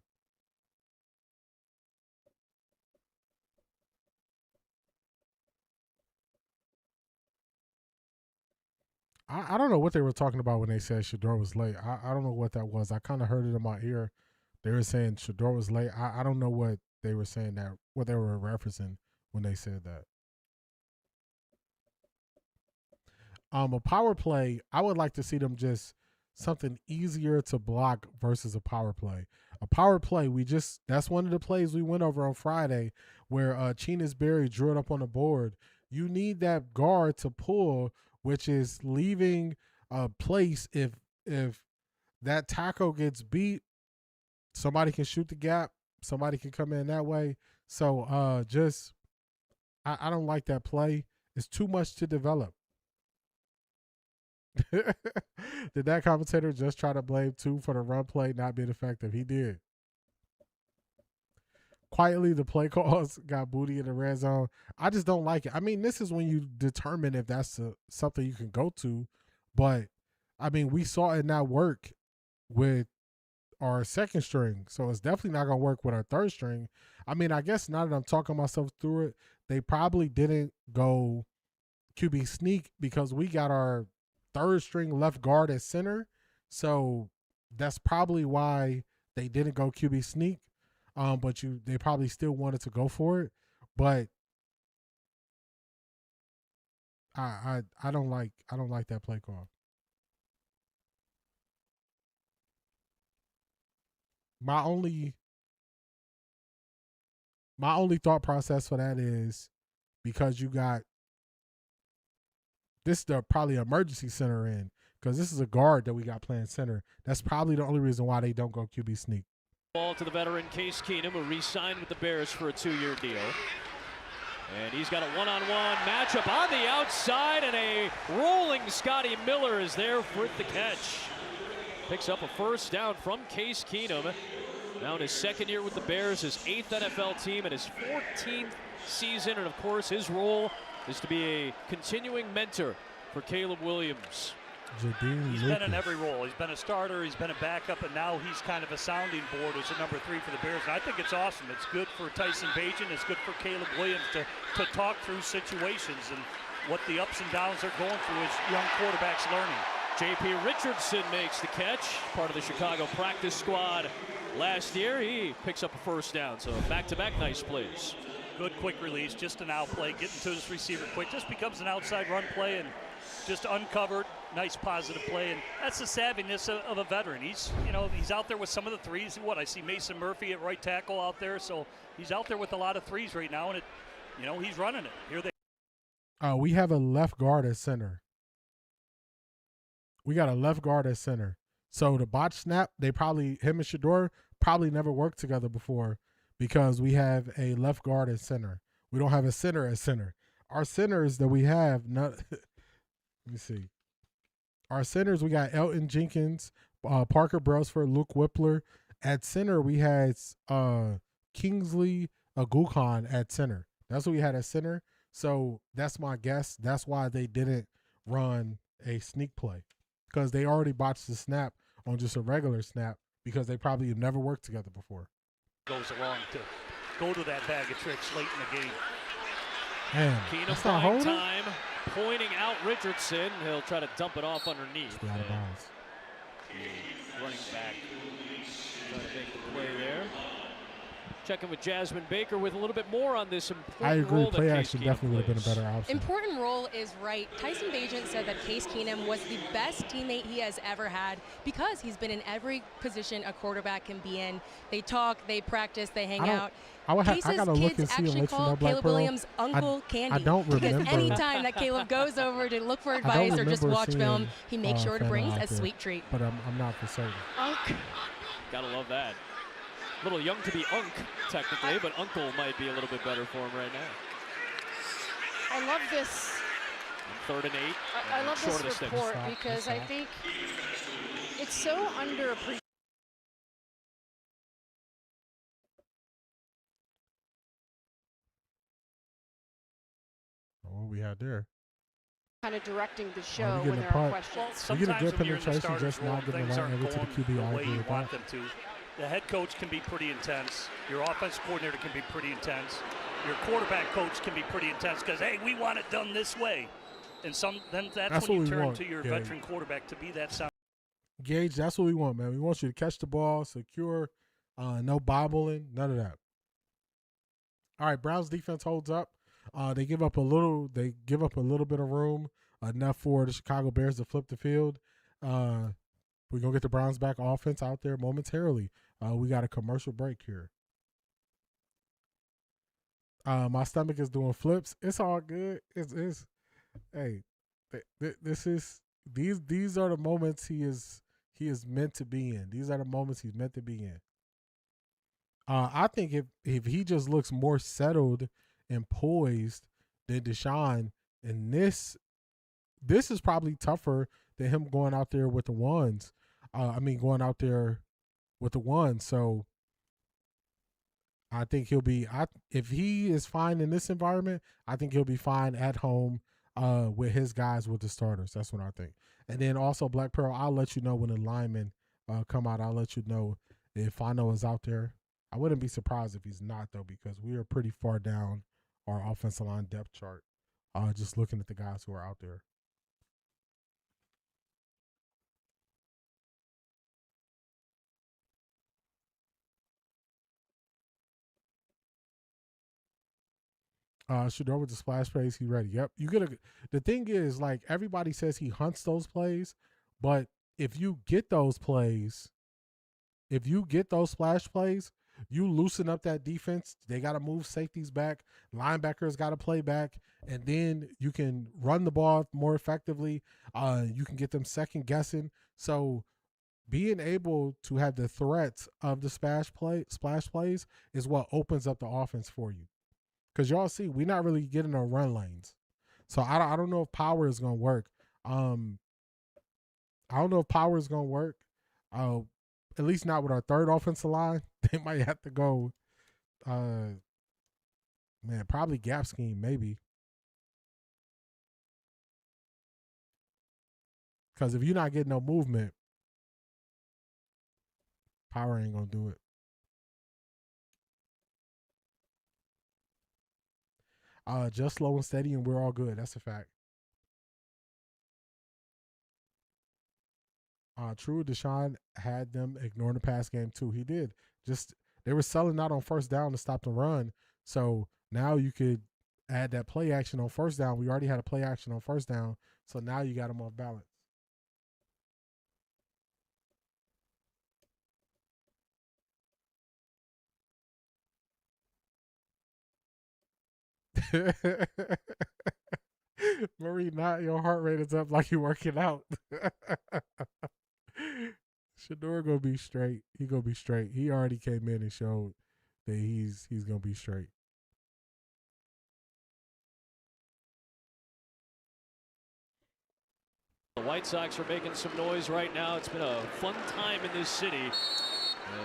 I don't know what they were talking about when they said Shedeur was late. I don't know what that was. I kind of heard it in my ear. They were saying Shedeur was late. I don't know what they were saying that, what they were referencing when they said that. A power play, I would like to see them just something easier to block versus a power play. A power play, that's one of the plays we went over on Friday where Chinas Berry drew it up on the board. You need that guard to pull, which is leaving a place if that tackle gets beat, somebody can shoot the gap, somebody can come in that way. So I don't like that play. It's too much to develop. Did that commentator just try to blame two for the run play not being effective? He did. Quietly, the play calls got booty in the red zone. I just don't like it. I mean, this is when you determine if that's something you can go to. But, I mean, we saw it not work with our second string. So it's definitely not going to work with our third string. I mean, I guess now that I'm talking myself through it, they probably didn't go QB sneak because we got our third string left guard at center. So that's probably why they didn't go QB sneak. But they probably still wanted to go for it. But I don't like that play call. My only thought process for that is because you got this is probably emergency center in because this is a guard that we got playing center. That's probably the only reason why they don't go QB sneak. Ball to the veteran Case Keenum, who re-signed with the Bears for a 2-year deal. And he's got a one-on-one matchup on the outside, and a rolling Scotty Miller is there for the catch. Picks up a first down from Case Keenum. Now in his second year with the Bears, his 8th NFL team, and his 14th season. And of course, his role is to be a continuing mentor for Caleb Williams. He's been in every role. He's been a starter, he's been a backup, and now he's kind of a sounding board as a number 3 for the Bears. And I think it's awesome. It's good for Tyson Bagent. It's good for Caleb Williams to talk through situations and what the ups and downs are going through as young quarterbacks learning. J.P. Richardson makes the catch, part of the Chicago practice squad last year. He picks up a first down, so back-to-back nice plays. Good quick release, just an out play, getting to his receiver quick. Just becomes an outside run play and just uncovered, nice positive play. And that's the savviness of a veteran. He's out there with some of the threes. I see Mason Murphy at right tackle out there, so he's out there with a lot of threes right now, and he's running it. Here they. We have a left guard at center. We got a left guard at center. So the botch snap, him and Shedeur probably never worked together before because we have a left guard at center. We don't have a center at center. Our centers that we have, let me see. Our centers, we got Elton Jenkins, Parker Brailsford, Luke Whippler. At center, we had Kingsley Agukon at center. That's what we had at center. So that's my guess. That's why they didn't run a sneak play because they already botched the snap on just a regular snap because they probably have never worked together before. Goes along to go to that bag of tricks late in the game. Man, Keenum buying time, pointing out Richardson. He'll try to dump it off underneath. Out of bounds. Running back trying to make the play there. Checking with Jasmine Baker with a little bit more on this important I agree. role Play that action Case definitely would have plays. been a better option. Important role is right. Tyson Bagent said that Case Keenum was the best teammate he has ever had because he's been in every position a quarterback can be in. They talk, they practice, they hang out. I gotta look and see and let you know, Black Caleb Pearl. Williams Uncle Candy. I don't remember. Because anytime that Caleb goes over to look for advice or just watch film, he makes sure to bring a sweet treat. But I'm not for certain. Gotta love that. A little young to be Unk, technically, but Uncle might be a little bit better for him right now. I love this. 3rd and 8. I love this report because I think it's so underappreciated. What we had there? Kind of directing the show when there are questions. We get a good penetration, just not getting the right angle to the QB. I agree with that. The head coach can be pretty intense. Your offensive coordinator can be pretty intense. Your quarterback coach can be pretty intense because, hey, we want it done this way. And then that's when you turn to your veteran quarterback to be that sound. Gage, that's what we want, man. We want you to catch the ball, secure, no bobbling, none of that. All right, Browns defense holds up. They give up a little bit of room, enough for the Chicago Bears to flip the field. We're going to get the Browns back offense out there momentarily. We got a commercial break here. My stomach is doing flips. It's all good. These are the moments he is meant to be in. These are the moments he's meant to be in. I think if he just looks more settled and poised than Deshaun, and this is probably tougher than him going out there with the ones. So I think he'll be. If he is fine in this environment, I think he'll be fine at home with his guys, with the starters. That's what I think. And then also Black Pearl, I'll let you know when the linemen come out. I'll let you know if Fano is out there. I wouldn't be surprised if he's not, though, because we are pretty far down our offensive line depth chart. Just looking at the guys who are out there. Shedeur with the splash plays, he ready. Yep. The thing is, like, everybody says he hunts those plays, but if you get those plays, if you get those splash plays, you loosen up that defense. They got to move safeties back. Linebackers got to play back. And then you can run the ball more effectively. You can get them second guessing. So being able to have the threats of the splash plays is what opens up the offense for you. Because y'all see, we're not really getting our run lanes. So I don't know if power is going to work. At least not with our third offensive line. They might have to go, probably gap scheme, maybe. Because if you're not getting no movement, power ain't going to do it. Just slow and steady, and we're all good. That's a fact. True, Deshaun had them ignoring the pass game too. He did. Just they were selling out on first down to stop the run. So now you could add that play action on first down. We already had a play action on first down, so now you got them off balance. Marie, not your heart rate is up like you're working out. Shedeur gonna be straight. He gonna be straight. He already came in and showed that he's gonna be straight. The White Sox are making some noise right now. It's been a fun time in this city.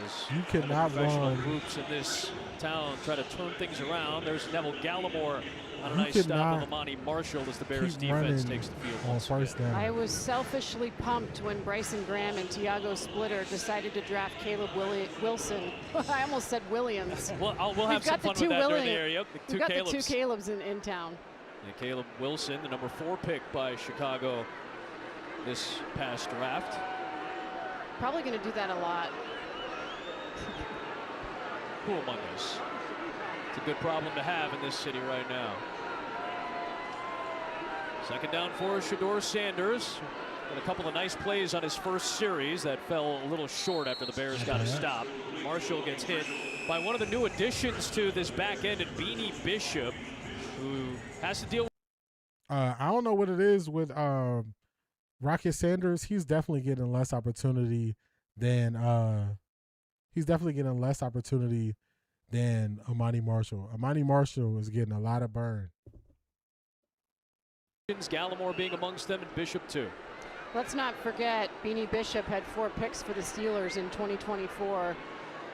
As you cannot professional run. Groups in this town try to turn things around. There's Neville Gallimore on a nice stop of Amani Marshall as the Bears defense takes the field on first down. I was selfishly pumped when Bryson Graham and Tiago Splitter decided to draft Caleb Wilson. I almost said Williams. Well, we'll have some fun with that during the area. We've got the two Calebs in town. And Caleb Wilson, the number 4 pick by Chicago this past draft. Probably going to do that a lot. Who among us? It's a good problem to have in this city right now. Second down for Shedeur Sanders. And a couple of nice plays on his first series that fell a little short after the Bears got a stop. Marshall gets hit by one of the new additions to this back end, and Beanie Bishop, who has to deal with. I don't know what it is with Rocket Sanders. He's definitely getting less opportunity than Amani Marshall. Amani Marshall is getting a lot of burn. Gallimore being amongst them, and Bishop too. Let's not forget, Beanie Bishop had 4 picks for the Steelers in 2024.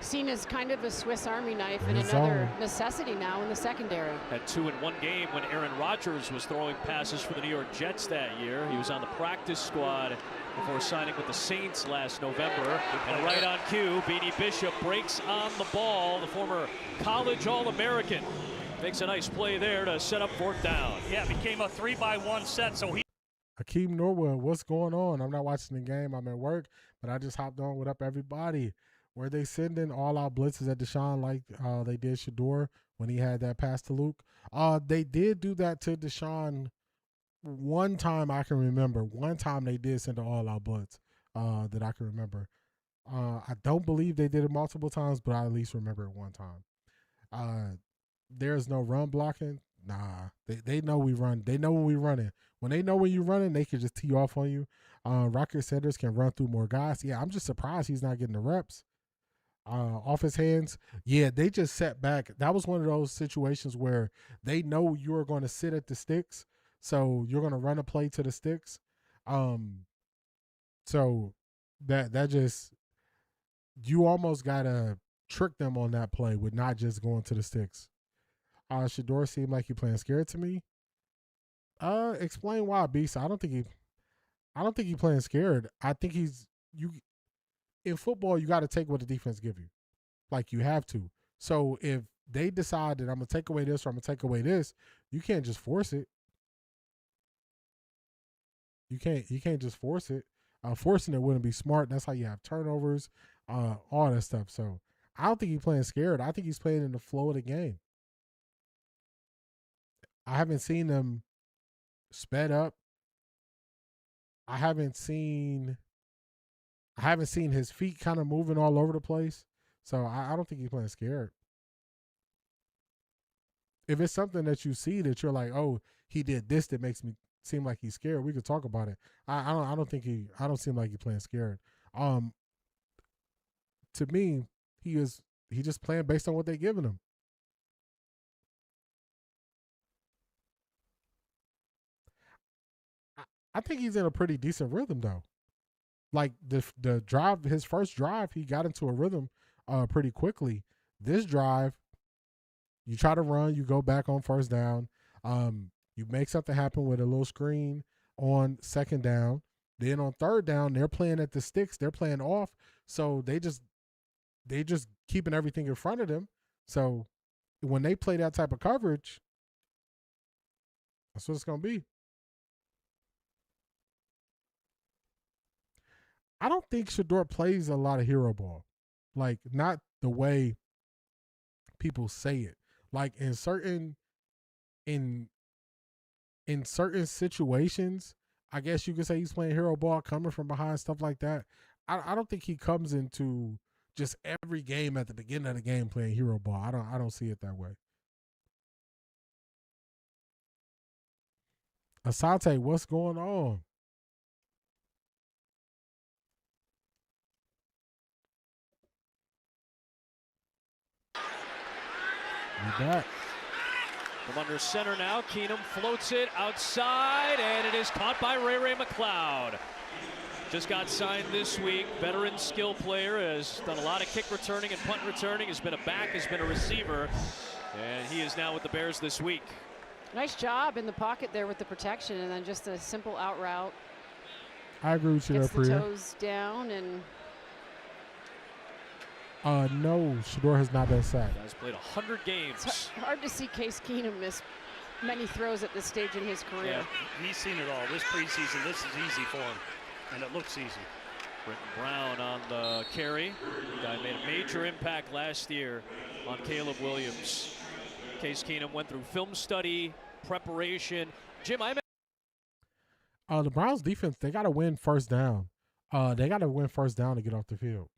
Seen as kind of a Swiss Army knife and another necessity now in the secondary. Had 2 in one game when Aaron Rodgers was throwing passes for the New York Jets that year. He was on the practice squad before signing with the Saints last November. And right on cue, Beanie Bishop breaks on the ball. The former college All-American makes a nice play there to set up 4th down. Yeah, it became a 3-by-1 set, so he. Hakeem Norwood, what's going on? I'm not watching the game. I'm at work, but I just hopped on. What up, everybody? Were they sending all-out blitzes at Deshaun like they did Shedeur when he had that pass to Luke? They did do that to Deshaun one time I can remember. One time they did send an all-out blitz that I can remember. I don't believe they did it multiple times, but I at least remember it one time. There's no run blocking. Nah, they know we run. They know when we running. When they know when you're running, they can just tee off on you. Rocket Sanders can run through more guys. Yeah, I'm just surprised he's not getting the reps. Off his hands. Yeah, they just sat back. That was one of those situations where they know you're going to sit at the sticks, so you're going to run a play to the sticks. So that just, you almost got to trick them on that play with not just going to the sticks. Shedeur seemed like he playing scared to me. Explain why, Beast. I don't think he playing scared. I think in football, you got to take what the defense give you. Like, you have to. So if they decide that I'm going to take away this or I'm going to take away this, you can't just force it. You can't just force it. Forcing it wouldn't be smart. That's how you have turnovers, all that stuff. So I don't think he's playing scared. I think he's playing in the flow of the game. I haven't seen them sped up. I haven't seen his feet kind of moving all over the place. So I don't think he's playing scared. If it's something that you see that you're like, oh, he did this that makes me seem like he's scared, we could talk about it. I don't seem like he's playing scared. To me, he just playing based on what they're giving him. I think he's in a pretty decent rhythm though. Like the drive, his first drive, he got into a rhythm pretty quickly. This drive, you try to run, you go back on first down. You make something happen with a little screen on second down. Then on third down, they're playing at the sticks. They're playing off. So they just keeping everything in front of them. So when they play that type of coverage, that's what it's going to be. I don't think Shedeur plays a lot of hero ball. Like, not the way people say it. Like, in certain situations, I guess you could say he's playing hero ball, coming from behind, stuff like that. I don't think he comes into just every game at the beginning of the game playing hero ball. I don't see it that way. Asante, what's going on? You back. From under center now, Keenum floats it outside, and it is caught by Ray McLeod. Just got signed this week. Veteran skill player, has done a lot of kick returning and punt returning, has been a back, has been a receiver, and he is now with the Bears this week. Nice job in the pocket there with the protection, and then just a simple out route. I agree with you there, Gets the Priya. toes down and. No, Shedeur has not been sacked. He's played 100 games. It's hard to see Case Keenum miss many throws at this stage in his career. Yeah, he's seen it all. This preseason, this is easy for him, and it looks easy. Britton Brown on the carry. The guy made a major impact last year on Caleb Williams. Case Keenum went through film study, preparation. Jim, The Browns defense, they got to win first down. They got to win first down to get off the field.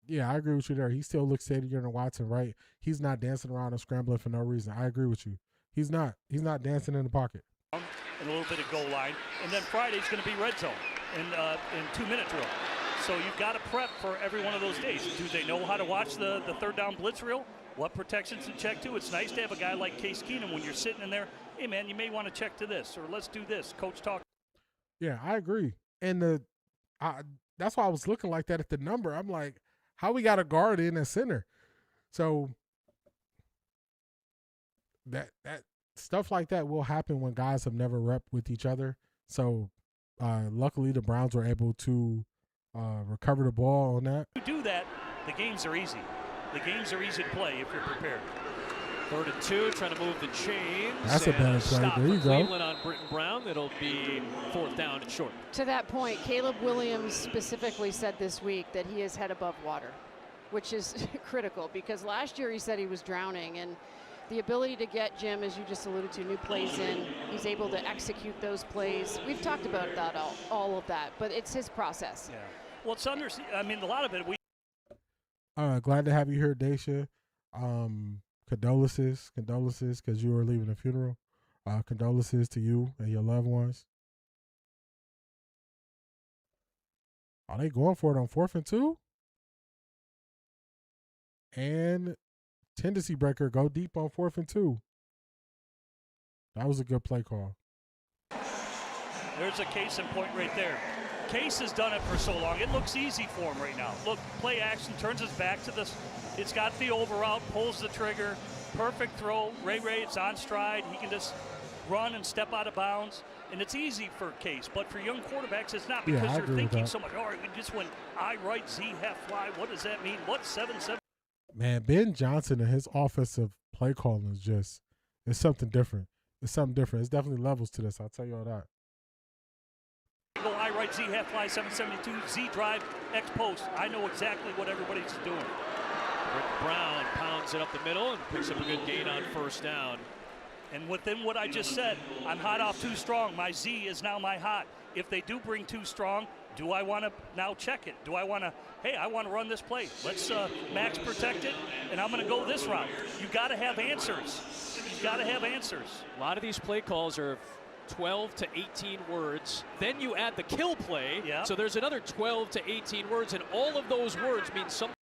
Yeah, I agree with you there. He still looks steadier than Watson, right? He's not dancing around and scrambling for no reason. I agree with you. He's not. He's not dancing in the pocket. And a little bit of goal line. And then Friday's going to be red zone in 2-minute drill. So you've got to prep for every one of those days. Do they know how to watch the third down blitz reel? What protections to check to? It's nice to have a guy like Case Keenum when you're sitting in there. Hey, man, you may want to check to this, or let's do this. Coach talk. Yeah, I agree. And that's why I was looking like that at the number. I'm like, how we got a guard in at center? So that stuff like that will happen when guys have never repped with each other. So luckily the Browns were able to recover the ball on that. If you do that, the games are easy. The games are easy to play if you're prepared. 3rd and 2, trying to move the chains. That's a better play. There you go. Cleveland on Britton Brown. It'll be 4th down and short. To that point, Caleb Williams specifically said this week that he is head above water, which is critical because last year he said he was drowning, and the ability to get, Jim, as you just alluded to, new plays in, he's able to execute those plays. We've talked about that, all of that, but it's his process. Yeah. Well, it's I mean, a lot of it. Glad to have you here, Daisha. Condolences, because you were leaving a funeral. Condolences to you and your loved ones. Are they going for it on 4th and 2? And tendency breaker, go deep on 4th and 2. That was a good play call. There's a case in point right there. Case has done it for so long. It looks easy for him right now. Look, play action, turns his back to this. It's got the over route, pulls the trigger. Perfect throw. Ray, it's on stride. He can just run and step out of bounds. And it's easy for Case. But for young quarterbacks, it's not because they're thinking so much. All right, we just went I right, Z half fly. What does that mean? What's 7-7? Man, Ben Johnson and his offensive play calling is just, it's something different. It's something different. It's definitely levels to this. I'll tell you all that. Go I right, Z half fly, 772, Z drive, X post. I know exactly what everybody's doing. Brown pounds it up the middle and picks up a good gain on 1st down. And within what I just said, I'm hot off too strong. My Z is now my hot. If they do bring too strong, do I want to now check it? Do I want to, hey, I want to run this play. Let's max protect it, and I'm going to go this route. You got to have answers. You got to have answers. A lot of these play calls are 12 to 18 words. Then you add the kill play. Yeah. So there's another 12 to 18 words, and all of those words mean something.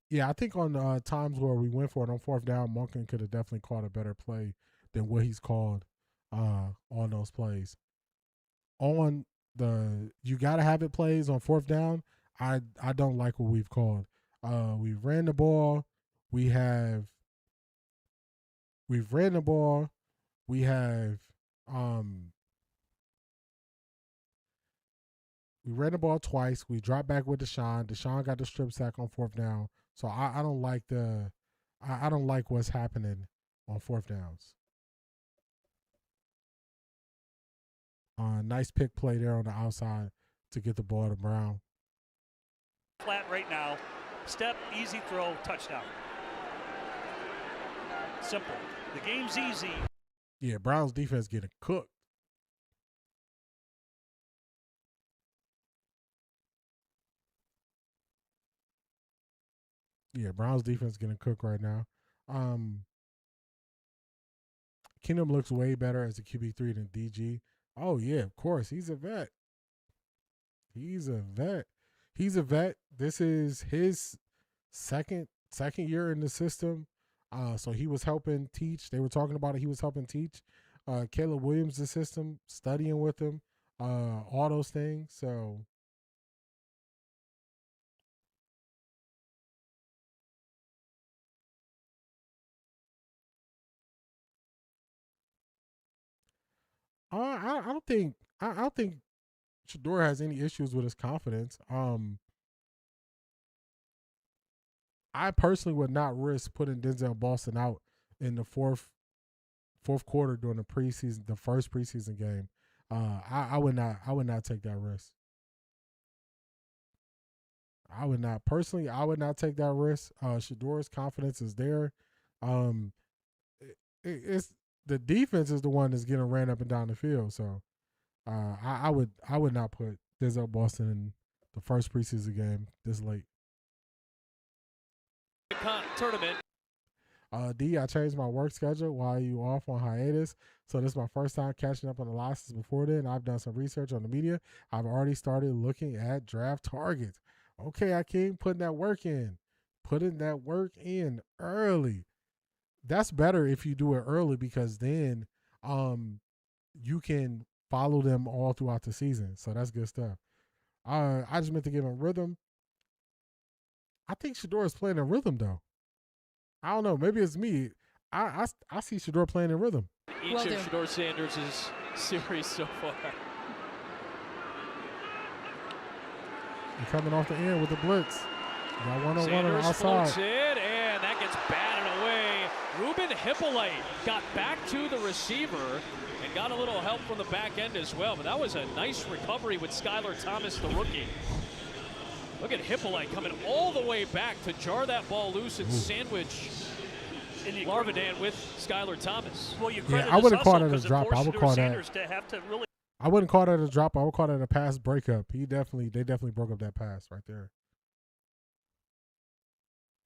Yeah, I think on times where we went for it on 4th down, Monken could have definitely called a better play than what he's called on those plays. On the you got to have it plays on 4th down, I don't like what we've called. We ran the ball. We have we've ran the ball. We have we ran the ball twice. We dropped back with Deshaun. Deshaun got the strip sack on 4th down. So I don't like I don't like what's happening on 4th downs. Nice pick play there on the outside to get the ball to Brown. Flat right now. Step, easy throw, touchdown. Simple. The game's easy. Yeah, Brown's defense getting cooked. Yeah, Brown's defense getting cooked right now. Keenum looks way better as a QB3 than DG. Oh, yeah, of course. He's a vet. He's a vet. This is his second year in the system. So he was helping teach. They were talking about it. He was helping teach Caleb Williams the system, studying with him, all those things. So I don't think Shedeur has any issues with his confidence. I personally would not risk putting Denzel Boston out in the fourth quarter during the first preseason game. I would not take that risk. I would not take that risk. Shedeur's confidence is there. It's the defense is the one that's getting ran up and down the field. So I would not put Denzel Boston in the first preseason game this late. Tournament. D, I changed my work schedule while you off on hiatus. So this is my first time catching up on the losses before then. I've done some research on the media. I've already started looking at draft targets. Okay, Akeem, putting that work in early. That's better if you do it early because then you can follow them all throughout the season. So that's good stuff. I just meant to give him rhythm. I think Shedeur is playing in rhythm though. I don't know. Maybe it's me. I see Shedeur playing in rhythm. Each of Shedeur Sanders' series so far. He's coming off the end with the blitz. Got one-on-one on the outside. Floats in, and that gets batted away. Ruben Hippolyte got back to the receiver and got a little help from the back end as well. But that was a nice recovery with Skylar Thomas, the rookie. Look at Hippolyte coming all the way back to jar that ball loose and sandwich Larvadan with Skylar Thomas. Well, I wouldn't call that a drop. I would call that. I wouldn't call that a drop. I would call that a pass breakup. They definitely broke up that pass right there.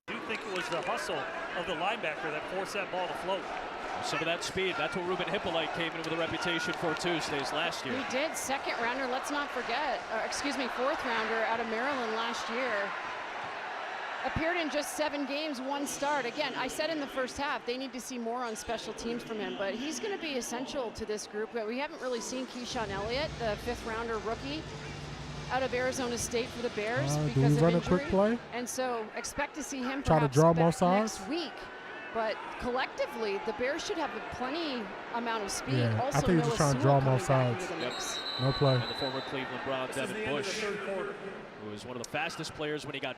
I do think it was the hustle of the linebacker that forced that ball to float. Some of that speed. That's what Ruben Hippolyte came in with a reputation for Tuesdays last year. He did. 2nd rounder, let's not forget. 4th rounder out of Maryland last year. Appeared in just 7 games, 1 start. Again, I said in the first half, they need to see more on special teams from him, but he's going to be essential to this group. We haven't really seen Keyshawn Elliott, the 5th rounder rookie, out of Arizona State for the Bears because of injury. A quick play? And so expect to see him try to draw more sides next week. But collectively, the Bears should have a plenty amount of speed. Yeah, also, I think he's just trying to draw more sides. Yep. No play. And the former Cleveland Brown, Devin Bush, who was one of the fastest players when he got.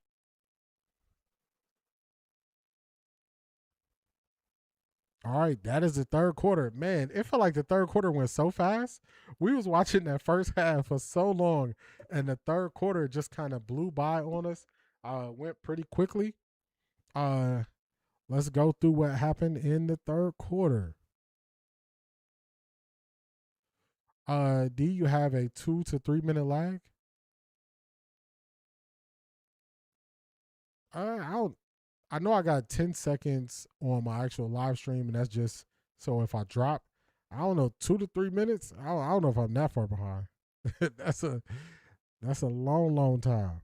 All right, that is the 3rd quarter. Man, it felt like the 3rd quarter went so fast. We was watching that first half for so long, and the 3rd quarter just kind of blew by on us. Went pretty quickly. Let's go through what happened in the 3rd quarter. D, you have a 2 to 3 minute lag. I know I got 10 seconds on my actual live stream, and that's just so if I drop, I don't know, 2 to 3 minutes. I don't know if I'm that far behind. That's a long time.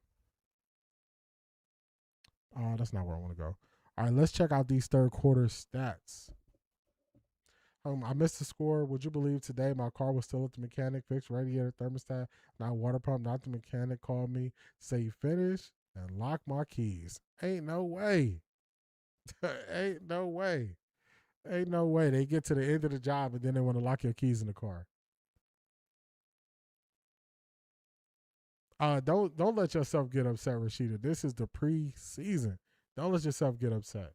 That's not where I want to go. All right, let's check out these 3rd quarter stats. I missed the score. Would you believe today my car was still at the mechanic, fixed radiator, thermostat, not water pump, not the mechanic called me, say you finished, and lock my keys. Ain't no way. Ain't no way. Ain't no way they get to the end of the job and then they want to lock your keys in the car. Don't let yourself get upset, Rashida. This is the preseason. Don't let yourself get upset.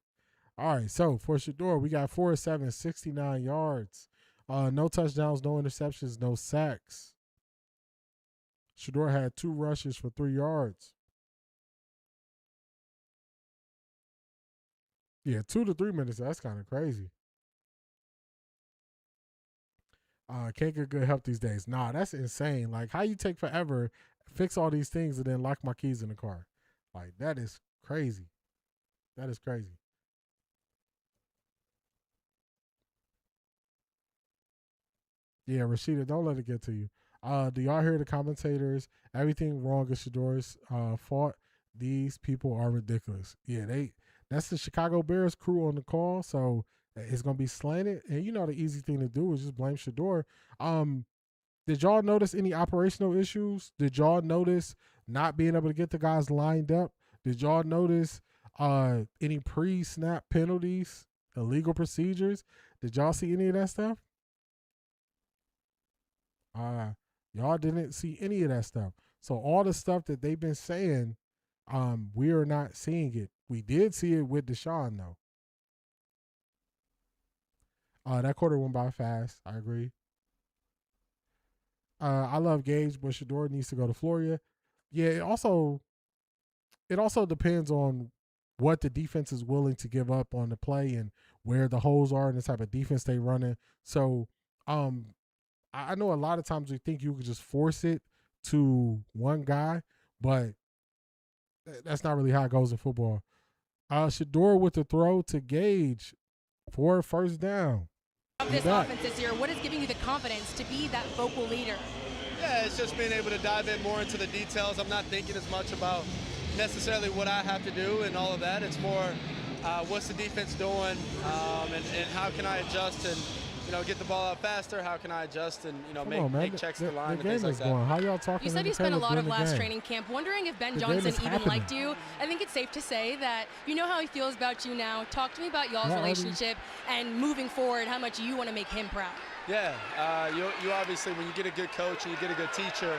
All right, so for Shedeur, we got 4 of 7, 69 yards. No touchdowns, no interceptions, no sacks. Shedeur had 2 rushes for 3 yards. Yeah, 2 to 3 minutes. That's kind of crazy. Can't get good help these days. Nah, that's insane. Like, how you take forever, fix all these things, and then lock my keys in the car? Like, that is crazy. That is crazy. Yeah, Rashida, don't let it get to you. Do y'all hear the commentators? Everything wrong is Shedeur's fault. These people are ridiculous. Yeah, that's the Chicago Bears crew on the call, so it's gonna be slanted. And you know the easy thing to do is just blame Shedeur. Did y'all notice any operational issues? Did y'all notice not being able to get the guys lined up? Did y'all notice any pre-snap penalties, illegal procedures? Did y'all see any of that stuff? Y'all didn't see any of that stuff. So all the stuff that they've been saying, we are not seeing it. We did see it with Deshaun, though. That quarter went by fast. I agree. I love Gage, but Shedeur needs to go to Florida. Yeah, it also depends on what the defense is willing to give up on the play and where the holes are and the type of defense they running. So, I know a lot of times we think you could just force it to one guy, but that's not really how it goes in football. Shedeur with the throw to Gage for a first down. Of this offense this year, what is giving you the confidence to be that vocal leader? Yeah, it's just being able to dive in more into the details. I'm not thinking as much about necessarily what I have to do and all of that. It's more what's the defense doing and how can I adjust and get the ball out faster. How can I adjust and make checks to the line and things like that. Going. How y'all talking? You said you spent a lot of last training camp. Wondering if Ben Johnson even liked you. I think it's safe to say that you know how he feels about you now. Talk to me about y'all's relationship and moving forward, how much you want to make him proud. Yeah, you obviously, when you get a good coach and you get a good teacher,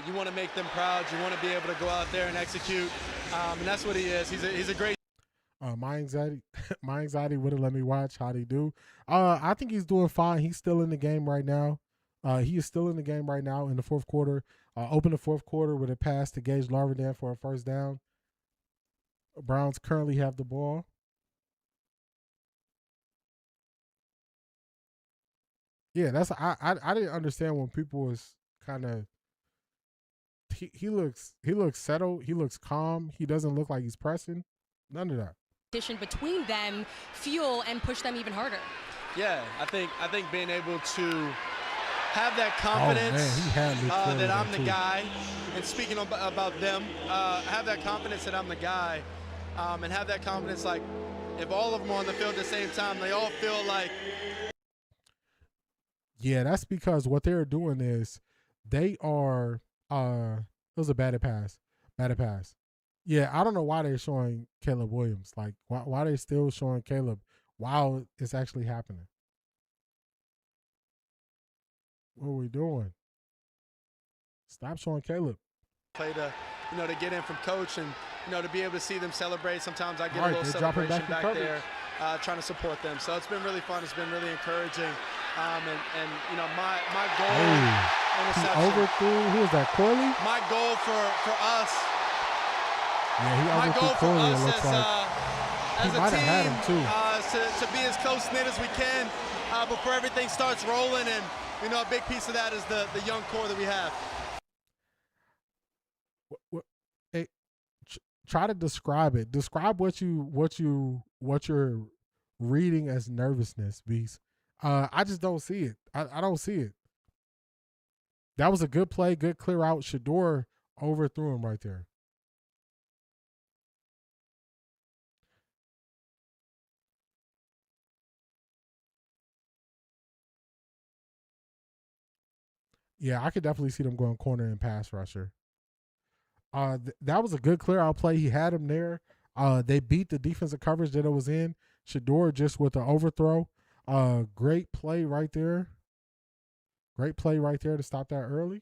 you want to make them proud. You want to be able to go out there and execute, and that's what he is. He's a great. My anxiety wouldn't let me watch. How'd he do? I think he's doing fine. He's still in the game right now. He is still in the game right now in the fourth quarter. Opened the fourth quarter with a pass to Gage Larvin for a first down. Browns currently have the ball. Yeah, that's I didn't understand when people was kind of. He looks settled. He looks calm. He doesn't look like he's pressing. None of that. Between them fuel and push them even harder. Yeah, I think being able to have that confidence that I'm the guy, and speaking about them, have that confidence that I'm the guy, and have that confidence like if all of them are on the field at the same time, they all feel like. Yeah, that's because what they're doing is they are. It was a batted pass. Yeah, I don't know why they're showing Caleb Williams. Like, why they're still showing Caleb while it's actually happening? What are we doing? Stop showing Caleb. Play to get in from coach and to be able to see them celebrate. Sometimes I get a little celebration back there, trying to support them. So it's been really fun. It's been really encouraging. And my goal. He overthrew. Who was that? Corley. My goal for us. Yeah, he overthrew Corley. It looks like as a team, to be as close knit as we can before everything starts rolling, and a big piece of that is the young core that we have. Hey, try to describe it. Describe what you're reading as nervousness, Beast. I just don't see it. I don't see it. That was a good play, good clear out. Shedeur overthrew him right there. Yeah, I could definitely see them going corner and pass rusher. That was a good clear out play. He had him there. They beat the defensive coverage that it was in. Shedeur just with the overthrow. Great play right there. Great play right there to stop that early.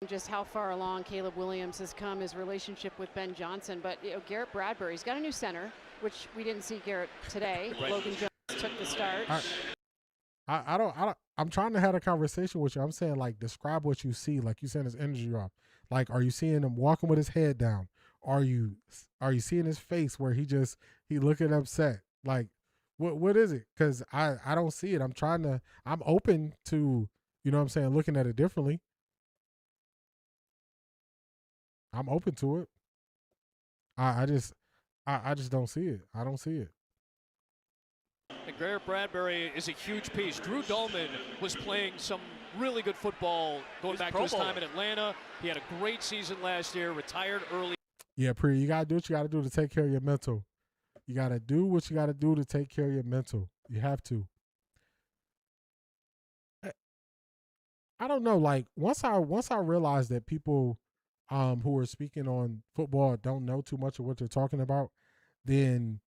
Just how far along Caleb Williams has come, his relationship with Ben Johnson. But Garrett Bradbury's got a new center, which we didn't see Garrett today. Right. Logan Jones took the start. I'm trying to have a conversation with you. I'm saying, like, describe what you see. Like, you saying his energy off. Like, are you seeing him walking with his head down? Are you seeing his face where he looking upset? Like, what is it? Because I don't see it. I'm open to, you know what I'm saying, looking at it differently. I'm open to it. I just don't see it. I don't see it. And Garrett Bradbury is a huge piece. Drew Dolman was playing some really good football going back to his time in Atlanta. He had a great season last year, retired early. Yeah, Pri, you got to do what you got to do to take care of your mental. You got to do what you got to do to take care of your mental. You have to. I don't know. Like, once I realized that people who are speaking on football don't know too much of what they're talking about, then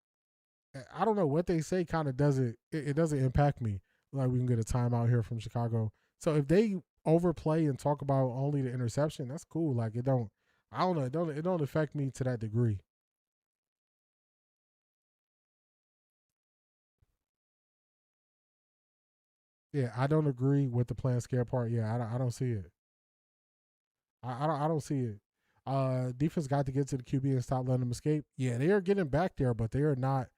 I don't know what they say kind of doesn't impact me. Like, we can get a timeout here from Chicago. So if they overplay and talk about only the interception, that's cool. Like, it don't affect me to that degree. Yeah, I don't agree with the playing scared part. Yeah, I don't see it. I don't see it. Defense got to get to the QB and stop letting them escape. Yeah, they are getting back there, but they are not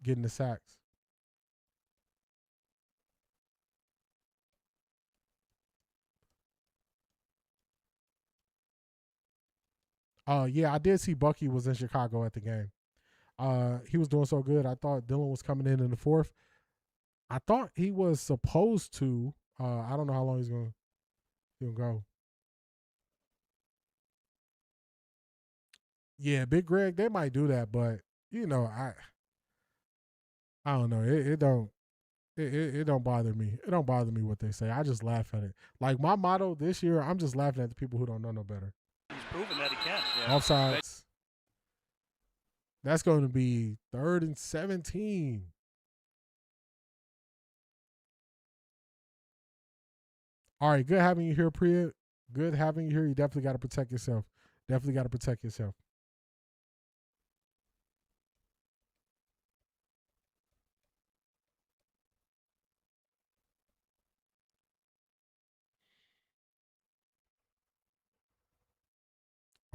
getting the sacks. Yeah, I did see Bucky was in Chicago at the game. He was doing so good. I thought Dillon was coming in the fourth. I thought he was supposed to. I don't know how long he'll go. Yeah, Big Greg, they might do that, but you know, I don't know. It don't bother me. It don't bother me what they say. I just laugh at it. Like, my motto this year, I'm just laughing at the people who don't know no better. He's proven that he can. Yeah. Offsides. That's going to be 3rd and 17. All right, good having you here, Priya. Good having you here. You definitely got to protect yourself. Definitely got to protect yourself.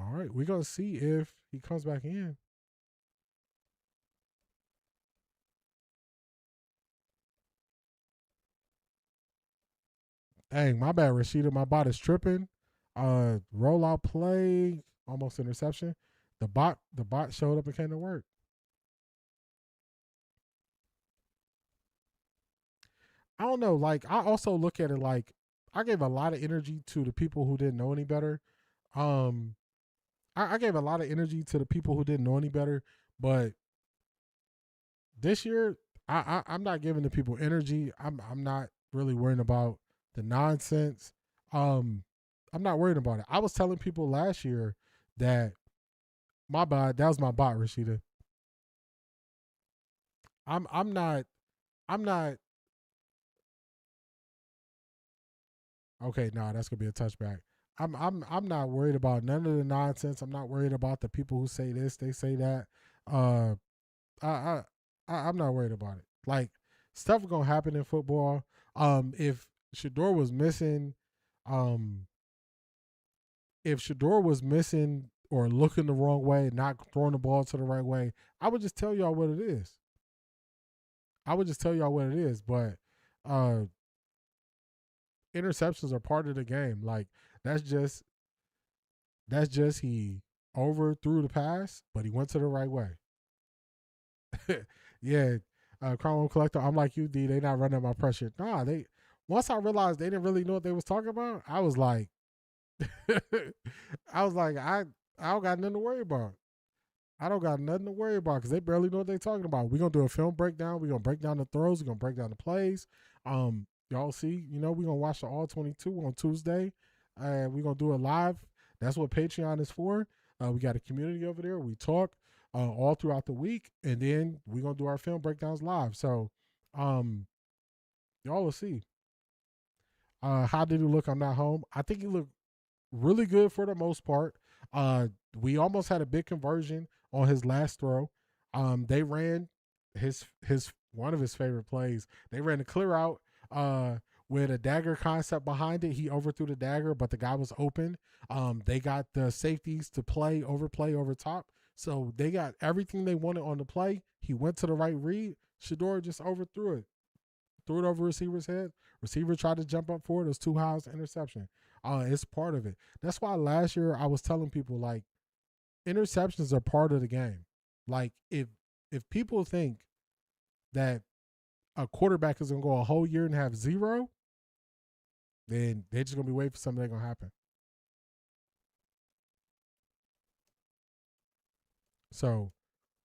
All right, we're going to see if he comes back in. Dang, my bad, Rashida. My bot is tripping. Rollout play, almost interception. The bot showed up and came to work. I don't know. Like, I also look at it like I gave a lot of energy to the people who didn't know any better. I gave a lot of energy to the people who didn't know any better, but this year I'm not giving the people energy. I'm not really worrying about the nonsense. I'm not worried about it. I was telling people last year that that was my bot, Rashida. I'm not okay, no, that's gonna be a touchback. I'm not worried about none of the nonsense. I'm not worried about the people who say this, they say that. I'm not worried about it. Like, stuff is gonna happen in football. If Shedeur was missing, or looking the wrong way, not throwing the ball to the right way, I would just tell y'all what it is. But interceptions are part of the game. Like, that's just he overthrew the pass, but he went to the right way. Yeah, Crown Collector, I'm like you, D. They not running my pressure. Nah, once I realized they didn't really know what they was talking about, I was like, I don't got nothing to worry about. I don't got nothing to worry about because they barely know what they're talking about. We're going to do a film breakdown. We're going to break down the throws. We're going to break down the plays. Y'all see, we're going to watch the All 22 on Tuesday. We're going to do it live. That's what Patreon is for. We got a community over there. We talk. all throughout the week, and then we're gonna do our film breakdowns live. So, y'all will see. How did he look? I'm not home. I think he looked really good for the most part. We almost had a big conversion on his last throw. They ran his one of his favorite plays. They ran a clear out with a dagger concept behind it. He overthrew the dagger, but the guy was open. They got the safeties to play over top. So they got everything they wanted on the play. He went to the right read. Shedeur just overthrew it. Threw it over receiver's head. Receiver tried to jump up for it. It was too high. It was interception. It's part of it. That's why last year I was telling people, like, interceptions are part of the game. Like, if people think that a quarterback is going to go a whole year and have 0, then they're just going to be waiting for something that's going to happen. So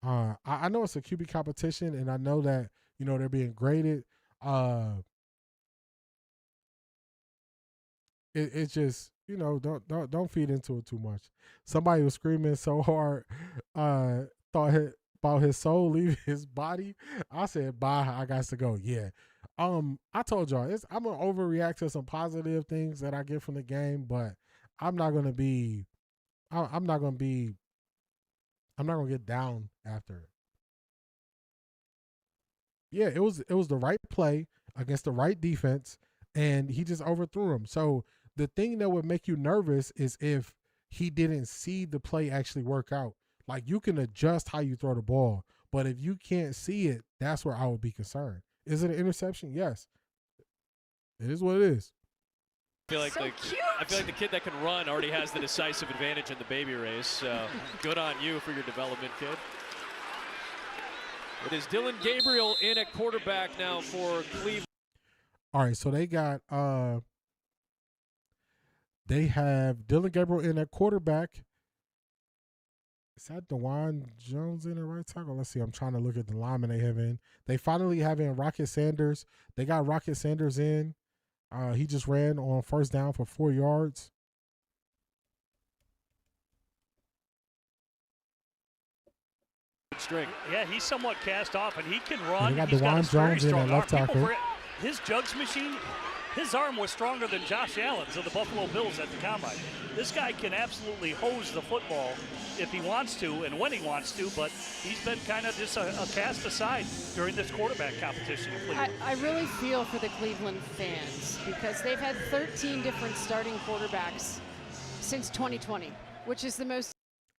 I know it's a QB competition, and I know that, you know, they're being graded. It's just, you know, don't feed into it too much. Somebody was screaming so hard, thought about his soul leaving his body. I said, bye, I got to go. Yeah. I told y'all, I'm gonna overreact to some positive things that I get from the game, but I'm not gonna get down after it. Yeah, it was the right play against the right defense, and he just overthrew him. So the thing that would make you nervous is if he didn't see the play actually work out. Like, you can adjust how you throw the ball, but if you can't see it, that's where I would be concerned. Is it an interception? Yes. It is what it is. I feel like the kid that can run already has the decisive advantage in the baby race. So good on you for your development, kid. It is Dillon Gabriel in at quarterback now for Cleveland. All right, so they have Dillon Gabriel in at quarterback. Is that DeJuan Jones in at right tackle? Let's see. I'm trying to look at the linemen they have in. They finally have in Rocket Sanders. They got Rocket Sanders in. He just ran on first down for 4 yards. String. Yeah, he's somewhat cast off, and he can run. They got He's got DeJuan Jones in at left tackle. His jugs machine, his arm was stronger than Josh Allen's of the Buffalo Bills at the combine. This guy can absolutely hose the football if he wants to and when he wants to, but he's been kind of just a cast aside during this quarterback competition in Cleveland. I really feel for the Cleveland fans because they've had 13 different starting quarterbacks since 2020, which is the most.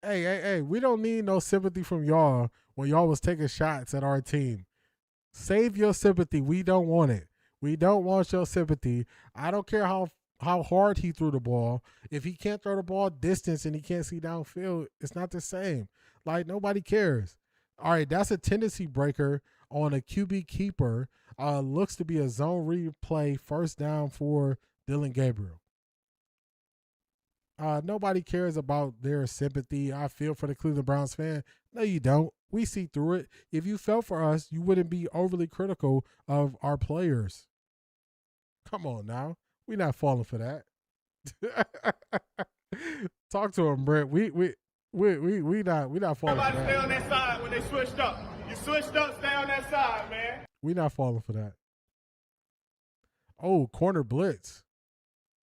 Hey, we don't need no sympathy from y'all when y'all was taking shots at our team. Save your sympathy. We don't want it. We don't want your sympathy. I don't care how hard he threw the ball. If he can't throw the ball distance and he can't see downfield, it's not the same. Like, nobody cares. All right, that's a tendency breaker on a QB keeper. Looks to be a zone replay first down for Dillon Gabriel. Nobody cares about their sympathy. I feel for the Cleveland Browns fan. No, you don't. We see through it. If you felt for us, you wouldn't be overly critical of our players. Come on now. We're not falling for that. Talk to him, Brent. We not falling for that. Stay on that side when they switched up. You switched up, stay on that side, man. We not falling for that. Oh, corner blitz.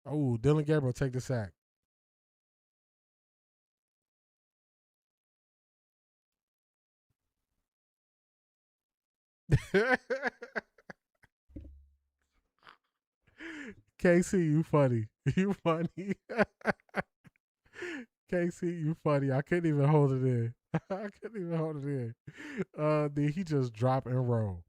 Oh, Dillon Gabriel take the sack. KC, you funny. You funny. KC, you funny. I couldn't even hold it in. Then he just drop and roll.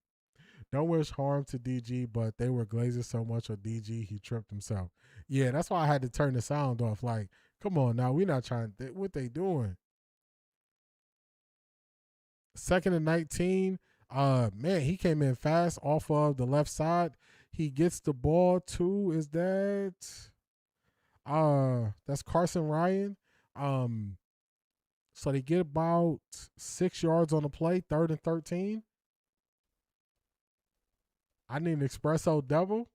Don't wish harm to DG, but they were glazing so much on DG, he tripped himself. Yeah, that's why I had to turn the sound off. Like, come on now. We're not trying to, what they doing? 2nd and 19. Man, he came in fast off of the left side. He gets the ball to, is that that's Carson Ryan. So they get about 6 yards on the play, 3rd and 13. I need an espresso double.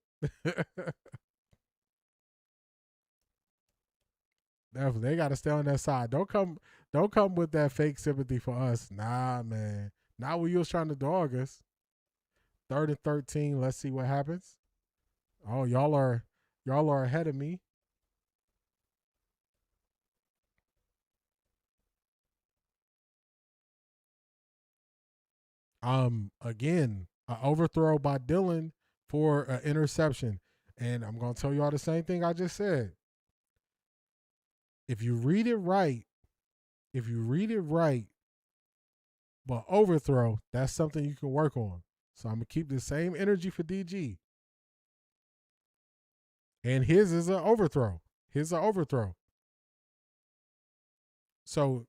Definitely, they got to stay on that side. Don't come Don't come with that fake sympathy for us. Nah, man. Not when you was trying to dog us. 3rd and 13. Let's see what happens. Oh, y'all are ahead of me. Again, an overthrow by Dylan for an interception. And I'm going to tell y'all the same thing I just said. If you read it right, but overthrow, that's something you can work on. So I'm going to keep the same energy for DG. And his is an overthrow. So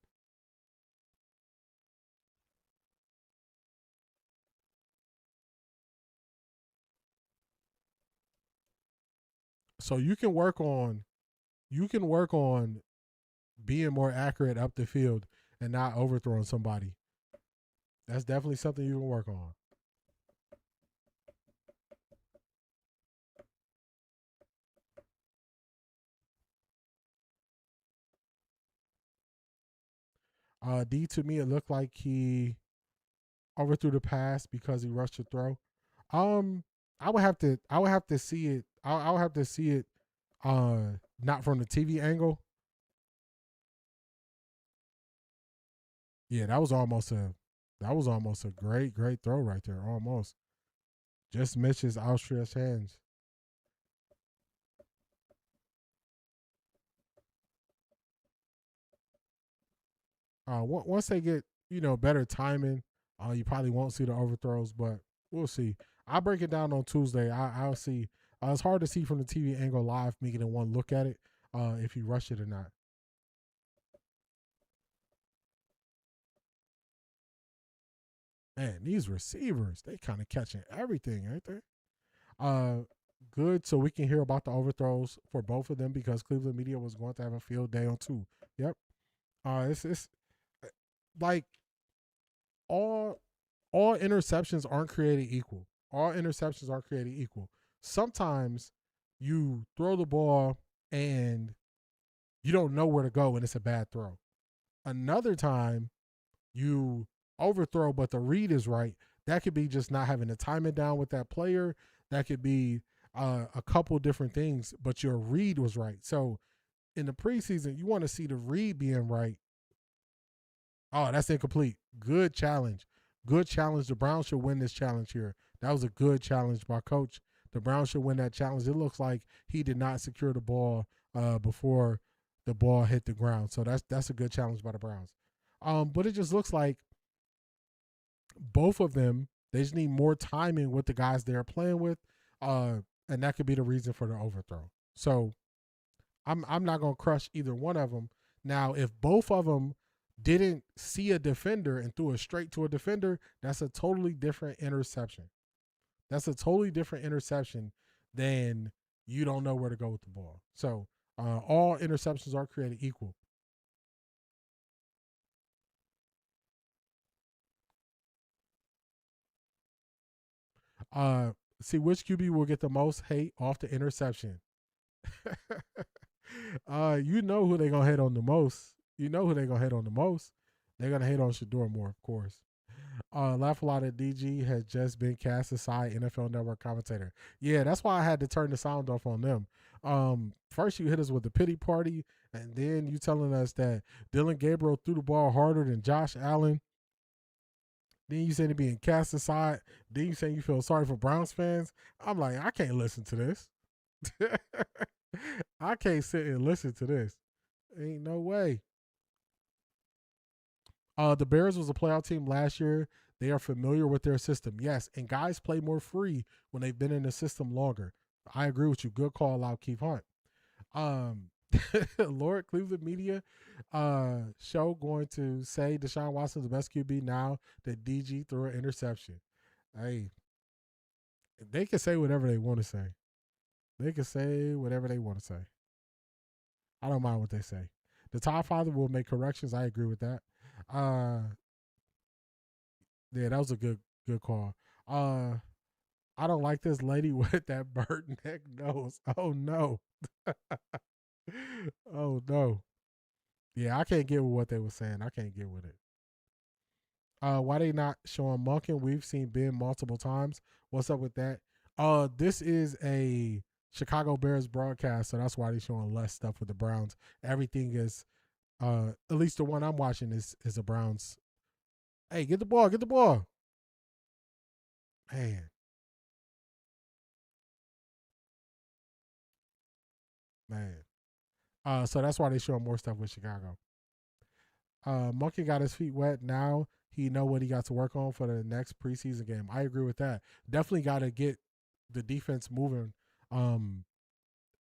you can work on being more accurate up the field and not overthrowing somebody. That's definitely something you can work on. D, to me, it looked like he overthrew the pass because he rushed the throw. I would have to see it. I would have to see it not from the TV angle. Yeah, that was almost a great throw right there. Almost. Just missed his outstretched hands. Once they get, better timing, you probably won't see the overthrows, but we'll see. I'll break it down on Tuesday. I'll see. It's hard to see from the TV angle live, making it one look at it, if you rush it or not. Man, these receivers, they kind of catching everything, ain't they? Good, so we can hear about the overthrows for both of them because Cleveland media was going to have a field day on 2. Yep. It's like all interceptions aren't created equal. Sometimes you throw the ball and you don't know where to go and it's a bad throw. Another time you overthrow but the read is right. That could be just not having the timing down with that player. That could be a couple different things, but your read was right. So in the preseason, you want to see the read being right. Oh, that's incomplete. Good challenge. The Browns should win this challenge here. That was a good challenge by Coach. The Browns should win that challenge. It looks like he did not secure the ball before the ball hit the ground. So that's a good challenge by the Browns. But it just looks like both of them, they just need more timing with the guys they're playing with. And that could be the reason for the overthrow. So I'm not going to crush either one of them. Now, if both of them didn't see a defender and threw it straight to a defender, that's a totally different interception. Than you don't know where to go with the ball. So all interceptions are created equal. See which QB will get the most hate off the interception. You know who they're going to hate on the most. They're going to hate on Shedeur more, of course. Laugh a lot at DG has just been cast aside NFL Network commentator. Yeah, that's why I had to turn the sound off on them. First you hit us with the pity party, and then you telling us that Dylan Gabriel threw the ball harder than Josh Allen. Then you saying he being cast aside. Then you saying you feel sorry for Browns fans. I'm like, I can't listen to this. I can't sit and listen to this. Ain't no way. The Bears was a playoff team last year. They are familiar with their system. Yes, and guys play more free when they've been in the system longer. I agree with you. Good call out, Keith Hunt. Lord Cleveland media show going to say Deshaun Watson is the best QB now that DG threw an interception. Hey, they can say whatever they want to say. I don't mind what they say. The Todd Father will make corrections. I agree with that. Yeah, that was a good call. I don't like this lady with that bird neck nose. Oh no. Oh no. Yeah, I can't get with what they were saying. I can't get with it. Why they not showing Monken? We've seen Ben multiple times. What's up with that? This is a Chicago Bears broadcast, so that's why they're showing less stuff with the Browns. Everything is, at least the one I'm watching is a Browns. Hey, get the ball, get the ball. Man. So that's why they showing more stuff with Chicago. Monkey got his feet wet. Now he know what he got to work on for the next preseason game. I agree with that. Definitely got to get the defense moving.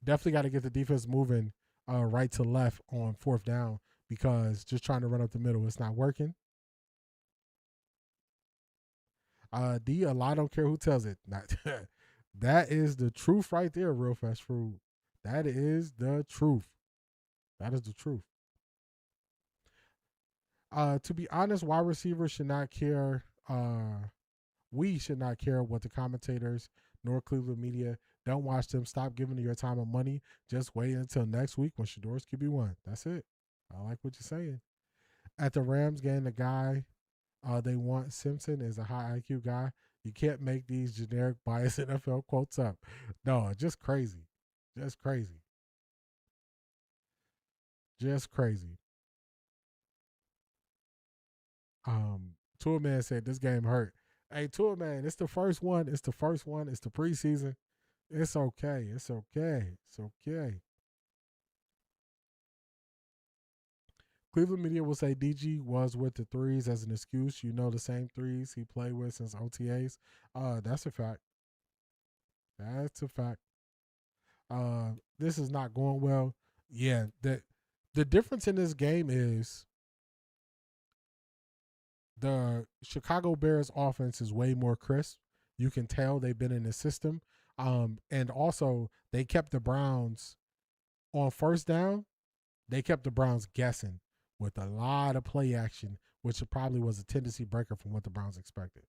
Definitely got to get the defense moving right to left on fourth down, because just trying to run up the middle, it's not working. D, a lie don't care who tells it. Not that is the truth right there, Real Fresh Fruit. That is the truth. That is the truth. To be honest, wide receivers should not care. We should not care what the commentators nor Cleveland media. Don't watch them. Stop giving your time and money. Just wait until next week when Shedeur's QB1. That's it. I like what you're saying. At the Rams game, the guy they want, Simpson, is a high IQ guy. You can't make these generic biased NFL quotes up. No, just crazy. Just crazy. Just crazy. Tour Man said this game hurt. Hey, Tour Man, it's the first one. It's the first one. It's the preseason. It's okay. It's okay. It's okay. Cleveland media will say DG was with the threes as an excuse. You know, the same threes he played with since OTAs. That's a fact. That's a fact. This is not going well. Yeah, the difference in this game is the Chicago Bears offense is way more crisp. You can tell they've been in the system. And also they kept the Browns on first down. They kept the Browns guessing with a lot of play action, which probably was a tendency breaker from what the Browns expected.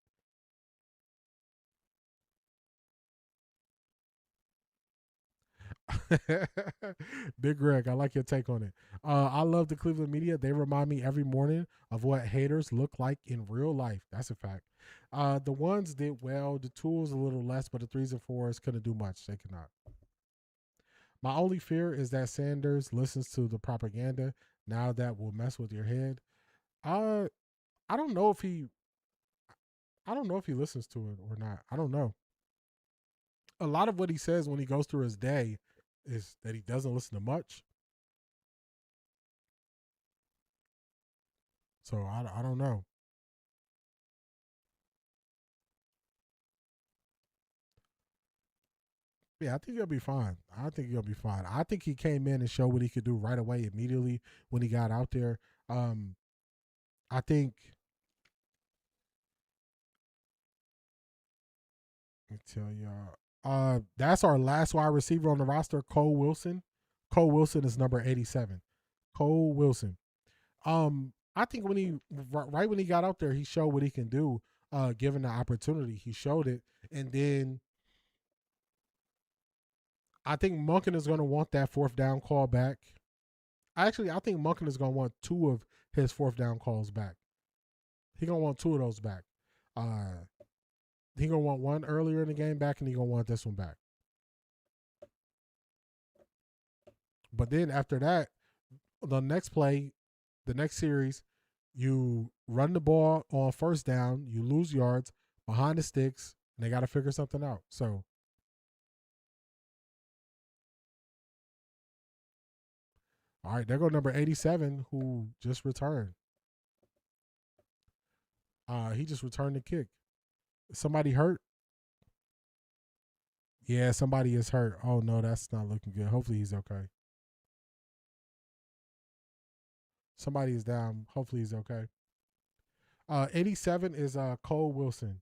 Big Greg, I like your take on it. I love the Cleveland media. They remind me every morning of what haters look like in real life. That's a fact. The ones did well. The tools a little less, but the 3s and 4s couldn't do much. They cannot. My only fear is that Sanders listens to the propaganda. Now that will mess with your head. I don't know if he listens to it or not. I don't know. A lot of what he says when he goes through his day is that he doesn't listen to much. So I don't know. Yeah, I think he'll be fine. I think he'll be fine. I think he came in and showed what he could do right away, immediately when he got out there. I think. Let me tell y'all. That's our last wide receiver on the roster, Cole Wilson. Cole Wilson is number 87. Cole Wilson. I think when he got out there, he showed what he can do. Given the opportunity, he showed it, and then I think Monken is going to want that fourth down call back. Actually, I think Monken is going to want 2 of his fourth down calls back. He's going to want 2 of those back. He's going to want one earlier in the game back, and he's going to want this one back. But then after that, the next play, the next series, you run the ball on first down, you lose yards behind the sticks, and they got to figure something out. So, all right, there go number 87, who just returned. He just returned the kick. Somebody hurt? Yeah, somebody is hurt. Oh, no, that's not looking good. Hopefully he's okay. Somebody is down. Hopefully he's okay. 87 is Cole Wilson.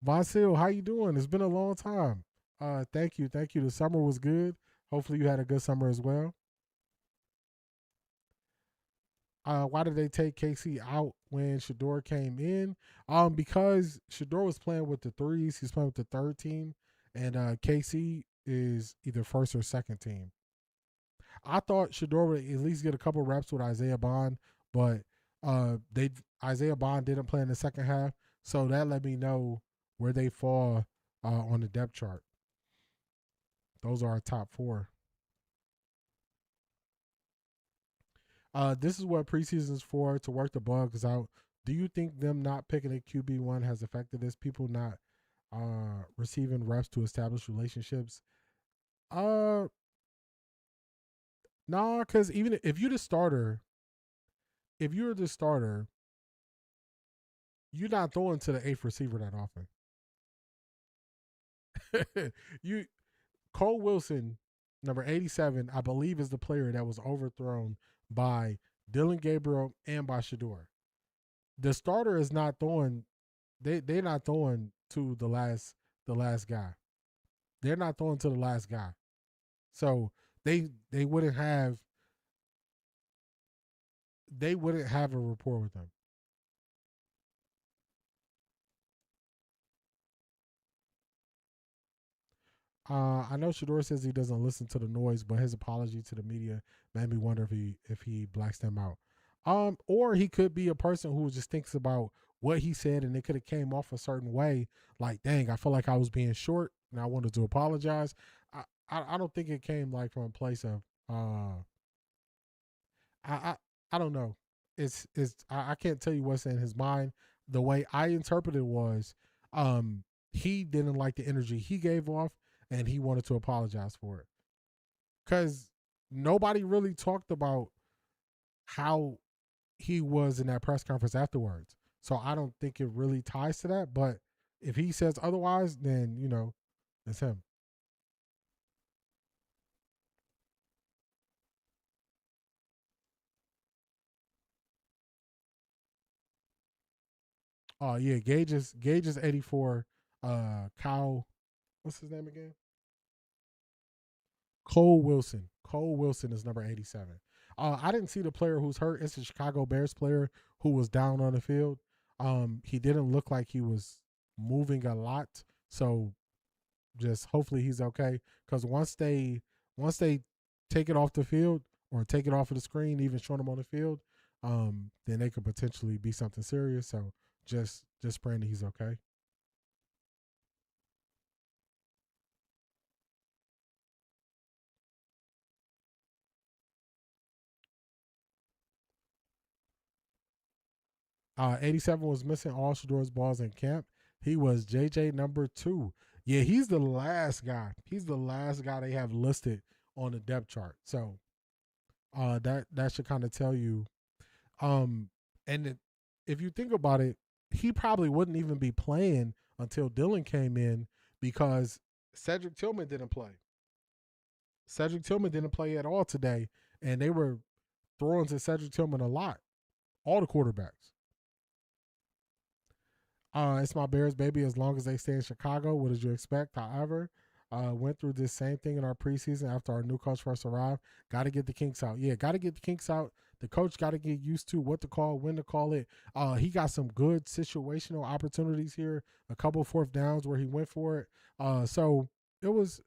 Von Seal, how you doing? It's been a long time. Thank you. Thank you. The summer was good. Hopefully you had a good summer as well. Why did they take KC out when Shedeur came in? Because Shedeur was playing with the 3s. He's playing with the 3rd team. And KC is either 1st or 2nd team. I thought Shedeur would at least get a couple reps with Isaiah Bond, but Isaiah Bond didn't play in the second half, so that let me know where they fall on the depth chart. Those are our top 4. This is what preseason is for, to work the bugs out. Do you think them not picking a QB1 has affected this? People not receiving reps to establish relationships? Nah, because even if you're the starter, you're not throwing to the 8th receiver that often. Cole Wilson, number 87, I believe, is the player that was overthrown by Dylan Gabriel and by Shedeur. The starter is not throwing. They're not throwing to the last guy. They're not throwing to the last guy. So they wouldn't have a rapport with them. I know Shedeur says he doesn't listen to the noise, but his apology to the media made me wonder if he blacks them out. Or he could be a person who just thinks about what he said and it could have came off a certain way. Like, dang, I feel like I was being short and I wanted to apologize. I don't think it came like from a place of I don't know. I can't tell you what's in his mind. The way I interpreted it was he didn't like the energy he gave off and he wanted to apologize for it. Because nobody really talked about how he was in that press conference afterwards. So I don't think it really ties to that. But if he says otherwise, then, it's him. Oh, yeah, Gage is 84. Kyle, what's his name again? Cole Wilson. Cole Wilson is number 87. I didn't see the player who's hurt. It's the Chicago Bears player who was down on the field. He didn't look like he was moving a lot. So just hopefully he's okay. Because once they take it off the field or take it off of the screen, even showing him on the field, then they could potentially be something serious. So just praying that he's okay. Uh, 87 was missing all Shedeur's balls in camp. He was JJ number 2. Yeah, he's the last guy. He's the last guy they have listed on the depth chart. So that should kind of tell you. If you think about it, he probably wouldn't even be playing until Dylan came in because Cedric Tillman didn't play. Cedric Tillman didn't play at all today, and they were throwing to Cedric Tillman a lot. All the quarterbacks. It's my Bears, baby. As long as they stay in Chicago, what did you expect? However, went through this same thing in our preseason after our new coach first arrived. Got to get the kinks out. Yeah, got to get the kinks out. The coach got to get used to what to call, when to call it. He got some good situational opportunities here. A couple 4th downs where he went for it. So it was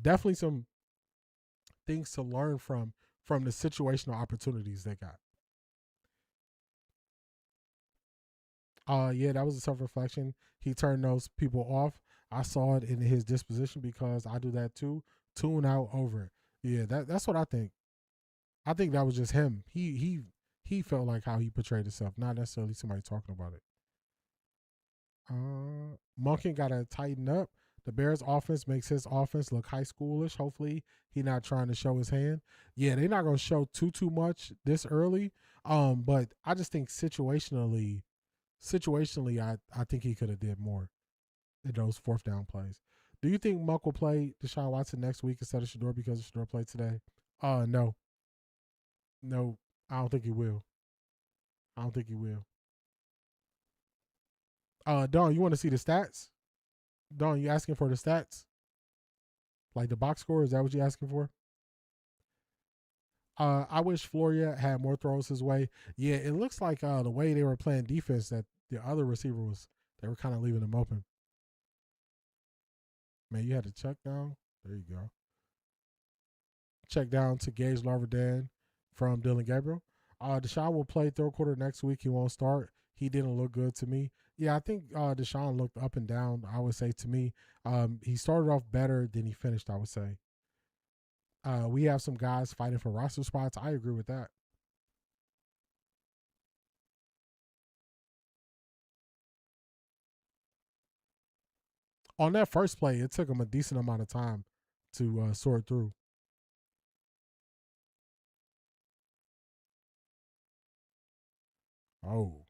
definitely some things to learn from the situational opportunities they got. Yeah, that was a self-reflection. He turned those people off. I saw it in his disposition because I do that too. Tune out over it. Yeah, that's what I think. I think that was just him. He felt like how he portrayed himself, not necessarily somebody talking about it. Monken got to tighten up. The Bears offense makes his offense look high schoolish. Hopefully he not trying to show his hand. Yeah, they're not going to show too much this early. But I just think situationally, I think he could have did more in those 4th down plays. Do you think Monk will play Deshaun Watson next week instead of Shedeur because Shedeur played today? No. No, I don't think he will. Don, you want to see the stats? Don, you asking for the stats? Like the box score? Is that what you're asking for? I wish Floria had more throws his way. Yeah, it looks like the way they were playing defense that the other receiver they were kind of leaving him open. Man, you had to check down. There you go. check down to Gage Larvadan from Dylan Gabriel. Deshaun will play third quarter next week. He won't start. He didn't look good to me. Yeah, I think Deshaun looked up and down, I would say, to me. He started off better than he finished, I would say. We have some guys fighting for roster spots. I agree with that. On that first play, it took him a decent amount of time to sort through. Oh.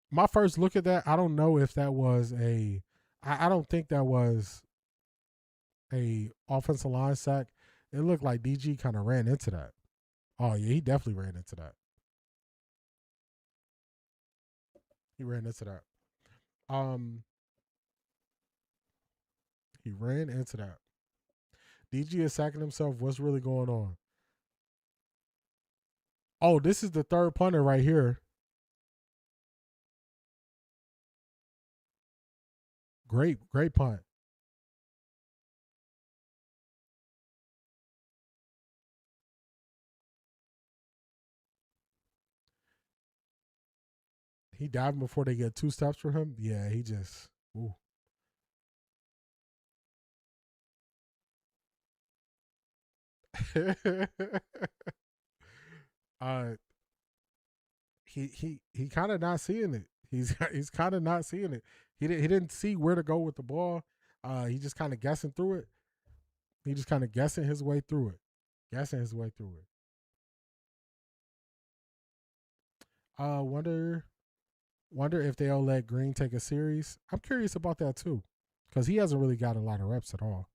My first look at that, I don't know if that was I don't think that was a offensive line sack. It looked like DG kind of ran into that. Oh, yeah, he definitely ran into that. He ran into that. He ran into that. DG is sacking himself. What's really going on? Oh, this is the third punter right here. Great punt. He diving before they get 2 steps from him. Yeah, he just. Ooh. He kind of not seeing it. He's kind of not seeing it. He didn't see where to go with the ball. He just kind of guessing through it. He just kind of guessing his way through it. Wonder if they'll let Green take a series. I'm curious about that too, because he hasn't really got a lot of reps at all.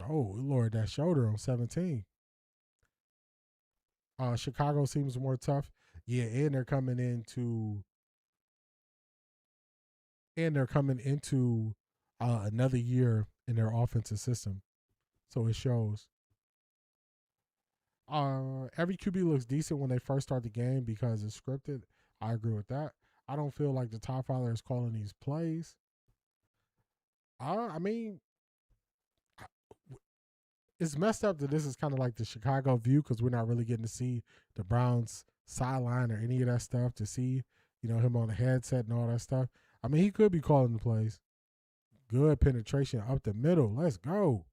Oh Lord, that shoulder on 17. Chicago seems more tough. Yeah, and they're coming into another year in their offensive system, so it shows. Every QB looks decent when they first start the game because it's scripted. I agree with that. I don't feel like the top father is calling these plays. I mean, it's messed up that this is kind of like the Chicago view because we're not really getting to see the Browns sideline or any of that stuff to see, him on the headset and all that stuff. I mean, he could be calling the plays. Good penetration up the middle. Let's go.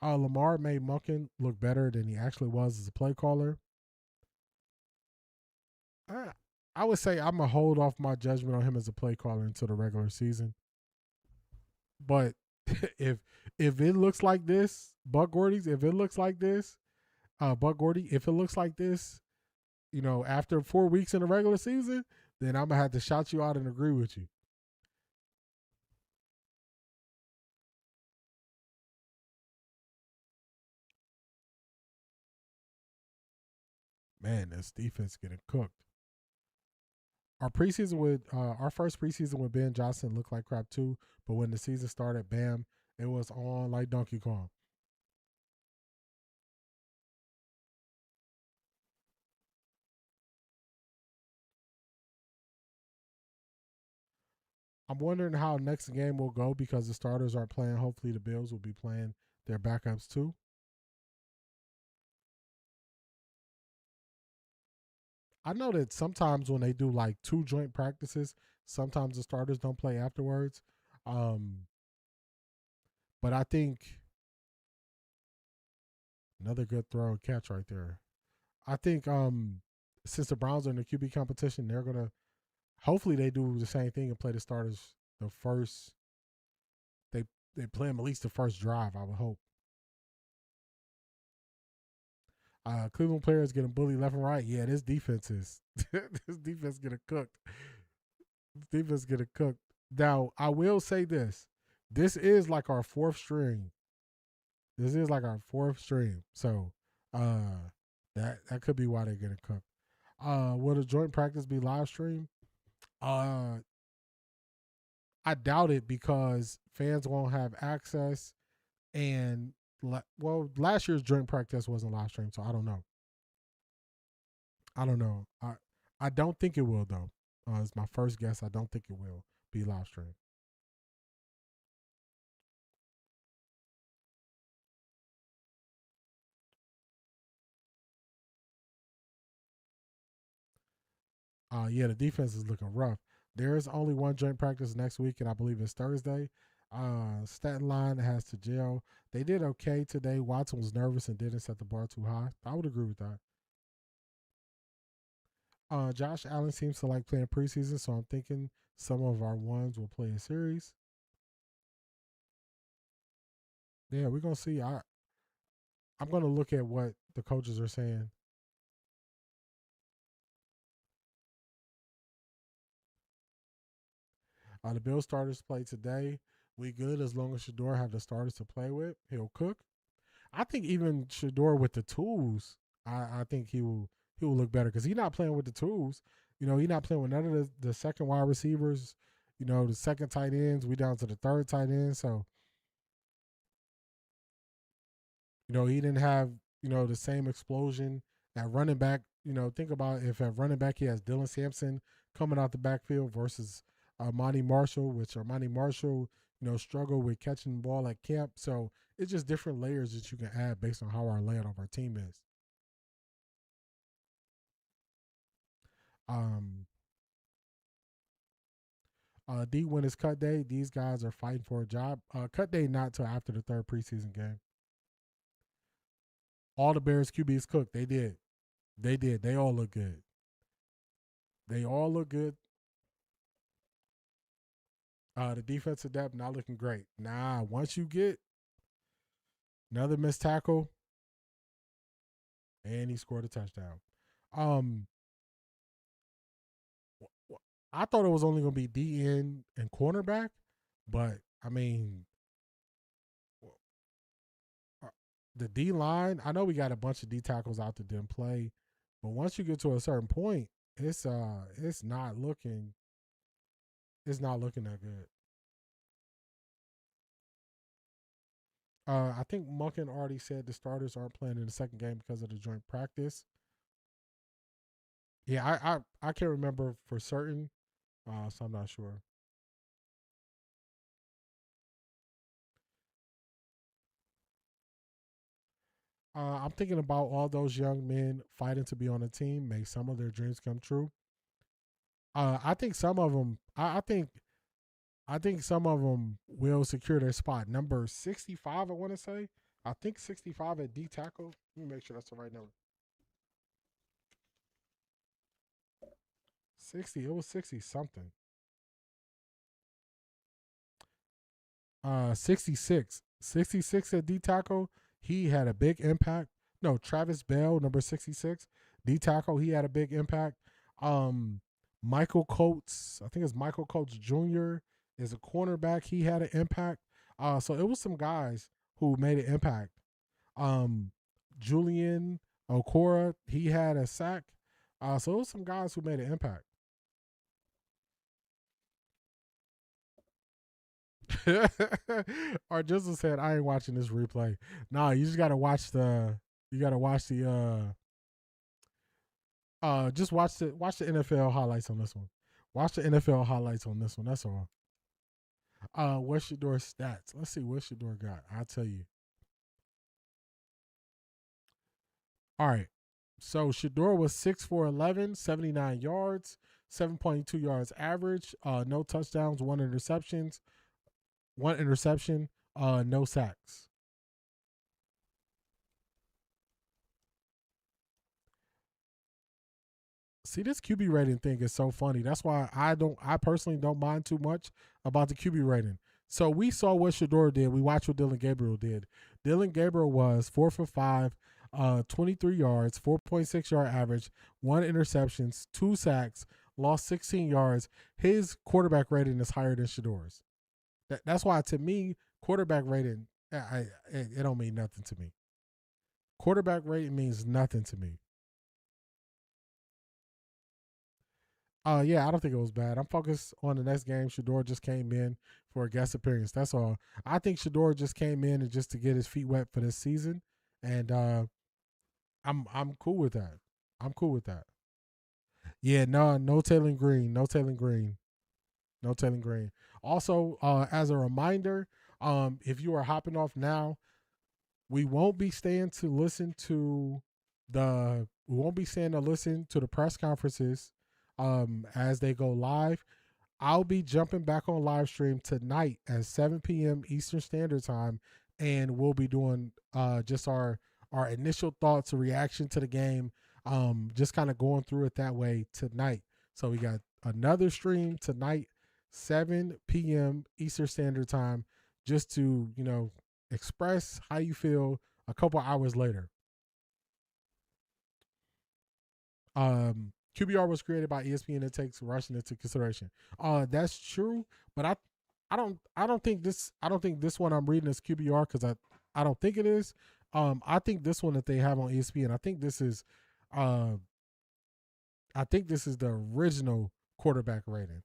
Lamar made Monken look better than he actually was as a play caller. I would say I'm going to hold off my judgment on him as a play caller until the regular season. But if it looks like this, Buck Gordy's, if it looks like this, after 4 weeks in the regular season, then I'm going to have to shout you out and agree with you. Man, this defense getting cooked. Our first preseason with Ben Johnson looked like crap too, but when the season started, bam, it was on like Donkey Kong. I'm wondering how next game will go because the starters are playing. Hopefully the Bills will be playing their backups too. I know that sometimes when they do like 2 joint practices, sometimes the starters don't play afterwards. But I think another good throw and catch right there. I think since the Browns are in the QB competition, they're going to hopefully they do the same thing and play the starters the first. They play them at least the first drive, I would hope. Cleveland players getting bullied left and right. Yeah, this defense is this defense getting cooked. Now, I will say this. This is like our 4th string. So that could be why they're getting cooked. Will the joint practice be live stream? I doubt it because fans won't have access and last year's joint practice wasn't live stream, so I don't know. I don't think it will though. It's my first guess. I don't think it will be live stream. Yeah, the defense is looking rough. There is only one joint practice next week, and I believe it's Thursday. Stat line has to jail. They did okay today. Watson was nervous and didn't set the bar too high. I would agree with that. Josh Allen seems to like playing preseason, so I'm thinking some of our ones will play a series. Yeah, we're gonna see. I'm gonna look at what the coaches are saying. The Bills starters play today. We good as long as Shedeur have the starters to play with. He'll cook. I think even Shedeur with the tools, I think he will look better because he's not playing with the tools. He's not playing with none of the second wide receivers. The second tight ends. We down to the third tight end. So, he didn't have the same explosion at running back. Think about if at running back he has Dylan Sampson coming out the backfield versus Monty Marshall, which Monty Marshall, struggle with catching the ball at camp. So it's just different layers that you can add based on how our layout of our team is. D, when it's cut day, these guys are fighting for a job. Cut day not till after the third preseason game. All the Bears QBs cooked. They did. They all look good. The defensive depth not looking great. Nah, once you get another missed tackle, and he scored a touchdown. I thought it was only going to be DN and cornerback, but I mean, the D line. I know we got a bunch of D tackles out that didn't play, but once you get to a certain point, it's not looking that good. I think Munkin already said the starters aren't playing in the second game because of the joint practice. Yeah, I can't remember for certain, so I'm not sure. I'm thinking about all those young men fighting to be on a team, make some of their dreams come true. I think some of them. I think some of them will secure their spot. Number 65, I want to say. I think 65 at D tackle. Let me make sure that's the right number. 60. It was 60 something. 66. 66 at D tackle. He had a big impact. No, Travis Bell, number 66, D tackle. He had a big impact. Michael Coates, I think it's Michael Coates Jr. is a cornerback. He had an impact. So it was some guys who made an impact. Julian Okora, he had a sack. So it was some guys who made an impact. Or just said, I ain't watching this replay. Nah, you just gotta watch the just watch the NFL highlights on this one. Watch the NFL highlights on this one. That's all. What's Shedeur's stats? Let's see what Shedeur got. I'll tell you. All right. So Shedeur was 6'4", 79 yards, 7.2 yards average, no touchdowns, one interception, no sacks. See, this QB rating thing is so funny. That's why I personally don't mind too much about the QB rating. So we saw what Shedeur did. We watched what Dylan Gabriel did. Dylan Gabriel was 4 for 5, 23 yards, 4.6 yard average, 1 interception, 2 sacks, lost 16 yards. His quarterback rating is higher than Shedeur's. That's why, to me, quarterback rating, it don't mean nothing to me. Quarterback rating means nothing to me. Yeah, I don't think it was bad. I'm focused on the next game. Shedeur just came in for a guest appearance. That's all. I think Shedeur just came in and just to get his feet wet for this season, and I'm cool with that. I'm cool with that. Yeah, no Taylor Green, no Taylor Green, no Taylor Green. Also, as a reminder, if you are hopping off now, we won't be staying to listen to the press conferences as they go live. I'll be jumping back on live stream tonight at 7 p.m. Eastern Standard Time, and we'll be doing just our initial thoughts, reaction to the game, just kind of going through it that way tonight. So we got another stream tonight, 7 p.m. Eastern Standard Time, just to, express how you feel a couple hours later. QBR was created by ESPN. It takes rushing into consideration. That's true, but I don't think this one I'm reading is QBR because I don't think it is. I think this one that they have on ESPN, I think this is the original quarterback rating,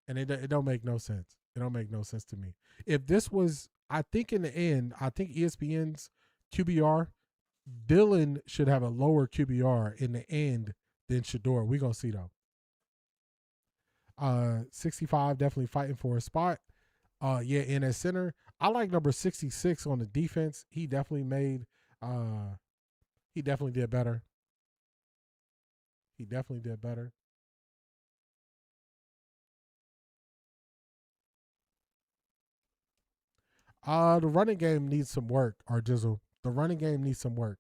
and it don't make no sense. It don't make no sense to me. If this was, I think in the end, I think ESPN's QBR, Dylan should have a lower QBR in the end than Shedeur. We're going to see, though. 65, definitely fighting for a spot. Yeah, in at center. I like number 66 on the defense. He definitely did better. He definitely did better. The running game needs some work, or Jizzle. The running game needs some work.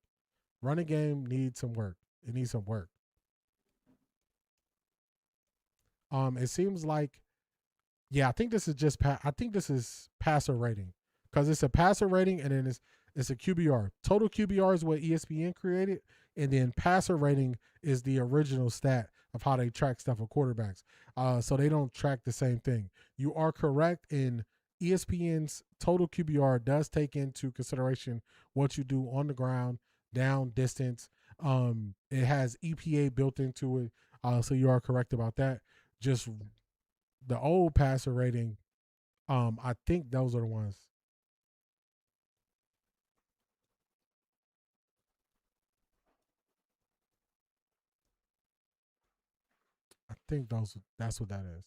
Running game needs some work. It needs some work. It seems like, yeah, I think this is passer rating, because it's a passer rating and then it's a QBR. Total QBR is what ESPN created, and then passer rating is the original stat of how they track stuff with quarterbacks. So they don't track the same thing. You are correct in ESPN's total QBR does take into consideration what you do on the ground, down, distance. It has EPA built into it, so you are correct about that. Just the old passer rating, I think those are the ones. I think that's what that is.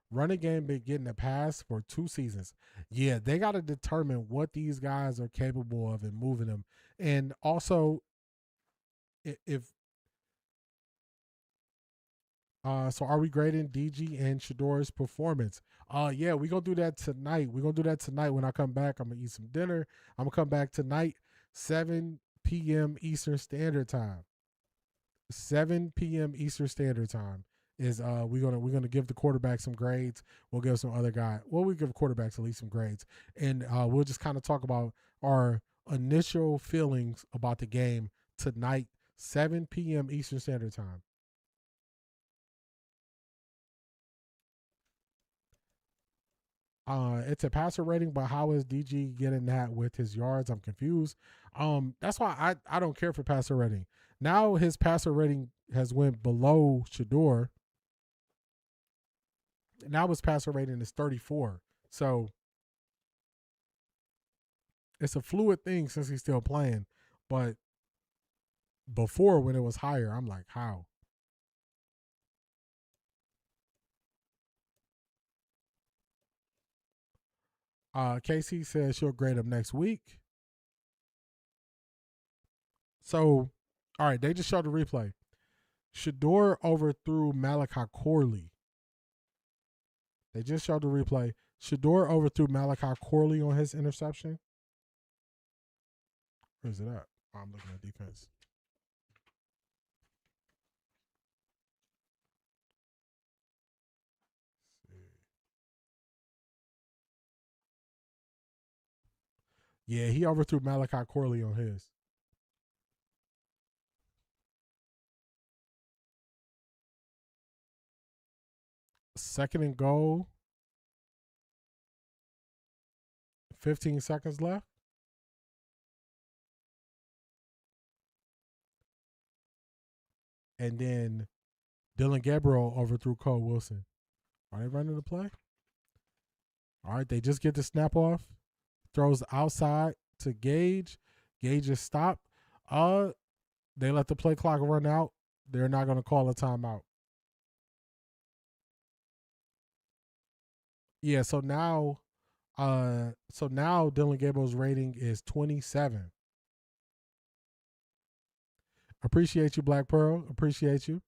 Running game been getting a pass for 2 seasons. Yeah, they got to determine what these guys are capable of and moving them. And also, so are we grading DG and Shedeur's performance? Yeah, we're going to do that tonight. We're going to do that tonight when I come back. I'm going to eat some dinner. I'm going to come back tonight, 7 p.m. Eastern Standard Time. 7 p.m. Eastern Standard Time is we're gonna give the quarterback some grades. We'll give some other guy. Well, we give quarterbacks at least some grades, and we'll just kind of talk about our initial feelings about the game tonight, 7 p.m. Eastern Standard Time. It's a passer rating, but how is DG getting that with his yards? I'm confused. That's why I don't care for passer rating. Now his passer rating has went below Shedeur. Now his passer rating is 34. So it's a fluid thing since he's still playing. But before, when it was higher, I'm like, how? Casey says she'll grade him next week. So, all right, they just showed the replay. Shedeur overthrew Malachi Corley. They just showed the replay. Shedeur overthrew Malachi Corley on his interception. Where's it at? Oh, I'm looking at defense. Yeah, he overthrew Malachi Corley on his. Second and goal. 15 seconds left. And then Dylan Gabriel overthrew Cole Wilson. Are they running the play? All right, they just get the snap off. Throws outside to Gage. Gage is stopped. They let the play clock run out. They're not going to call a timeout. Yeah, so now Dylan Gabriel's rating is 27. Appreciate you, Black Pearl. Appreciate you.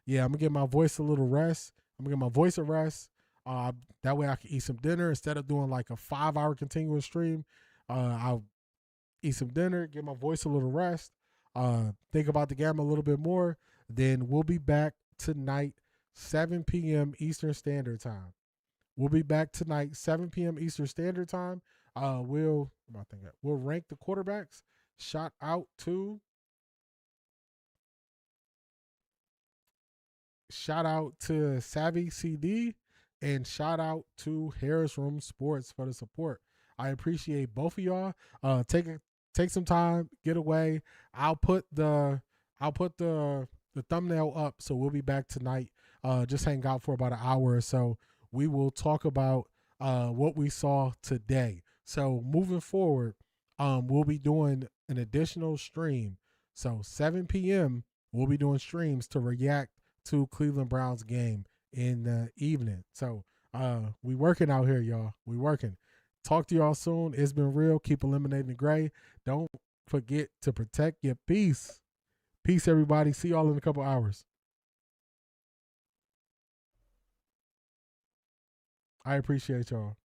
Yeah, I'm going to give my voice a little rest. I'm going to give my voice a rest. That way I can eat some dinner. Instead of doing like a 5-hour continuous stream, I'll eat some dinner, give my voice a little rest, think about the game a little bit more. Then we'll be back tonight, 7 p.m. Eastern Standard Time. We'll be back tonight, 7 p.m. Eastern Standard Time. We'll rank the quarterbacks. Shout out to Savvy CD and shout out to Harris Room Sports for the support. I appreciate both of y'all. Take some time, get away. I'll put the thumbnail up, so we'll be back tonight. Just hang out for about an hour or so. We will talk about what we saw today. So moving forward, we'll be doing an additional stream. So 7 p.m. we'll be doing streams to react to Cleveland Browns game in the evening. So we working out here, y'all. We working. Talk to y'all soon. It's been real. Keep eliminating the gray. Don't forget to protect your peace. Peace, everybody. See y'all in a couple hours. I appreciate y'all.